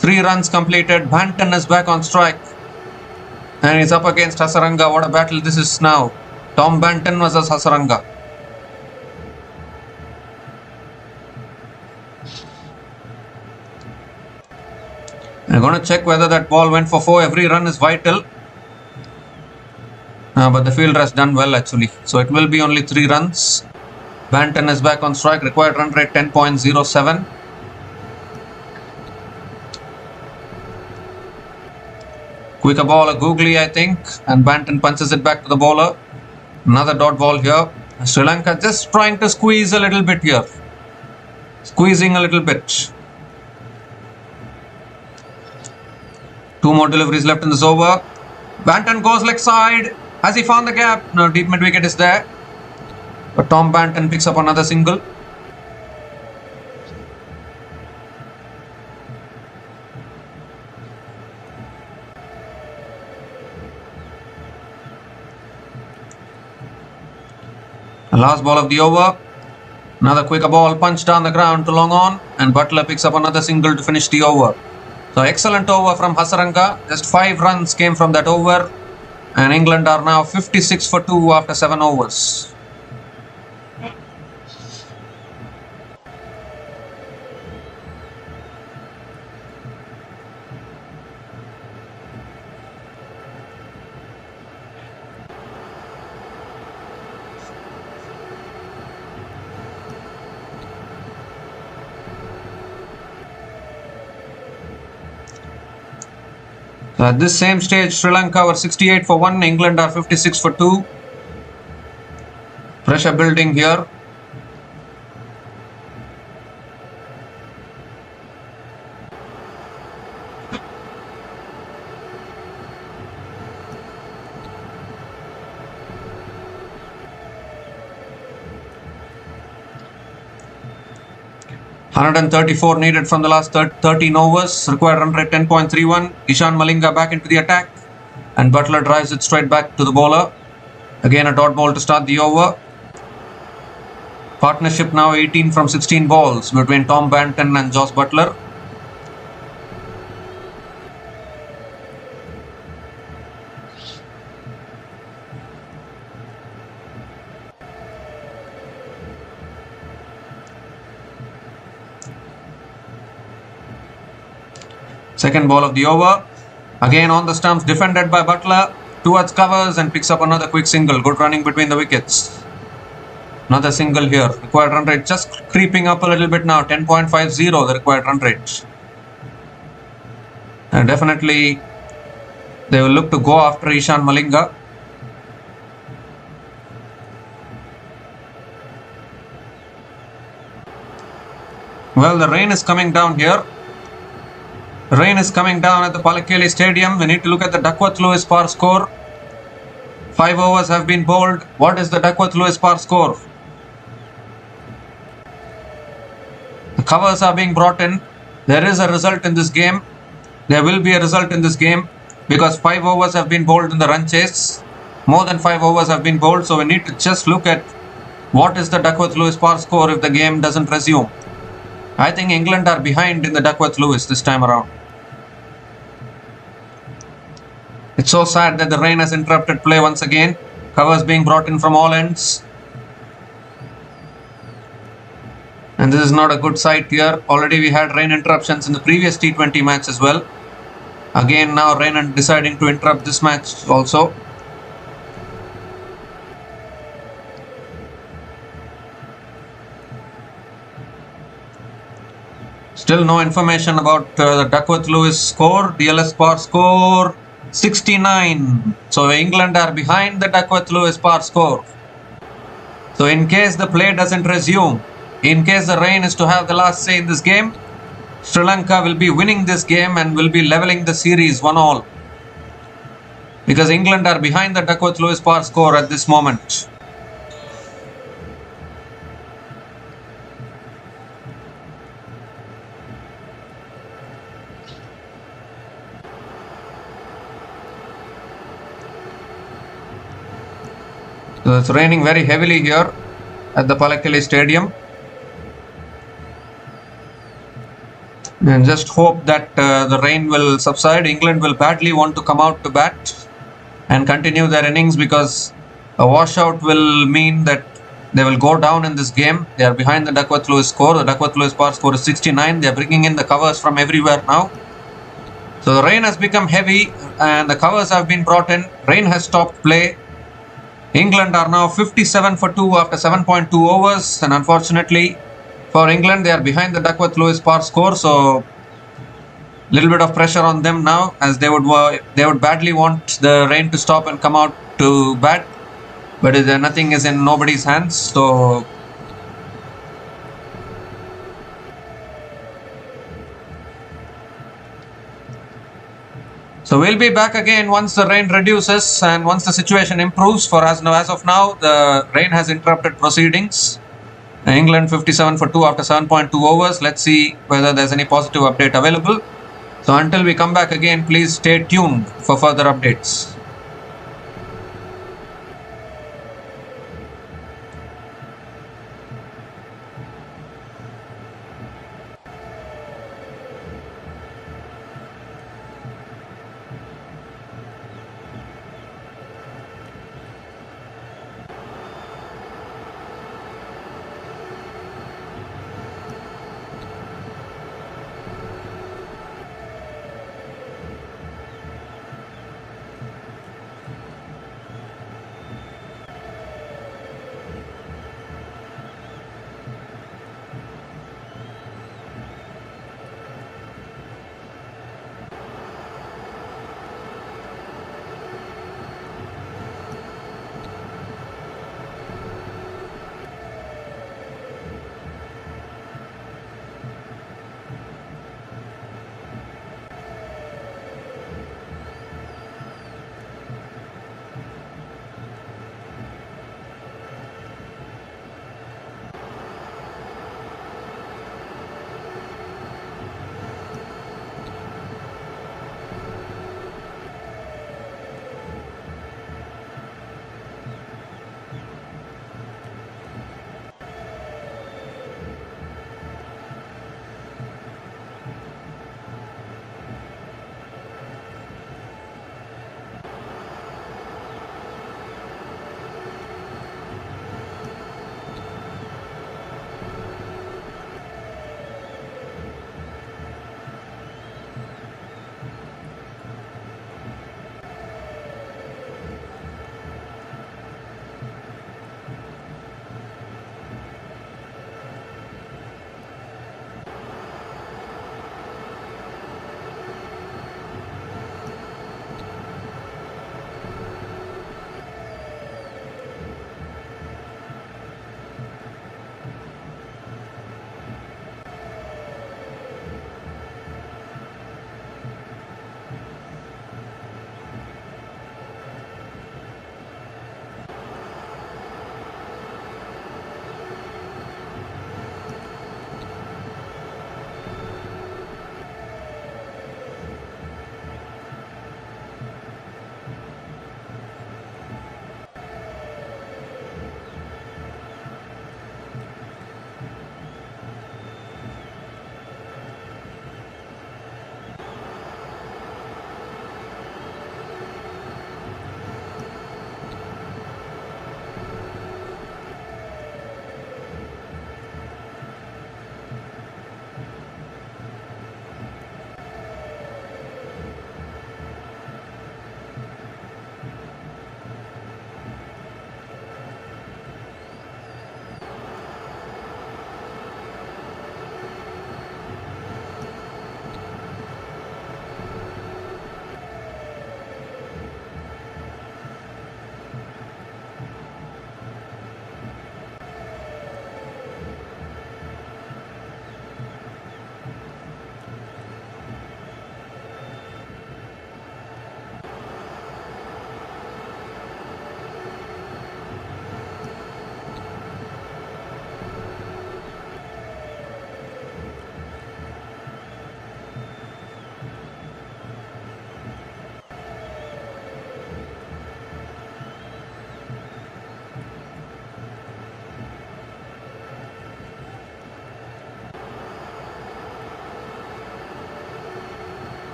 3 runs completed. Banton is back on strike. And he's up against Hasaranga. What a battle this is now. Tom Banton versus Hasaranga. I'm going to check whether that ball went for 4. Every run is vital. But the fielder has done well actually. So it will be only 3 runs. Banton is back on strike. Required run rate 10.07. Quicker ball, a googly I think. And Banton punches it back to the bowler. Another dot ball here. Sri Lanka just trying to squeeze a little bit here. Squeezing a little bit. 2 more deliveries left in this over. Banton goes leg side. Has he found the gap? No, deep mid wicket is there. But Tom Banton picks up another single. The last ball of the over. Another quicker ball punched down the ground to long on. And Butler picks up another single to finish the over. So excellent over from Hasaranga. Just 5 runs came from that over. And England are now 56 for 2 after 7 overs. So at this same stage, Sri Lanka were 68 for 1, England are 56 for 2. Pressure building here. .134 needed from the last 13 overs. Required run rate 10.31. Ishan Malinga back into the attack. And Butler drives it straight back to the bowler. Again a dot ball to start the over. Partnership now 18 from 16 balls between Tom Banton and Josh Butler. Second ball of the over. Again on the stumps, defended by Butler. Towards covers and picks up another quick single. Good running between the wickets. Another single here. Required run rate just creeping up a little bit now. 10.50 the required run rate. And definitely they will look to go after Ishan Malinga. Well, the rain is coming down here. Rain is coming down at the Palakeli Stadium. We need to look at the Duckworth-Lewis par score. 5 overs have been bowled. What is the Duckworth-Lewis par score? The covers are being brought in. There is a result in this game. There will be a result in this game because 5 overs have been bowled in the run chase. More than 5 overs have been bowled. So we need to just look at what is the Duckworth-Lewis par score if the game doesn't resume. I think England are behind in the Duckworth-Lewis this time around. It's so sad that the rain has interrupted play once again. Covers being brought in from all ends. And this is not a good sight here. Already we had rain interruptions in the previous T20 match as well. Again now rain deciding to interrupt this match also. Still no information about the Duckworth-Lewis score. DLS par score 69. So England are behind the Duckworth-Lewis par score. So in case the play doesn't resume, in case the rain is to have the last say in this game, Sri Lanka will be winning this game and will be leveling the series 1-all. Because England are behind the Duckworth-Lewis par score at this moment. So it's raining very heavily here at the Palakeli Stadium. And just hope that the rain will subside. England will badly want to come out to bat and continue their innings because a washout will mean that they will go down in this game. They are behind the Duckworth-Lewis score. The Duckworth-Lewis par score is 69. They are bringing in the covers from everywhere now. So the rain has become heavy and the covers have been brought in. Rain has stopped play. England are now 57 for 2 after 7.2 overs, and unfortunately for England they are behind the Duckworth-Lewis par score, so little bit of pressure on them now as they would badly want the rain to stop and come out to bat, but nothing is in nobody's hands. So we'll be back again once the rain reduces and once the situation improves. For as of now, the rain has interrupted proceedings. England 57 for 2 after 7.2 overs. Let's see whether there's any positive update available. So until we come back again, please stay tuned for further updates.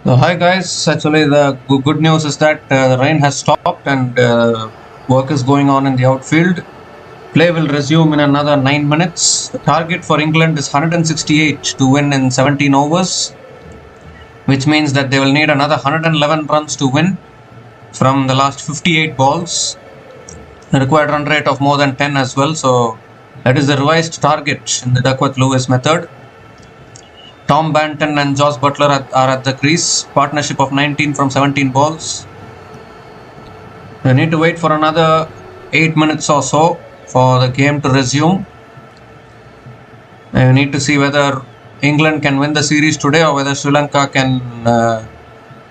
So hi guys, actually the good news is that the rain has stopped and work is going on in the outfield. Play will resume in another 9 minutes. The target for England is 168 to win in 17 overs, which means that they will need another 111 runs to win from the last 58 balls. The required run rate of more than 10 as well, so that is the revised target in the Duckworth-Lewis method. Tom Banton and Josh Butler are at the crease, partnership of 19 from 17 balls. We need to wait for another 8 minutes or so for the game to resume. We need to see whether England can win the series today or whether Sri Lanka can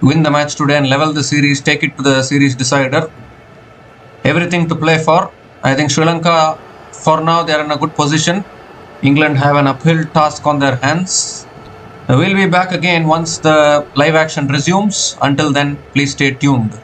win the match today and level the series, take it to the series decider. Everything to play for. I think Sri Lanka, for now, they are in a good position. England have an uphill task on their hands. We'll be back again once the live action resumes. Until then, please stay tuned.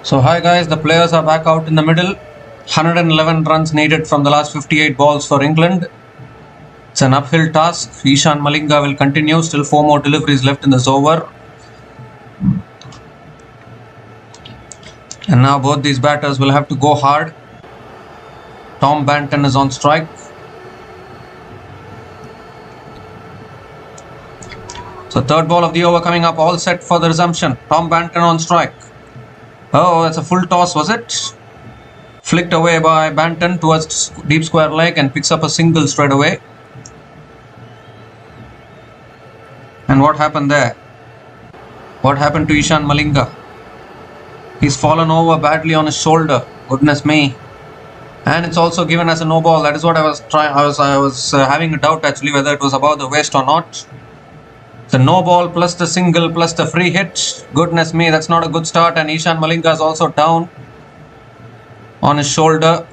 So hi guys, the players are back out in the middle. 111 runs needed from the last 58 balls for England. It's an uphill task. Ishan Malinga will continue. Still 4 more deliveries left in this over. And now both these batters will have to go hard. Tom Banton is on strike. So third ball of the over coming up, all set for the resumption. Tom Banton on strike. Oh, that's a full toss, was it? Flicked away by Banton towards deep square leg and picks up a single straight away. And what happened there? What happened to Ishan Malinga? He's fallen over badly on his shoulder. Goodness me. And it's also given as a no ball. That is what I was trying. I was having a doubt actually whether it was above the waist or not. The no ball plus the single plus the free hit. Goodness me, that's not a good start. And Ishan Malinga is also down on his shoulder.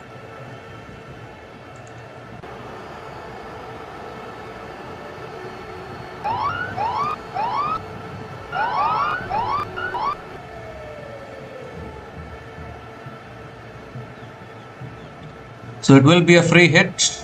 So it will be a free hit.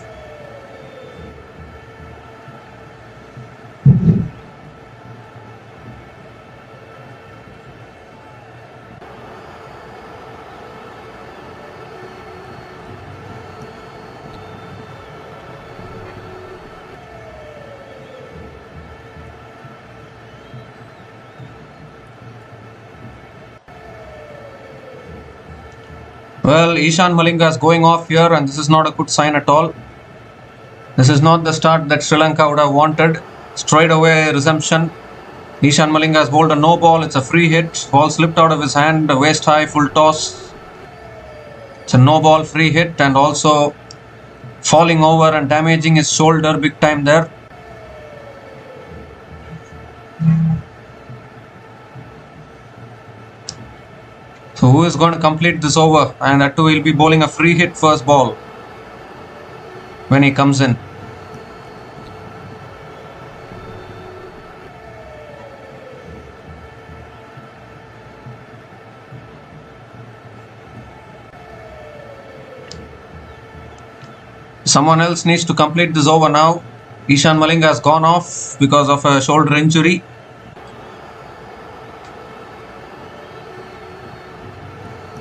Well, Ishan Malinga is going off here and this is not a good sign at all. This is not the start that Sri Lanka would have wanted. Straight away resumption. Ishan Malinga has bowled a no ball. It's a free hit. Ball slipped out of his hand. Waist high, full toss. It's a no ball free hit and also falling over and damaging his shoulder big time there. So who is going to complete this over? And that too will be bowling a free hit first ball when he comes in. Someone else needs to complete this over now. Ishan Malinga has gone off because of a shoulder injury.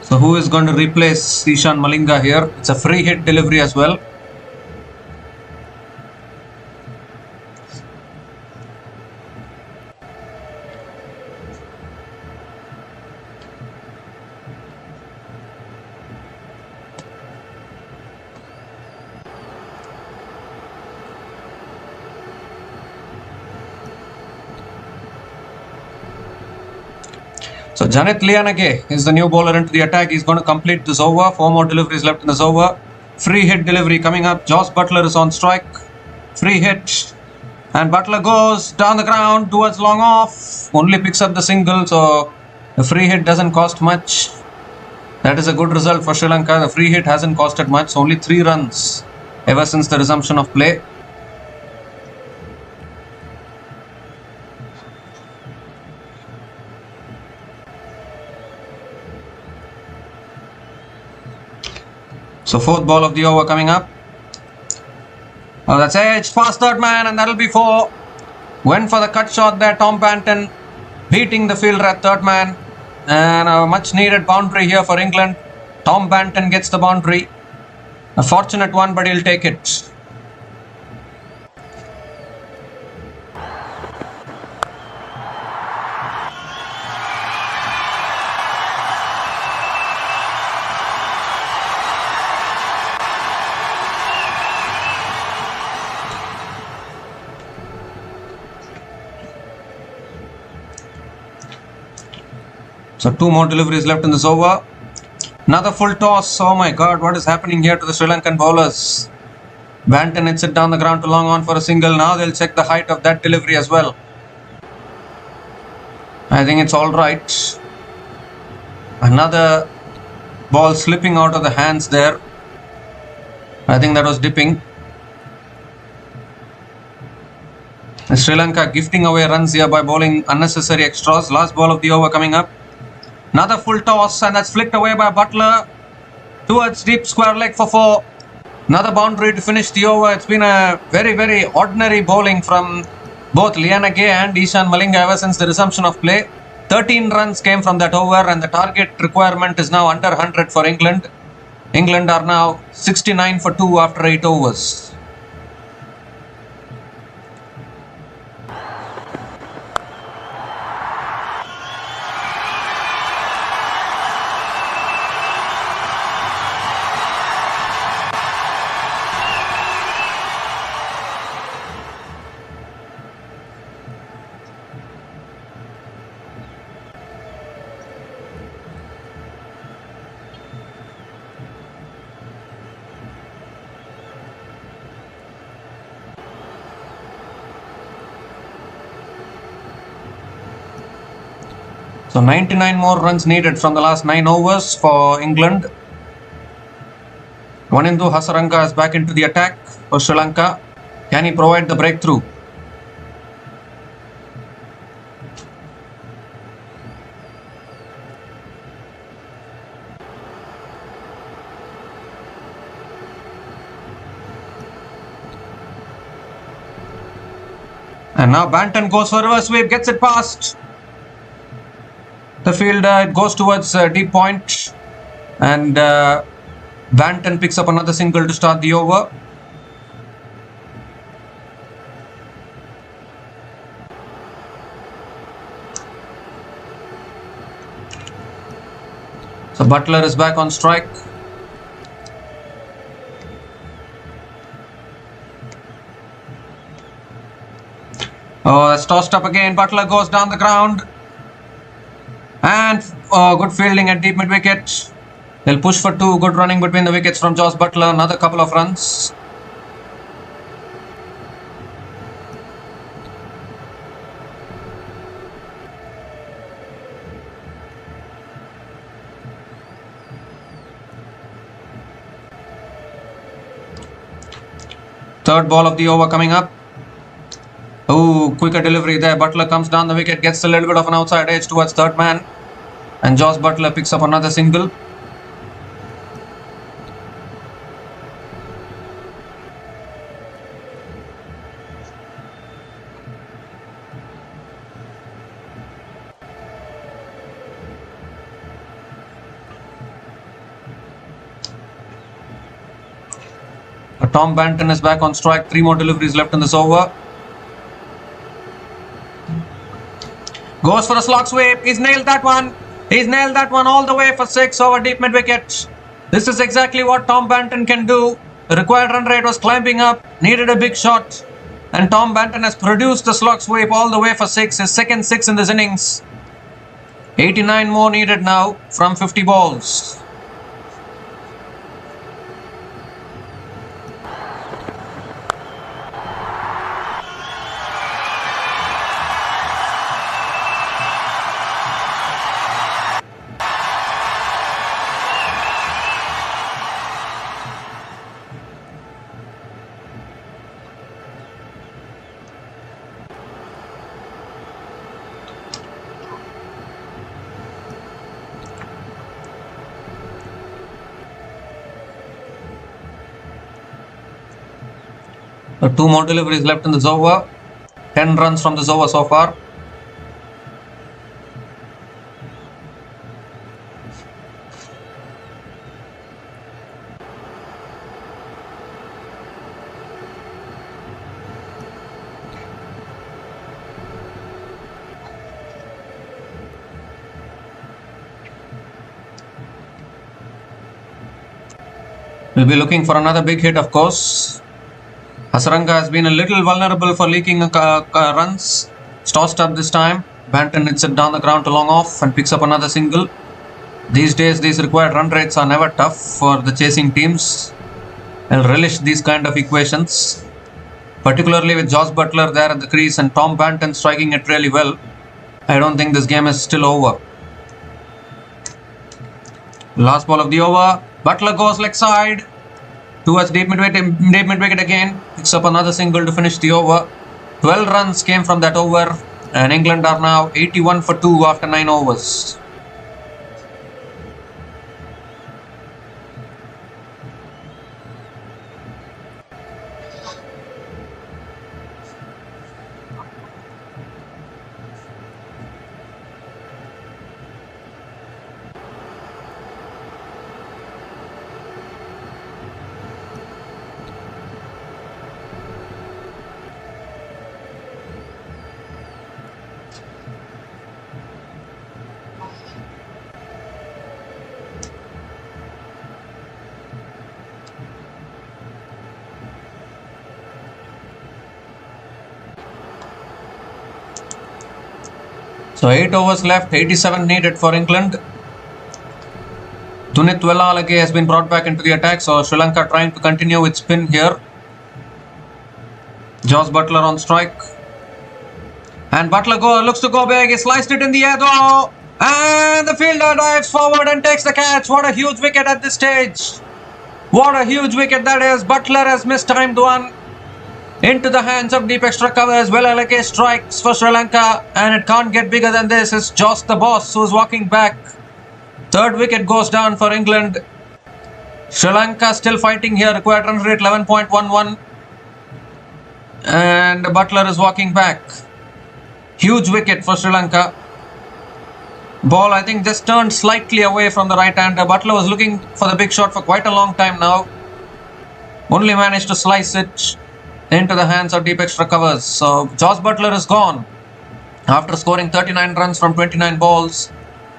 So who is going to replace Ishan Malinga here? It's a free hit delivery as well. So Janit Lianage is the new bowler into the attack. He's going to complete this over. 4 more deliveries left in this over. Free hit delivery coming up. Josh Buttler is on strike. Free hit. And Buttler goes down the ground towards long off. Only picks up the single. So the free hit doesn't cost much. That is a good result for Sri Lanka. The free hit hasn't costed much. Only 3 runs ever since the resumption of play. So 4th ball of the over coming up. Oh, that's edge past third man and that'll be 4. Went for the cut shot there, Tom Banton beating the fielder at third man. And a much needed boundary here for England. Tom Banton gets the boundary. A fortunate one, but he'll take it. So 2 more deliveries left in this over. Another full toss. Oh my god, what is happening here to the Sri Lankan bowlers? Banton hits it down the ground to long on for a single. Now they'll check the height of that delivery as well. I think it's alright. Another ball slipping out of the hands there. I think that was dipping. Sri Lanka gifting away runs here by bowling unnecessary extras. Last ball of the over coming up. Another full toss, and that's flicked away by Butler towards deep square leg for 4. Another boundary to finish the over. It's been a very, very ordinary bowling from both Liana Gay and Ishan Malinga ever since the resumption of play. 13 runs came from that over, and the target requirement is now under 100 for England. England are now 69 for 2 after 8 overs. So 99 more runs needed from the last 9 overs for England. Wanindu Hasaranga is back into the attack for Sri Lanka. Can he provide the breakthrough? And now Banton goes for reverse sweep, gets it past the fielder. It goes towards deep point, and Banton picks up another single to start the over. So Butler is back on strike. Oh, that's tossed up again. Butler goes down the ground. And good fielding at deep mid wicket. They'll push for 2. Good running between the wickets from Josh Butler. Another couple of runs. Third ball of the over coming up. Oh, quicker delivery there. Butler comes down the wicket, gets a little bit of an outside edge towards third man. And Josh Butler picks up another single. Tom Banton is back on strike. 3 more deliveries left in this over. Goes for a slog sweep. He's nailed that one. He's nailed that one all the way for 6 over deep mid wicket. This is exactly what Tom Banton can do. The required run rate was climbing up. Needed a big shot. And Tom Banton has produced the slog sweep all the way for 6. His second 6 in this innings. 89 more needed now from 50 balls. So 2 more deliveries left in this over. 10 runs from this over so far. We'll be looking for another big hit, of course. Hasaranga has been a little vulnerable for leaking runs. It's tossed up this time. Banton hits it down the ground to long off and picks up another single. These days, these required run rates are never tough for the chasing teams. They'll relish these kind of equations, particularly with Josh Butler there at the crease and Tom Banton striking it really well. I don't think this game is still over. Last ball of the over. Butler goes leg side towards deep mid wicket again. Picks up another single to finish the over. 12 runs came from that over, and England are now 81 for 2 after 9 overs. So 8 overs left, 87 needed for England. Dunit Wellalage has been brought back into the attack, so Sri Lanka trying to continue its spin here. Josh Butler on strike. And Butler looks to go big. He sliced it in the air though. And the fielder dives forward and takes the catch. What a huge wicket at this stage. What a huge wicket that is. Butler has mistimed one. Into the hands of deep extra covers. Wellalage strikes for Sri Lanka. And it can't get bigger than this. It's Josh the boss who's walking back. Third wicket goes down for England. Sri Lanka still fighting here. Required run rate 11.11. And Butler is walking back. Huge wicket for Sri Lanka. Ball, I think, just turned slightly away from the right-hander. Butler was looking for the big shot for quite a long time now. Only managed to slice it into the hands of deep extra covers. So Josh Butler is gone after scoring 39 runs from 29 balls.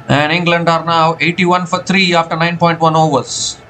And England are now 81 for 3 after 9.1 overs.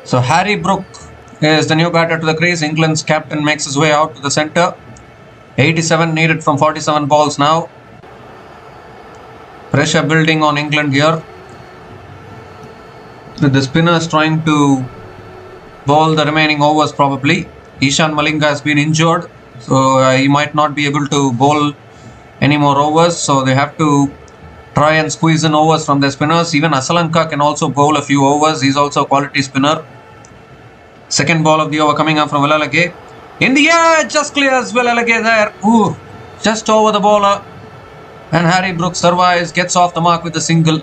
So Harry Brook is the new batter to the crease. England's captain makes his way out to the centre. 87 needed from 47 balls now. Pressure building on England here. With the spinners trying to bowl the remaining overs probably. Ishan Malinga has been injured. So he might not be able to bowl any more overs. So they have to try and squeeze in overs from their spinners. Even Asalanka can also bowl a few overs. He's also a quality spinner. Second ball of the over coming up from Wellalage. In the air, just clears Wellalage there. Ooh, just over the bowler. And Harry Brook survives, gets off the mark with a single.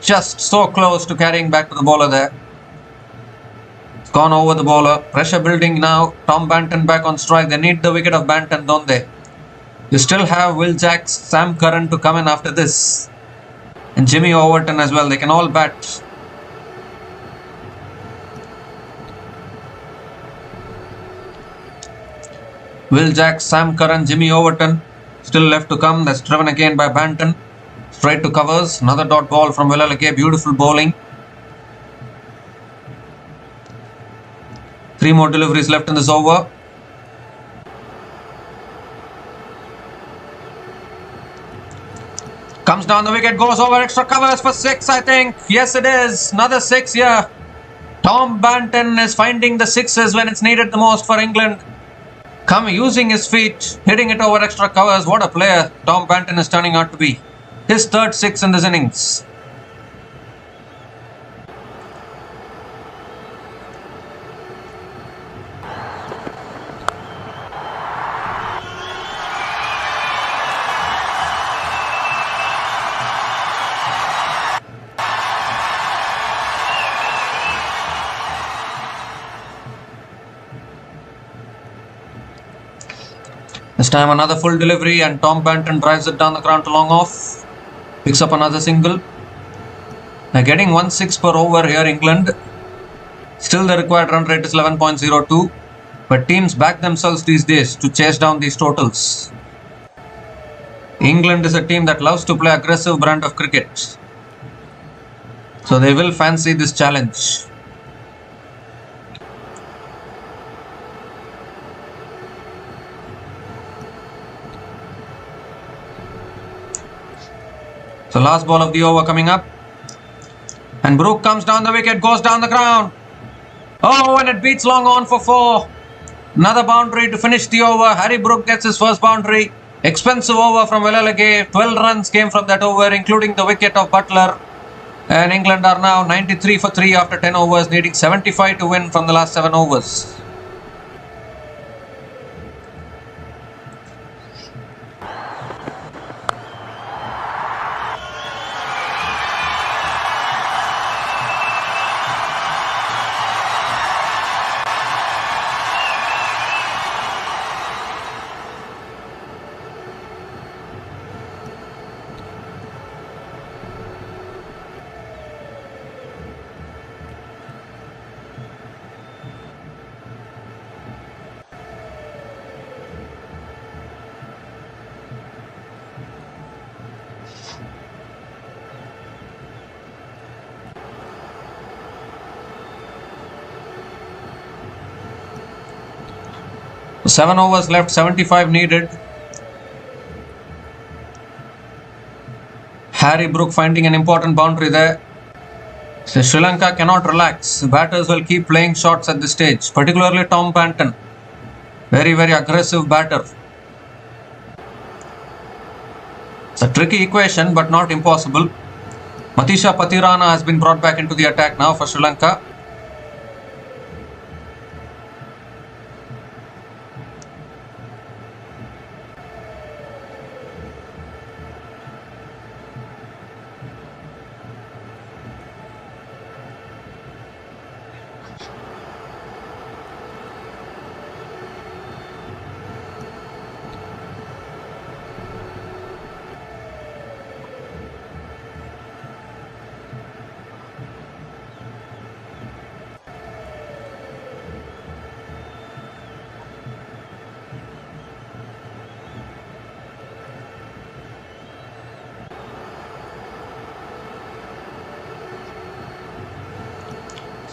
Just so close to carrying back to the bowler there. It's gone over the bowler. Pressure building now. Tom Banton back on strike. They need the wicket of Banton, don't they? You still have Will Jacks, Sam Curran to come in after this. And Jimmy Overton as well. They can all bat. Will Jacks, Sam Curran, Jimmy Overton still left to come. That's driven again by Banton. Straight to covers. Another dot ball from Wellalage. Beautiful bowling. 3 more deliveries left in this over. Comes down the wicket, goes over extra covers for 6, I think. Yes, it is. Another 6 here. Tom Banton is finding the sixes when it's needed the most for England. Using his feet, hitting it over extra covers. What a player Tom Banton is turning out to be. His third 6 in this innings. This time another full delivery and Tom Banton drives it down the ground to long off. Picks up another single. They're getting 1/6 per over here, England. Still the required run rate is 11.02. But teams back themselves these days to chase down these totals. England is a team that loves to play aggressive brand of cricket. So they will fancy this challenge. So last ball of the over coming up. And Brook comes down the wicket, goes down the ground. Oh, and it beats long on for 4. Another boundary to finish the over. Harry Brook gets his first boundary. Expensive over from Wellalage. 12 runs came from that over, including the wicket of Butler. And England are now 93 for 3 after 10 overs, needing 75 to win from the last 7 overs. 7 overs left, 75 needed. Harry Brook finding an important boundary there. So Sri Lanka cannot relax. Batters will keep playing shots at this stage, particularly Tom Banton. Very, very aggressive batter. It's a tricky equation, but not impossible. Matisha Patirana has been brought back into the attack now for Sri Lanka.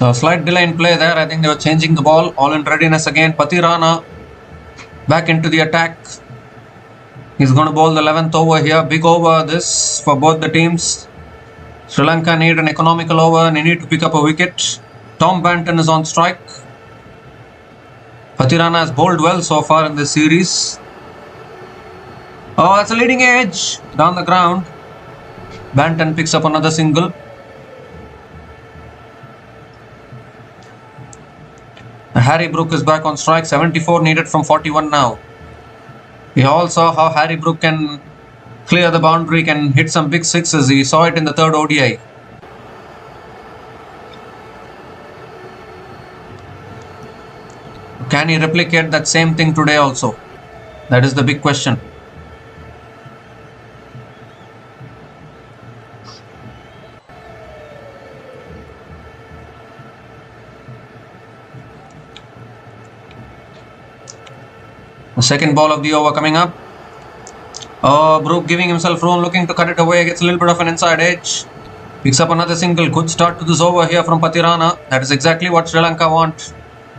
So slight delay in play there. I think they were changing the ball. All in readiness again. Patirana back into the attack. He's going to bowl the 11th over here. Big over this for both the teams. Sri Lanka need an economical over and they need to pick up a wicket. Tom Banton is on strike. Patirana has bowled well so far in this series. Oh, that's a leading edge down the ground. Banton picks up another single. Harry Brook is back on strike. 74 needed from 41 now. We all saw how Harry Brook can clear the boundary, can hit some big sixes. We saw it in the third ODI. Can he replicate that same thing today also? That is the big question. The second ball of the over coming up. Oh, Brook giving himself room, looking to cut it away. Gets a little bit of an inside edge. Picks up another single. Good start to this over here from Patirana. That is exactly what Sri Lanka want.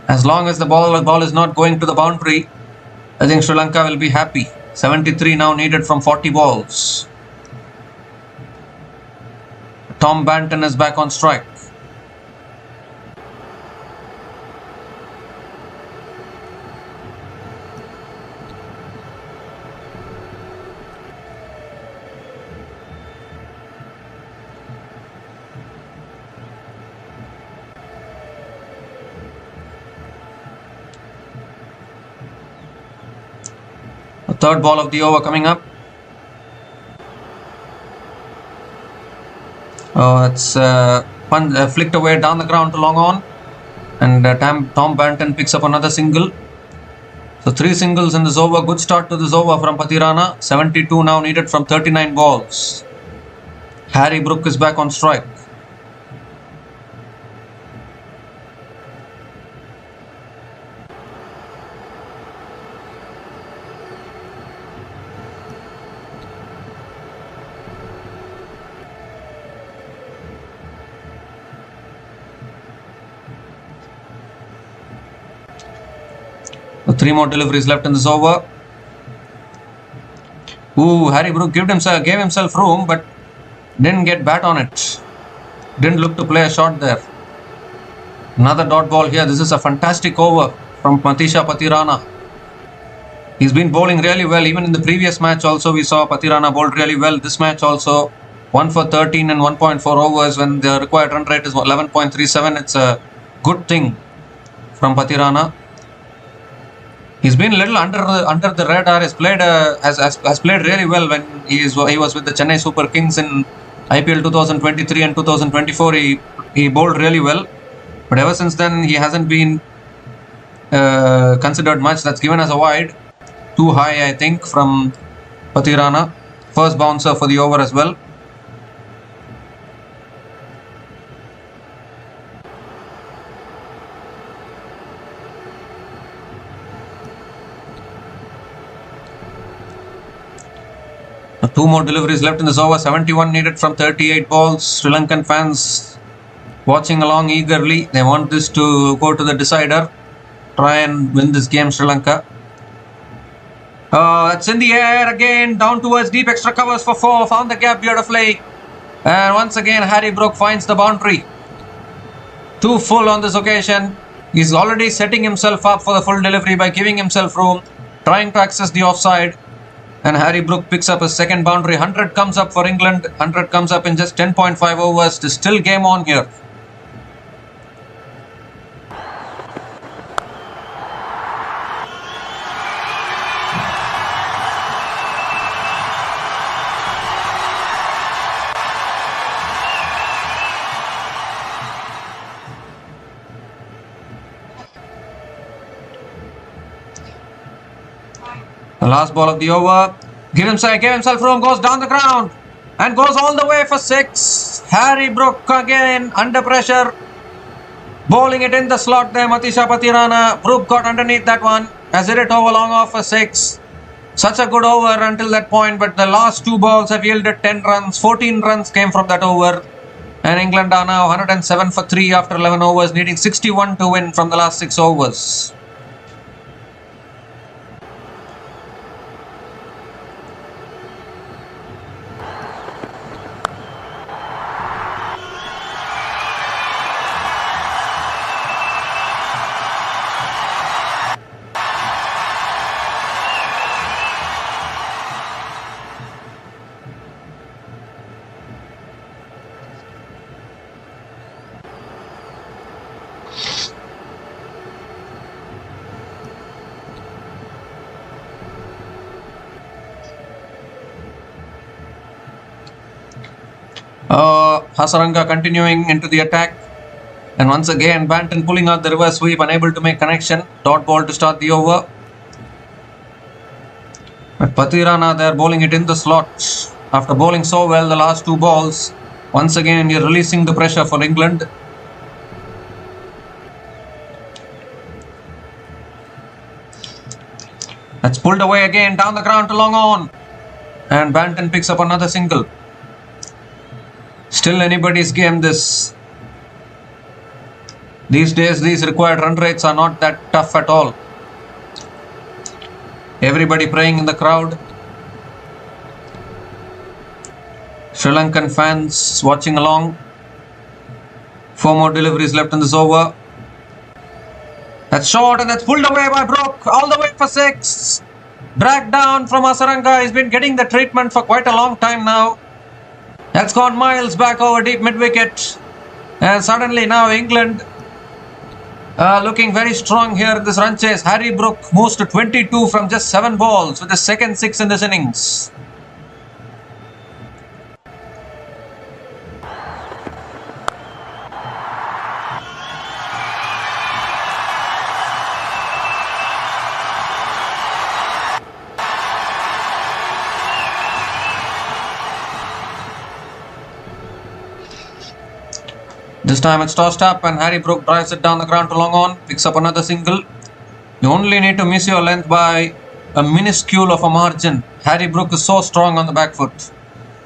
As long as the ball is not going to the boundary, I think Sri Lanka will be happy. 73 now needed from 40 balls. Tom Banton is back on strike. The third ball of the over coming up. Oh, it's flicked away down the ground to long on. And Tom Banton picks up another single. So 3 singles in this over. Good start to this over from Patirana. 72 now needed from 39 balls. Harry Brook is back on strike. So 3 more deliveries left in this over. Ooh, Harry Brook gave himself room, but didn't get bat on it. Didn't look to play a shot there. Another dot ball here. This is a fantastic over from Matisha Patirana. He's been bowling really well. Even in the previous match also we saw Patirana bowled really well. This match also 1 for 13 and 1.4 overs when the required run rate is 11.37. It's a good thing from Patirana. He's been a little under the radar. Has played really well when he was with the Chennai Super Kings in IPL 2023 and 2024. He bowled really well, but ever since then he hasn't been considered much. That's given us a wide, too high I think from Patirana. First bouncer for the over as well. Two more deliveries left in this over. 71 needed from 38 balls. Sri Lankan fans watching along eagerly. They want this to go to the decider. Try and win this game, Sri Lanka. That's in the air again, down towards deep, extra covers for 4, found the gap beautifully. And once again, Harry Brook finds the boundary. Too full on this occasion. He's already setting himself up for the full delivery by giving himself room, trying to access the offside. And Harry Brook picks up his second boundary. 100 comes up for England. 100 comes up in just 10.5 overs. There's still game on here. The last ball of the over. Give himself room, goes down the ground and goes all the way for 6. Harry Brook again under pressure. Bowling it in the slot there, Matisha Patirana. Brook got underneath that one. Has hit it over long off for 6. Such a good over until that point, but the last 2 balls have yielded 10 runs. 14 runs came from that over. And England are now 107 for 3 after 11 overs, needing 61 to win from the last 6 overs. Hasaranga continuing into the attack, and once again Banton pulling out the reverse sweep, unable to make connection. Dot ball to start the over. But Patirana there bowling it in the slot. After bowling so well the last 2 balls, once again you're releasing the pressure for England. That's pulled away again, down the ground to long on, and Banton picks up another single. Still anybody's game this. These days these required run rates are not that tough at all. Everybody praying in the crowd. Sri Lankan fans watching along. 4 more deliveries left in this over. That's short and that's pulled away by Brook. All the way for 6. Dragged down from Hasaranga. He's been getting the treatment for quite a long time now. That's gone miles back over deep mid-wicket. And suddenly now England looking very strong here in this run chase. Harry Brook moves to 22 from just 7 balls with his second 6 in this innings. This time it's tossed up and Harry Brook drives it down the ground to long on, picks up another single. You only need to miss your length by a minuscule of a margin. Harry Brook is so strong on the back foot.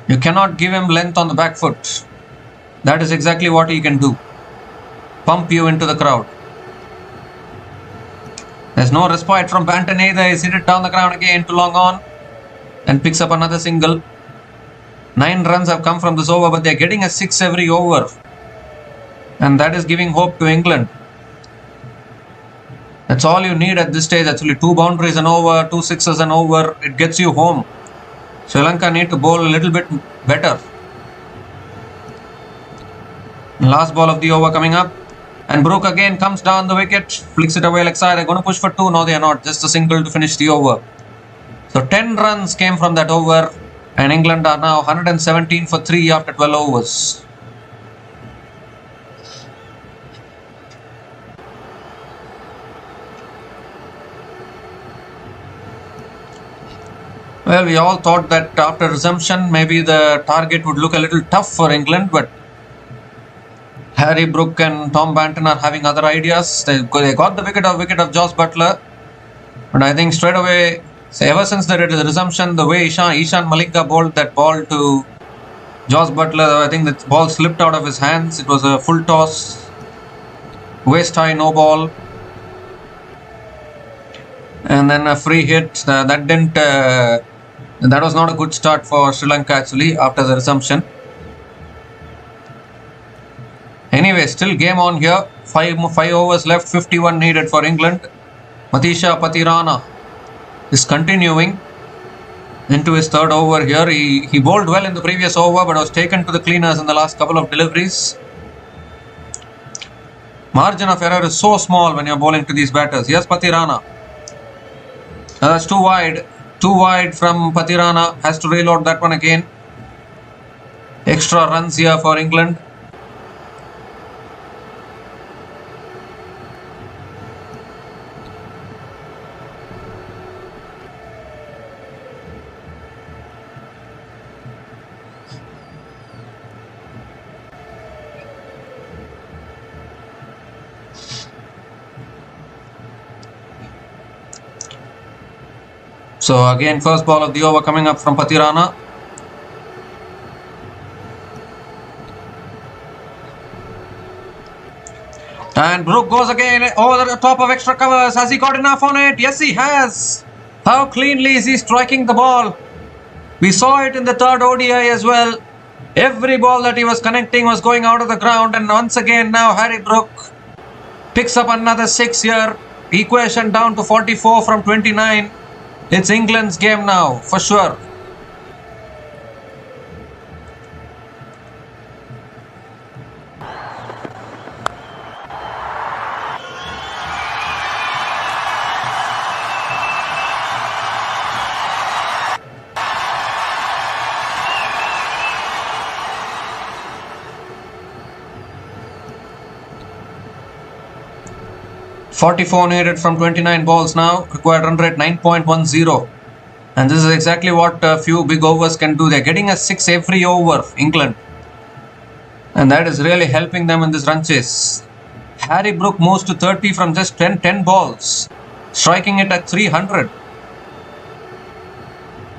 You cannot give him length on the back foot. That is exactly what he can do. Pump you into the crowd. There's no respite from Banton either. He's hit it down the ground again to long on and picks up another single. 9 runs have come from this over, but they're getting a 6 every over. And that is giving hope to England. That's all you need at this stage actually. 2 boundaries and over, 2 sixes and over. It gets you home. Sri Lanka need to bowl a little bit better. Last ball of the over coming up. And Brook again comes down the wicket. Flicks it away leg side. They're going to push for 2. No, they are not. Just a single to finish the over. So 10 runs came from that over. And England are now 117 for 3 after 12 overs. Well, we all thought that after resumption, maybe the target would look a little tough for England, but Harry Brook and Tom Banton are having other ideas. They got the wicket of Josh Buttler, but I think straight away, ever since the resumption, the way Ishan Malinga bowled that ball to Josh Buttler, I think the ball slipped out of his hands. It was a full toss, waist high, no ball. And then a free hit. That was not a good start for Sri Lanka actually after the resumption. Anyway, still game on here. 5 overs left, 51 needed for England. Matisha Patirana is continuing into his third over here. He bowled well in the previous over but was taken to the cleaners in the last couple of deliveries. Margin of error is so small when you're bowling to these batters. Yes, Patirana. That's too wide. Too wide from Patirana. Has to reload that one again. Extra runs here for England. So again, first ball of the over coming up from Patirana. And Brook goes again over the top of extra covers. Has he got enough on it? Yes, he has. How cleanly is he striking the ball? We saw it in the third ODI as well. Every ball that he was connecting was going out of the ground. And once again now Harry Brook picks up another 6 here. Equation down to 44 from 29. It's England's game now, for sure. .44 needed from 29 balls now. Required run rate 9.10. And this is exactly what a few big overs can do. They're getting a 6 every over, England. And that is really helping them in this run chase. Harry Brook moves to 30 from just 10 balls. Striking it at 300.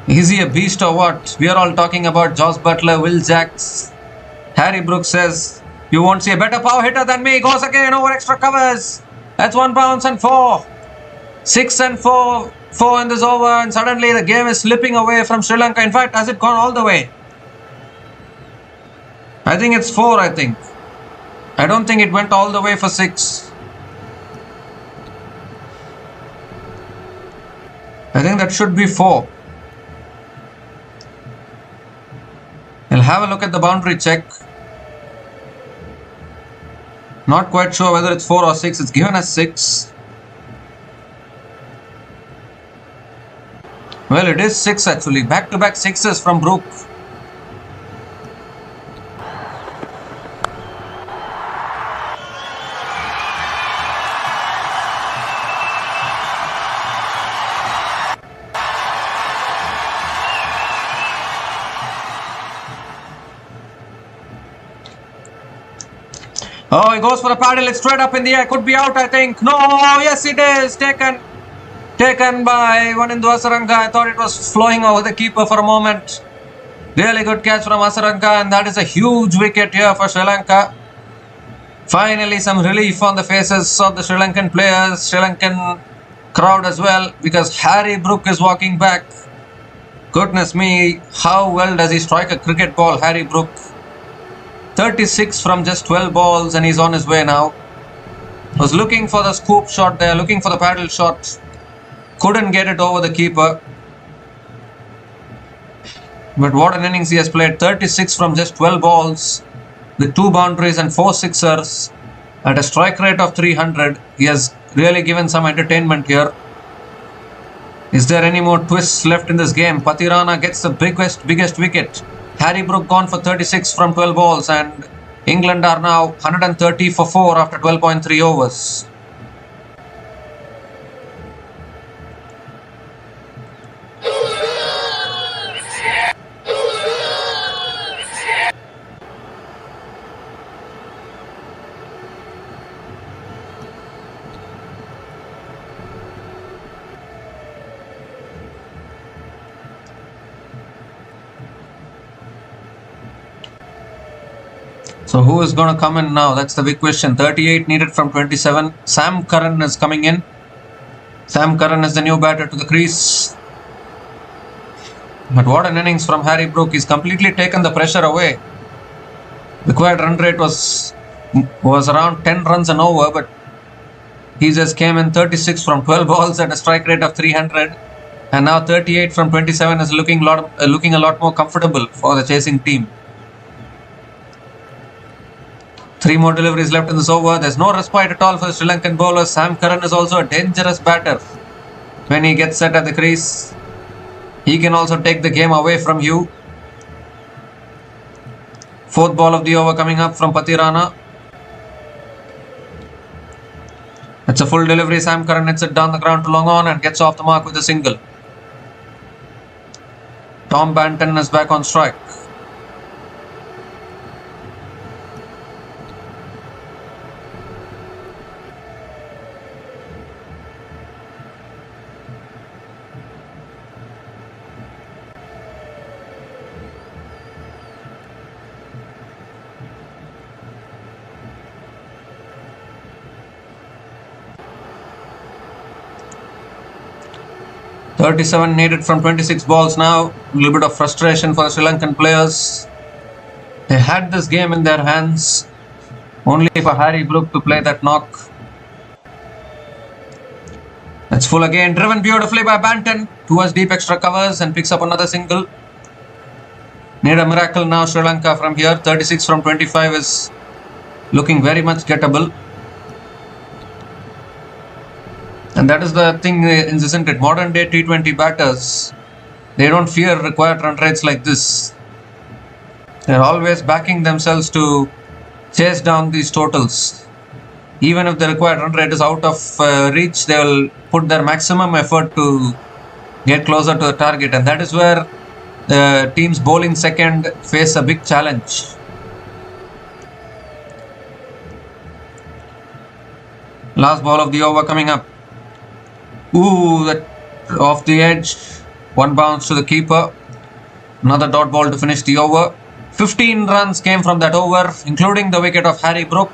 Is he a beast or what? We are all talking about Joss Butler, Will Jacks. Harry Brook says, you won't see a better power hitter than me. Goes again over extra covers. That's 1 bounce and 4. 6 and 4 in this over, and suddenly the game is slipping away from Sri Lanka. In fact, has it gone all the way? I think it's 4, I think. I don't think it went all the way for 6. I think that should be 4. I'll have a look at the boundary check. Not quite sure whether it's 4 or 6. It's given as 6. Well, it is 6 actually. Back-to-back 6s from Brook. Oh, he goes for the paddle. It's straight up in the air. Could be out, I think. No, yes it is. Taken by Vanindu Hasaranga. I thought it was flowing over the keeper for a moment. Really good catch from Hasaranga, and that is a huge wicket here for Sri Lanka. Finally, some relief on the faces of the Sri Lankan players, Sri Lankan crowd as well, because Harry Brook is walking back. Goodness me, how well does he strike a cricket ball, Harry Brook? 36 from just 12 balls, and he's on his way now. Was looking for the scoop shot there, looking for the paddle shot. Couldn't get it over the keeper. But what an innings he has played. 36 from just 12 balls, with 2 boundaries and 4 sixers at a strike rate of 300. He has really given some entertainment here. Is there any more twists left in this game? Patirana gets the biggest wicket. Harry Brook gone for 36 from 12 balls, and England are now 130 for 4 after 12.3 overs. So who is going to come in now? That's the big question. 38 needed from 27. Sam Curran is coming in. Sam Curran is the new batter to the crease. But what an innings from Harry Brook. He's completely taken the pressure away. The required run rate was around 10 runs and over, but he just came in 36 from 12 balls at a strike rate of 300, and now 38 from 27 is looking a lot more comfortable for the chasing team. 3 more deliveries left in this over. There's no respite at all for the Sri Lankan bowlers. Sam Curran is also a dangerous batter when he gets set at the crease. He can also take the game away from you. 4th ball of the over coming up from Patirana. It's a full delivery. Sam Curran hits it down the ground to long on and gets off the mark with a single. Tom Banton is back on strike. .37 needed from 26 balls now. A little bit of frustration for the Sri Lankan players. They had this game in their hands. Only for Harry Brook to play that knock. It's full again. Driven beautifully by Banton towards deep extra covers and picks up another single. Need a miracle now, Sri Lanka, from here. 36 from 25 is looking very much gettable. And that is the thing, isn't it? Modern day T20 batters, they don't fear required run rates like this. They're always backing themselves to chase down these totals. Even if the required run rate is out of reach, they will put their maximum effort to get closer to the target. And that is where teams bowling second face a big challenge. Last ball of the over coming up. Ooh, that off the edge. 1 bounce to the keeper. Another dot ball to finish the over. 15 runs came from that over, including the wicket of Harry Brook.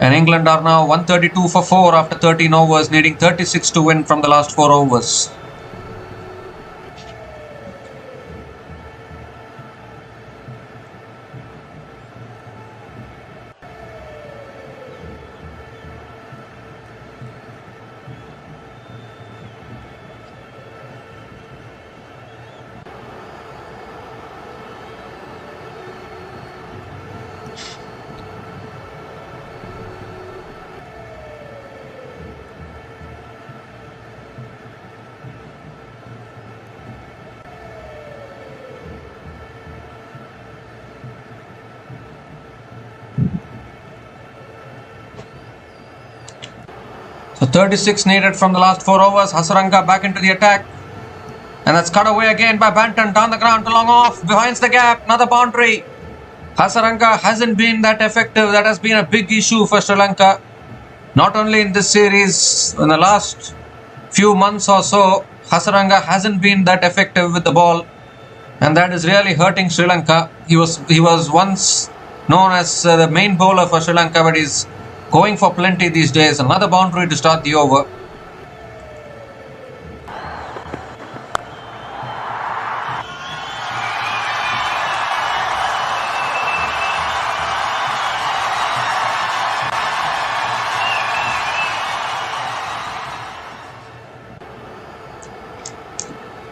And England are now 132 for 4 after 13 overs, needing 36 to win from the last 4 overs. So 36 needed from the last 4 overs. Hasaranga back into the attack. And that's cut away again by Banton. Down the ground to long off. Behind the gap. Another boundary. Hasaranga hasn't been that effective. That has been a big issue for Sri Lanka. Not only in this series, in the last few months or so, Hasaranga hasn't been that effective with the ball. And that is really hurting Sri Lanka. He was once known as the main bowler for Sri Lanka, but he's going for plenty these days. Another boundary to start the over.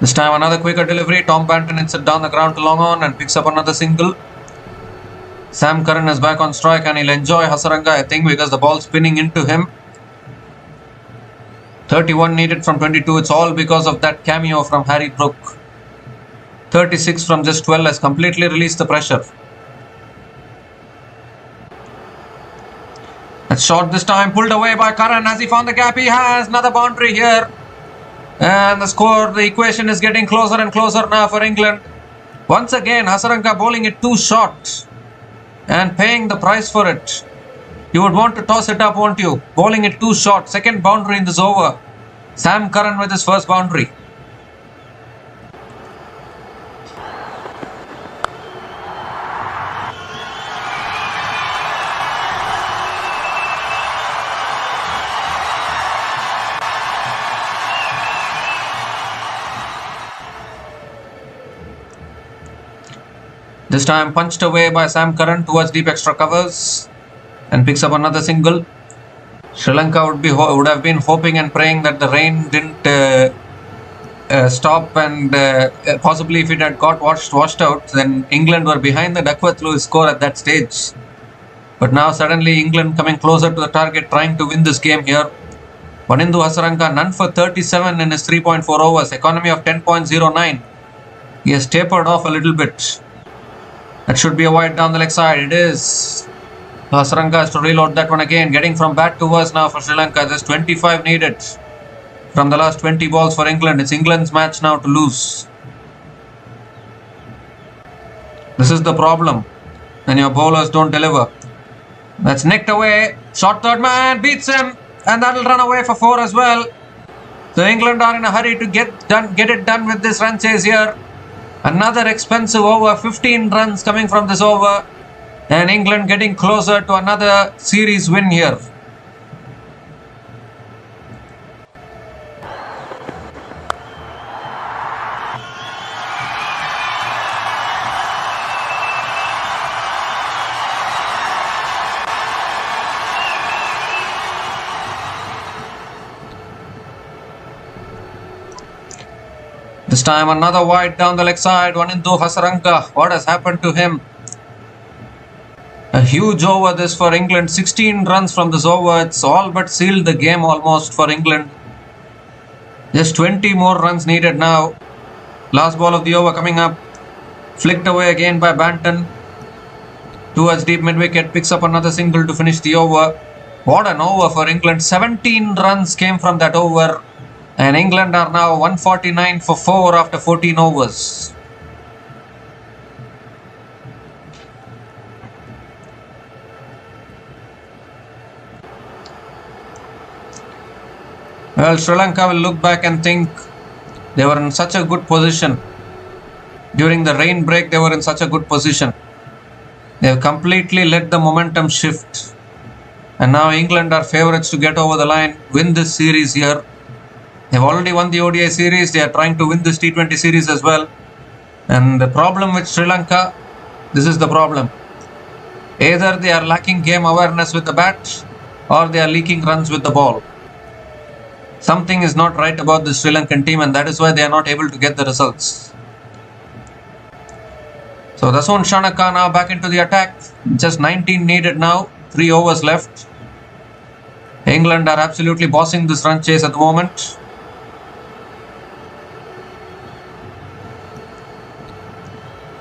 This time another quicker delivery. Tom Banton hits it down the ground to long on and picks up another single. Sam Curran is back on strike and he'll enjoy Hasaranga, I think, because the ball spinning into him. 31 needed from 22. It's all because of that cameo from Harry Brook. 36 from just 12 has completely released the pressure. It's short this time, pulled away by Curran. Has he found the gap? He has. Another boundary here. And the equation is getting closer and closer now for England. Once again, Hasaranga bowling it too short and paying the price for it. You would want to toss it up, won't you? Bowling it too short. Second boundary in this over. Sam Curran with his first boundary. This time punched away by Sam Curran towards deep extra covers and picks up another single. Sri Lanka would have been hoping and praying that the rain didn't stop, and possibly if it had got washed out, then England were behind the Duckworth-Lewis score at that stage. But now suddenly England coming closer to the target, trying to win this game here. Wanindu Hasaranga none for 37 in his 3.4 overs, economy of 10.09. He has tapered off a little bit. That should be a wide down the leg side. It is. Hasaranga has to reload that one again. Getting from bad to worse now for Sri Lanka. There's 25 needed from the last 20 balls for England. It's England's match now to lose. This is the problem when your bowlers don't deliver. That's nicked away. Short third man beats him, and that'll run away for 4 as well. So England are in a hurry to get it done with this run chase here. Another expensive over, 15 runs coming from this over, and England getting closer to another series win here. This time another wide down the leg side. Wanindu Hasaranga. What has happened to him? A huge over this for England. 16 runs from this over. It's all but sealed the game almost for England. Just 20 more runs needed now. Last ball of the over coming up. Flicked away again by Banton. Towards deep mid-wicket. Picks up another single to finish the over. What an over for England. 17 runs came from that over. And England are now 149 for 4 after 14 overs. Well, Sri Lanka will look back and think they were in such a good position. During the rain break, they were in such a good position. They have completely let the momentum shift. And now England are favourites to get over the line, win this series here. They've already won the ODI series. They are trying to win this T20 series as well. And the problem with Sri Lanka, this is the problem. Either they are lacking game awareness with the bat, or they are leaking runs with the ball. Something is not right about the Sri Lankan team, and that is why they are not able to get the results. So Dasun Shanaka now back into the attack. Just 19 needed now. 3 overs left. England are absolutely bossing this run chase at the moment.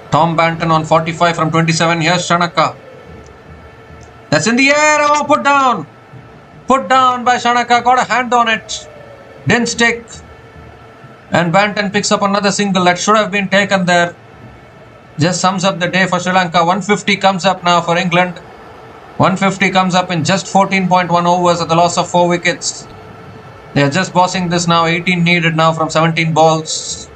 Tom Banton on 45 from 27. Here's Shanaka. That's in the air. Oh, put down. Put down by Shanaka. Got a hand on it. Didn't stick. And Banton picks up another single that should have been taken there. Just sums up the day for Sri Lanka. 150 comes up now for England. 150 comes up in just 14.1 overs at the loss of 4 wickets. They are just bossing this now. 18 needed now from 17 balls.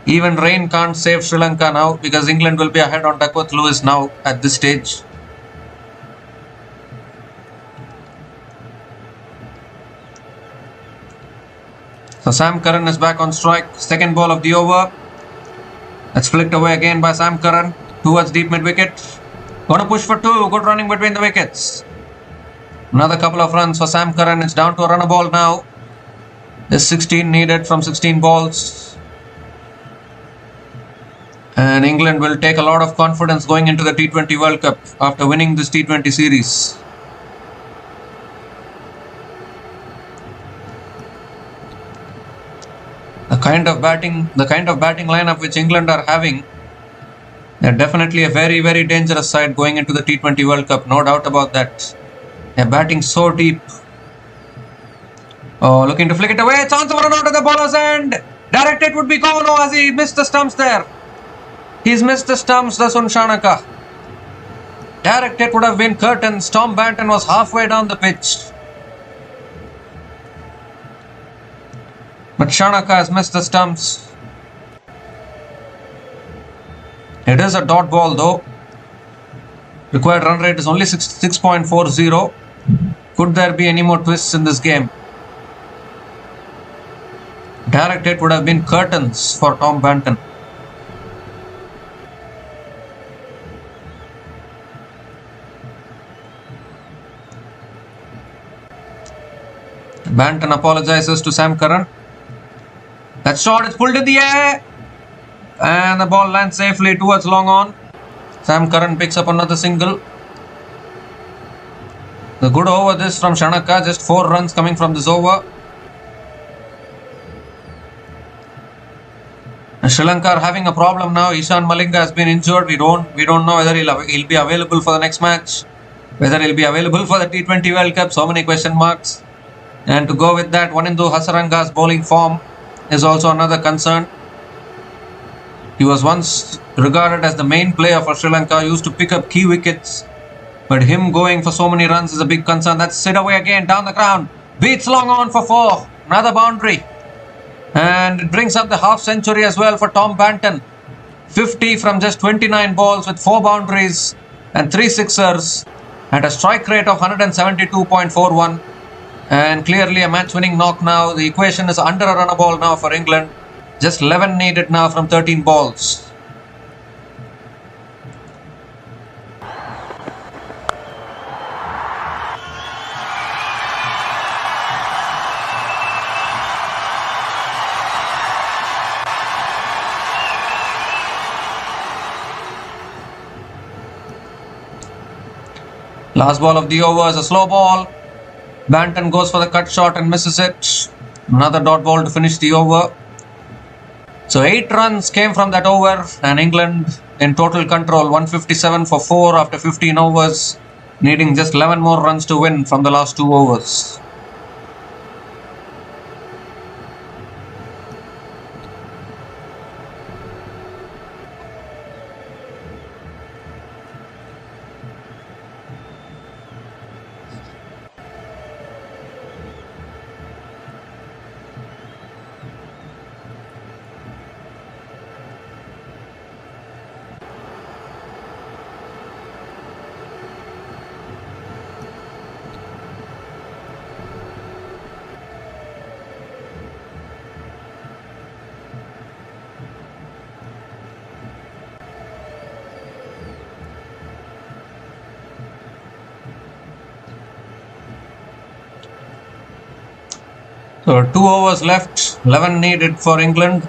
Even rain can't save Sri Lanka now, because England will be ahead on Duckworth-Lewis now at this stage. So Sam Curran is back on strike. Second ball of the over. That's flicked away again by Sam Curran towards deep mid-wicket. Gonna push for 2. Good running between the wickets. Another couple of runs for Sam Curran. It's down to a runner ball now. There's 16 needed from 16 balls. And England will take a lot of confidence going into the T20 World Cup after winning this T20 series. The kind of batting lineup which England are having, they're definitely a very, very dangerous side going into the T20 World Cup. No doubt about that. They're batting so deep. Oh, looking to flick it away. Chance of a run out of the bowler's end. Direct hit would be gone. Oh, as he missed the stumps there. He's missed the stumps, Dasun Shanaka. Direct hit would have been curtains. Tom Banton was halfway down the pitch. But Shanaka has missed the stumps. It is a dot ball though. Required run rate is only 6.40. Could there be any more twists in this game? Direct hit would have been curtains for Tom Banton. Banton apologizes to Sam Curran. That shot is pulled in the air. And the ball lands safely towards long on. Sam Curran picks up another single. The good over this from Shanaka. Just 4 runs coming from this over. And Sri Lanka are having a problem now. Ishan Malinga has been injured. We don't know whether he'll be available for the next match. Whether he'll be available for the T20 World Cup. So many question marks. And to go with that, Wanindu Hasaranga's bowling form is also another concern. He was once regarded as the main player for Sri Lanka, used to pick up key wickets. But him going for so many runs is a big concern. That's Sid away again, down the ground. Beats long on for 4. Another boundary. And it brings up the half century as well for Tom Banton. 50 from just 29 balls with 4 boundaries and 3 sixers. And a strike rate of 172.41. And clearly a match-winning knock now. The equation is under a run a ball now for England. Just 11 needed now from 13 balls. Last ball of the over is a slow ball. Banton goes for the cut shot and misses it. Another dot ball to finish the over. So 8 runs came from that over and England in total control. 157 for 4 after 15 overs. Needing just 11 more runs to win from the last 2 overs. So 2 overs left, 11 needed for England.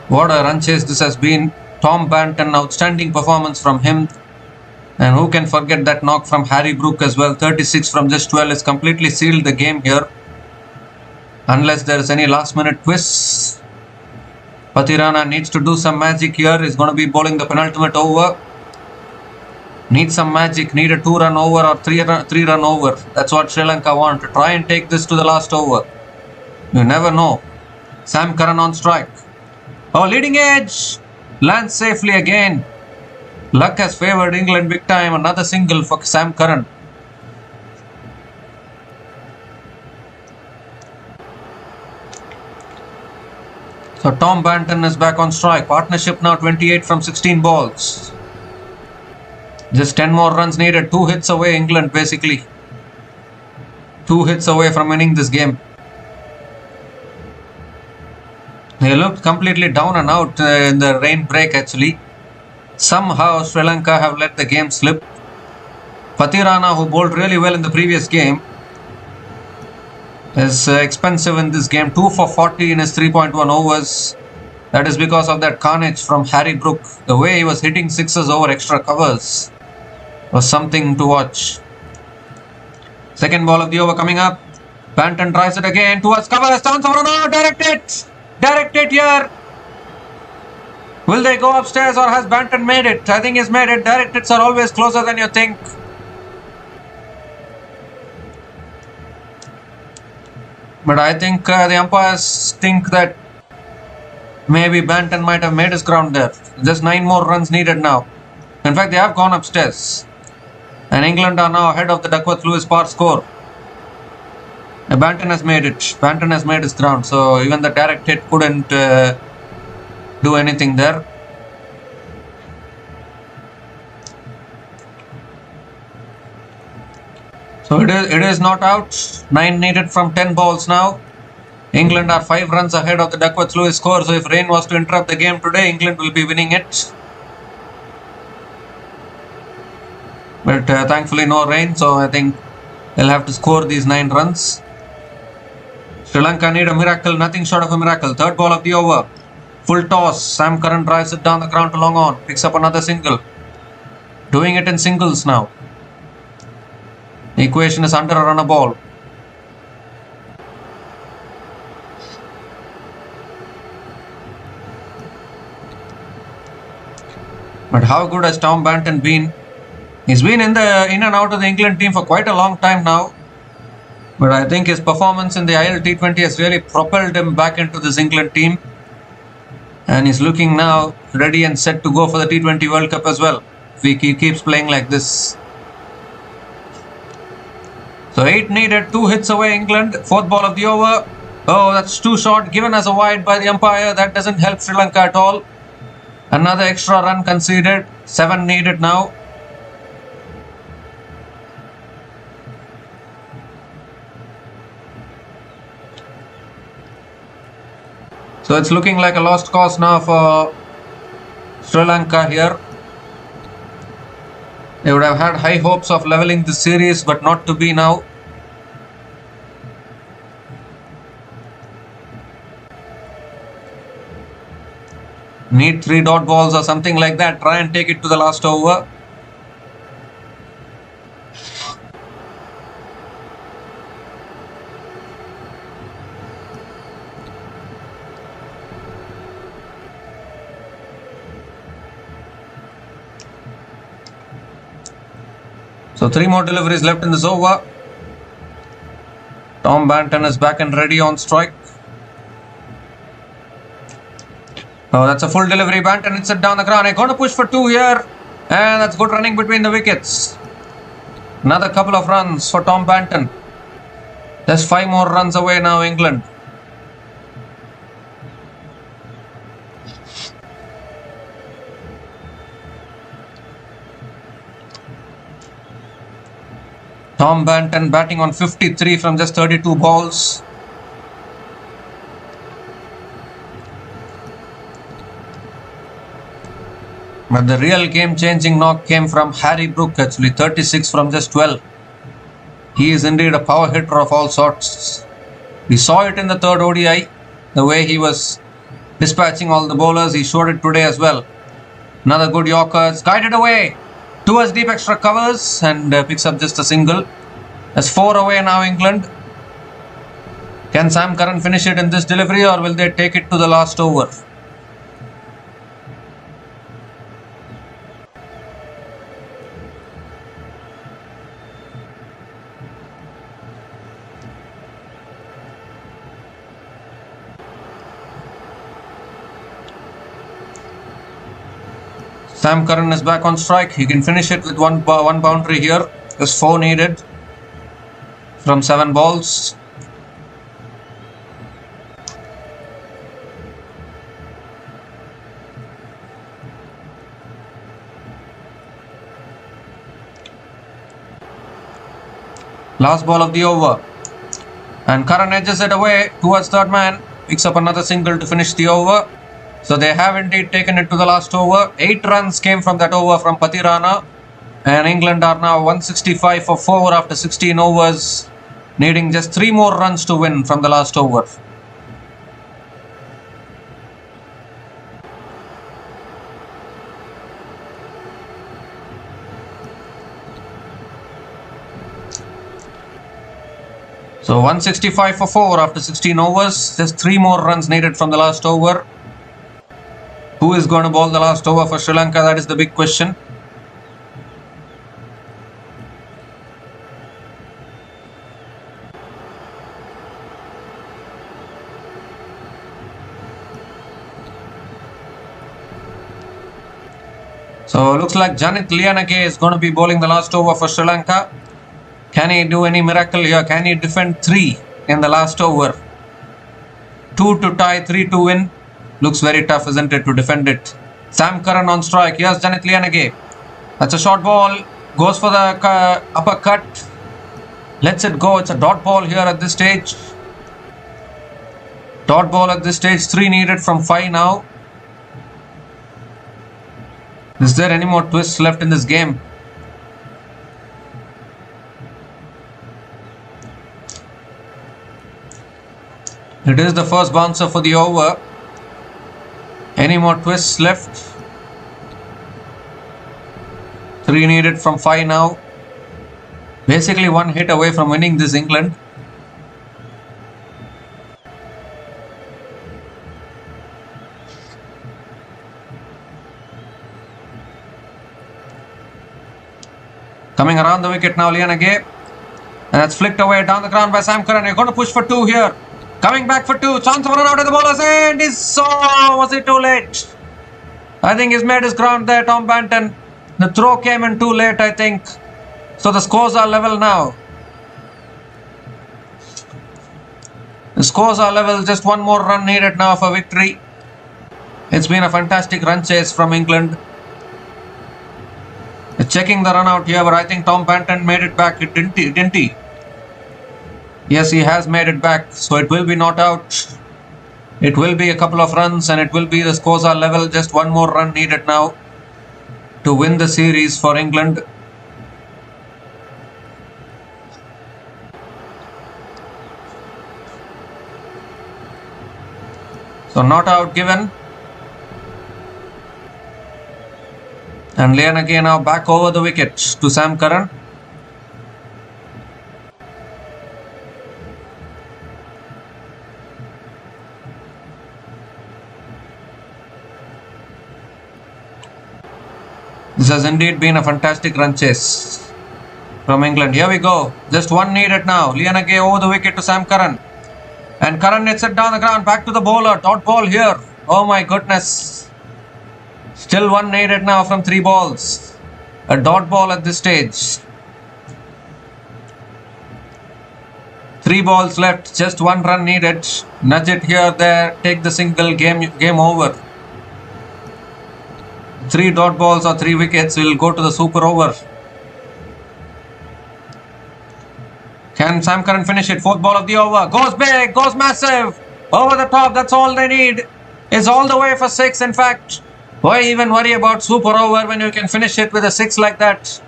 What a run chase this has been. Tom Banton, outstanding performance from him. And who can forget that knock from Harry Brook as well. 36 from just 12 has completely sealed the game here. Unless there is any last minute twist. Pathirana needs to do some magic here. He's going to be bowling the penultimate over. Need some magic, need a 2-run over or 3-run over. That's what Sri Lanka want. To try and take this to the last over. You never know. Sam Curran on strike. Oh, leading edge. Lands safely again. Luck has favoured England big time. Another single for Sam Curran. So Tom Banton is back on strike. Partnership now 28 from 16 balls. Just 10 more runs needed. 2 hits away England basically. 2 hits away from winning this game. They looked completely down and out in the rain break actually. Somehow Sri Lanka have let the game slip. Pathirana, who bowled really well in the previous game, is expensive in this game. 2 for 40 in his 3.1 overs. That is because of that carnage from Harry Brook. The way he was hitting sixes over extra covers was something to watch. Second ball of the over coming up. Banton tries it again towards covers. Chance for an out. Direct it. Direct it here. Will they go upstairs or has Banton made it? I think he's made it. Direct hits are always closer than you think. But I think the umpires think that maybe Banton might have made his ground there. Just 9 more runs needed now. In fact, they have gone upstairs. And England are now ahead of the Duckworth-Lewis par score. Banton has made it. Banton has made his ground. So even the direct hit couldn't do anything there. So it is not out. 9 needed from 10 balls now. England are 5 runs ahead of the Duckworth-Lewis score. So if rain was to interrupt the game today, England will be winning it. But thankfully no rain. So I think They'll have to score these 9 runs. Sri Lanka need a miracle, nothing short of a miracle. Third ball of the over. Full toss. Sam Curran drives it down the ground to long on. Picks up another single. Doing it in singles now. The equation is under a run a ball. But how good has Tom Banton been? He's been in and out of the England team for quite a long time now. But I think his performance in the IL T20 has really propelled him back into this England team. And he's looking now ready and set to go for the T20 World Cup as well, if he keeps playing like this. So 8 needed, 2 hits away England. Fourth ball of the over. Oh, that's too short, given as a wide by the umpire. That doesn't help Sri Lanka at all. Another extra run conceded. 7 needed now. So it's looking like a lost cause now for Sri Lanka here. They would have had high hopes of leveling the series, but not to be now. Need 3 dot balls or something like that. Try and take it to the last over. So 3 more deliveries left in this over. Tom Banton is back and ready on strike. Oh, that's a full delivery. Banton hits it down the ground. They're going to push for 2 here. And that's good running between the wickets. Another couple of runs for Tom Banton. There's 5 more runs away now, England. Tom Banton batting on 53 from just 32 balls. But the real game-changing knock came from Harry Brook, actually 36 from just 12. He is indeed a power hitter of all sorts. We saw it in the third ODI, the way he was dispatching all the bowlers. He showed it today as well. Another good Yorker. It's guided away towards deep extra covers and picks up just a single. That's 4 away now, England. Can Sam Curran finish it in this delivery, or will they take it to the last over? Sam Curran is back on strike. He can finish it with one boundary here. There's 4 needed from 7 balls. Last ball of the over. And Curran edges it away towards third man. Picks up another single to finish the over. So they have indeed taken it to the last over. 8 runs came from that over from Patirana. And England are now 165 for 4 after 16 overs. Needing just 3 more runs to win from the last over. So 165 for 4 after 16 overs. Just 3 more runs needed from the last over. Who is going to bowl the last over for Sri Lanka? That is the big question. So looks like Janit Liyanage is going to be bowling the last over for Sri Lanka. Can he do any miracle here? Can he defend 3 in the last over? 2 to tie, 3 to win. Looks very tough, isn't it, to defend it. Sam Curran on strike. Here's Janit Liyanage. That's a short ball. Goes for the uppercut. Lets it go. It's a dot ball here at this stage. Dot ball at this stage. 3 needed from 5 now. Is there any more twists left in this game? It is the first bouncer for the over. Any more twists left? 3 needed from 5 now. Basically 1 hit away from winning this England. Coming around the wicket now, Lianage. And that's flicked away down the ground by Sam Curran. You're going to push for 2 here. Coming back for 2. Chance of a run out of the bowler's end. Was it too late? I think he's made his ground there, Tom Banton. The throw came in too late, I think. So the scores are level now. The scores are level. Just 1 more run needed now for victory. It's been a fantastic run chase from England. Checking the run out here, but I think Tom Banton made it back, didn't he? Yes, he has made it back. So it will be not out. It will be a couple of runs and it will be the scores are level. Just 1 more run needed now to win the series for England. So not out given. And Lianage now back over the wicket to Sam Curran. This has indeed been a fantastic run chase from England. Here we go. Just 1 needed now. Lianage over the wicket to Sam Curran. And Curran hits it down the ground. Back to the bowler. Dot ball here. Oh my goodness. Still 1 needed now from 3 balls. A dot ball at this stage. 3 balls left. Just 1 run needed. Nudge it here, there. Take the single. Game over. 3 dot balls or 3 wickets will go to the super over. Can Sam Curran finish it? 4th ball of the over. Goes big. Goes massive. Over the top. That's all they need. It's all the way for 6 in fact. Why even worry about super over when you can finish it with a 6 like that?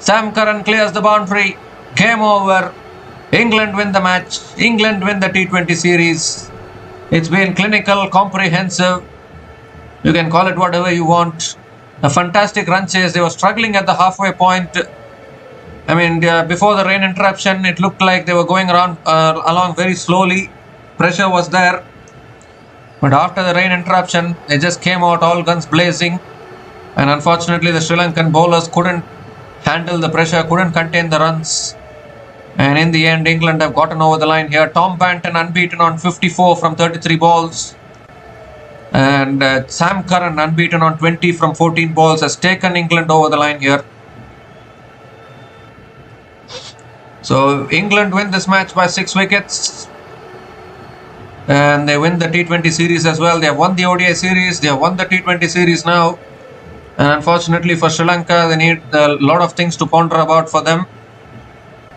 Sam Curran clears the boundary. Game over. England win the match. England win the T20 series. It's been clinical, comprehensive. You can call it whatever you want. A fantastic run chase. They were struggling at the halfway point. I mean, before the rain interruption, it looked like they were going along very slowly. Pressure was there. But after the rain interruption, they just came out all guns blazing. And unfortunately, the Sri Lankan bowlers couldn't handle the pressure, couldn't contain the runs. And in the end, England have gotten over the line here. Tom Banton unbeaten on 54 from 33 balls. And Sam Curran unbeaten on 20 from 14 balls has taken England over the line here. So England win this match by 6 wickets. And they win the T20 series as well. They have won the ODI series. They have won the T20 series now. And unfortunately for Sri Lanka, they need a lot of things to ponder about for them.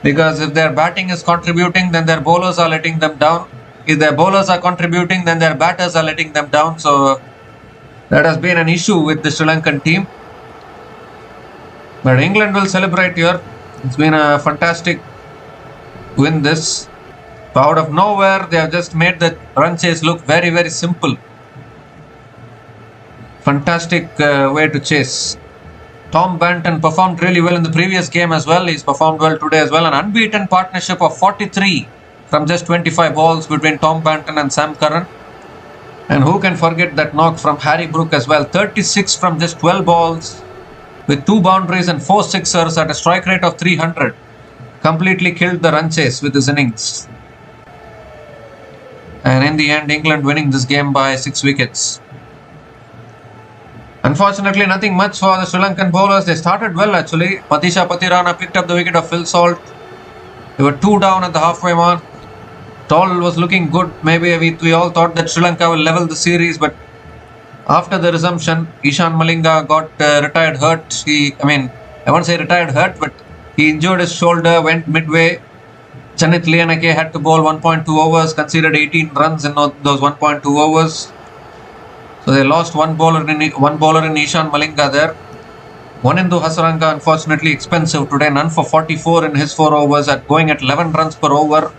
Because if their batting is contributing, then their bowlers are letting them down. If their bowlers are contributing, then their batters are letting them down. So that has been an issue with the Sri Lankan team. But England will celebrate here. It's been a fantastic win this. Out of nowhere, they have just made the run chase look very, very simple. Fantastic way to chase. Tom Banton performed really well in the previous game as well. He's performed well today as well. An unbeaten partnership of 43 from just 25 balls between Tom Banton and Sam Curran. And who can forget that knock from Harry Brook as well. 36 from just 12 balls with 2 boundaries and 4 sixers at a strike rate of 300. Completely killed the run chase with his innings. And in the end, England winning this game by 6 wickets. Unfortunately, nothing much for the Sri Lankan bowlers. They started well actually. Matisha Pathirana picked up the wicket of Phil Salt. They were 2 down at the halfway mark. All was looking good. Maybe we all thought that Sri Lanka will level the series, but after the resumption, Ishan Malinga got retired hurt. I won't say retired hurt, but he injured his shoulder, went midway. Chanit Lianake had to bowl 1.2 overs, conceded 18 runs in those 1.2 overs. So they lost one bowler in Ishan Malinga there. Wanindu Hasaranga unfortunately expensive today, none for 44 in his 4 overs going at 11 runs per over.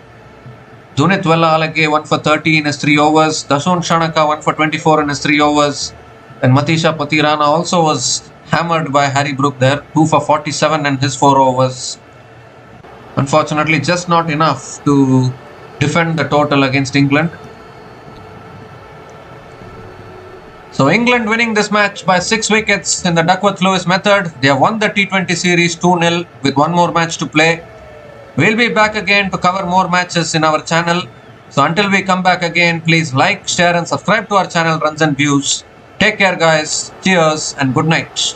Dunit Alage 1 for 30 in his 3 overs. Dashon Shanaka 1 for 24 in his 3 overs. And Matisha Patirana also was hammered by Harry Brook there, 2 for 47 in his 4 overs. Unfortunately, just not enough to defend the total against England. So England winning this match by 6 wickets in the Duckworth-Lewis method. They have won the T20 series 2-0 with one more match to play. We'll be back again to cover more matches in our channel. So until we come back again, please like, share and subscribe to our channel Runs and Views. Take care guys. Cheers and good night.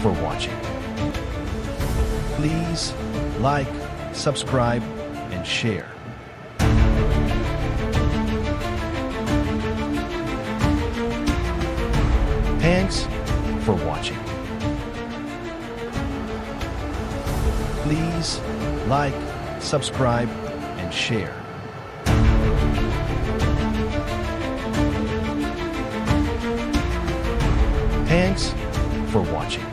For watching. Please like, subscribe, and share. Thanks for watching. Please like, subscribe, and share. Thanks for watching.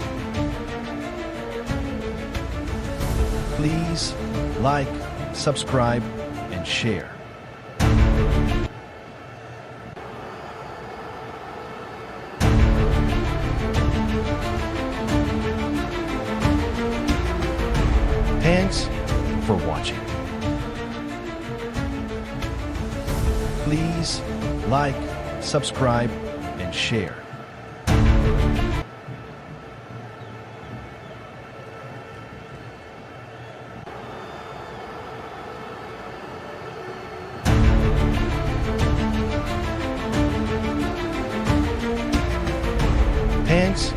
Please like, subscribe, and share. Thanks for watching. Please like, subscribe, and share. Thanks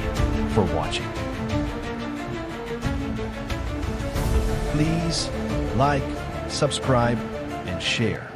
for watching. Please like, subscribe, and share.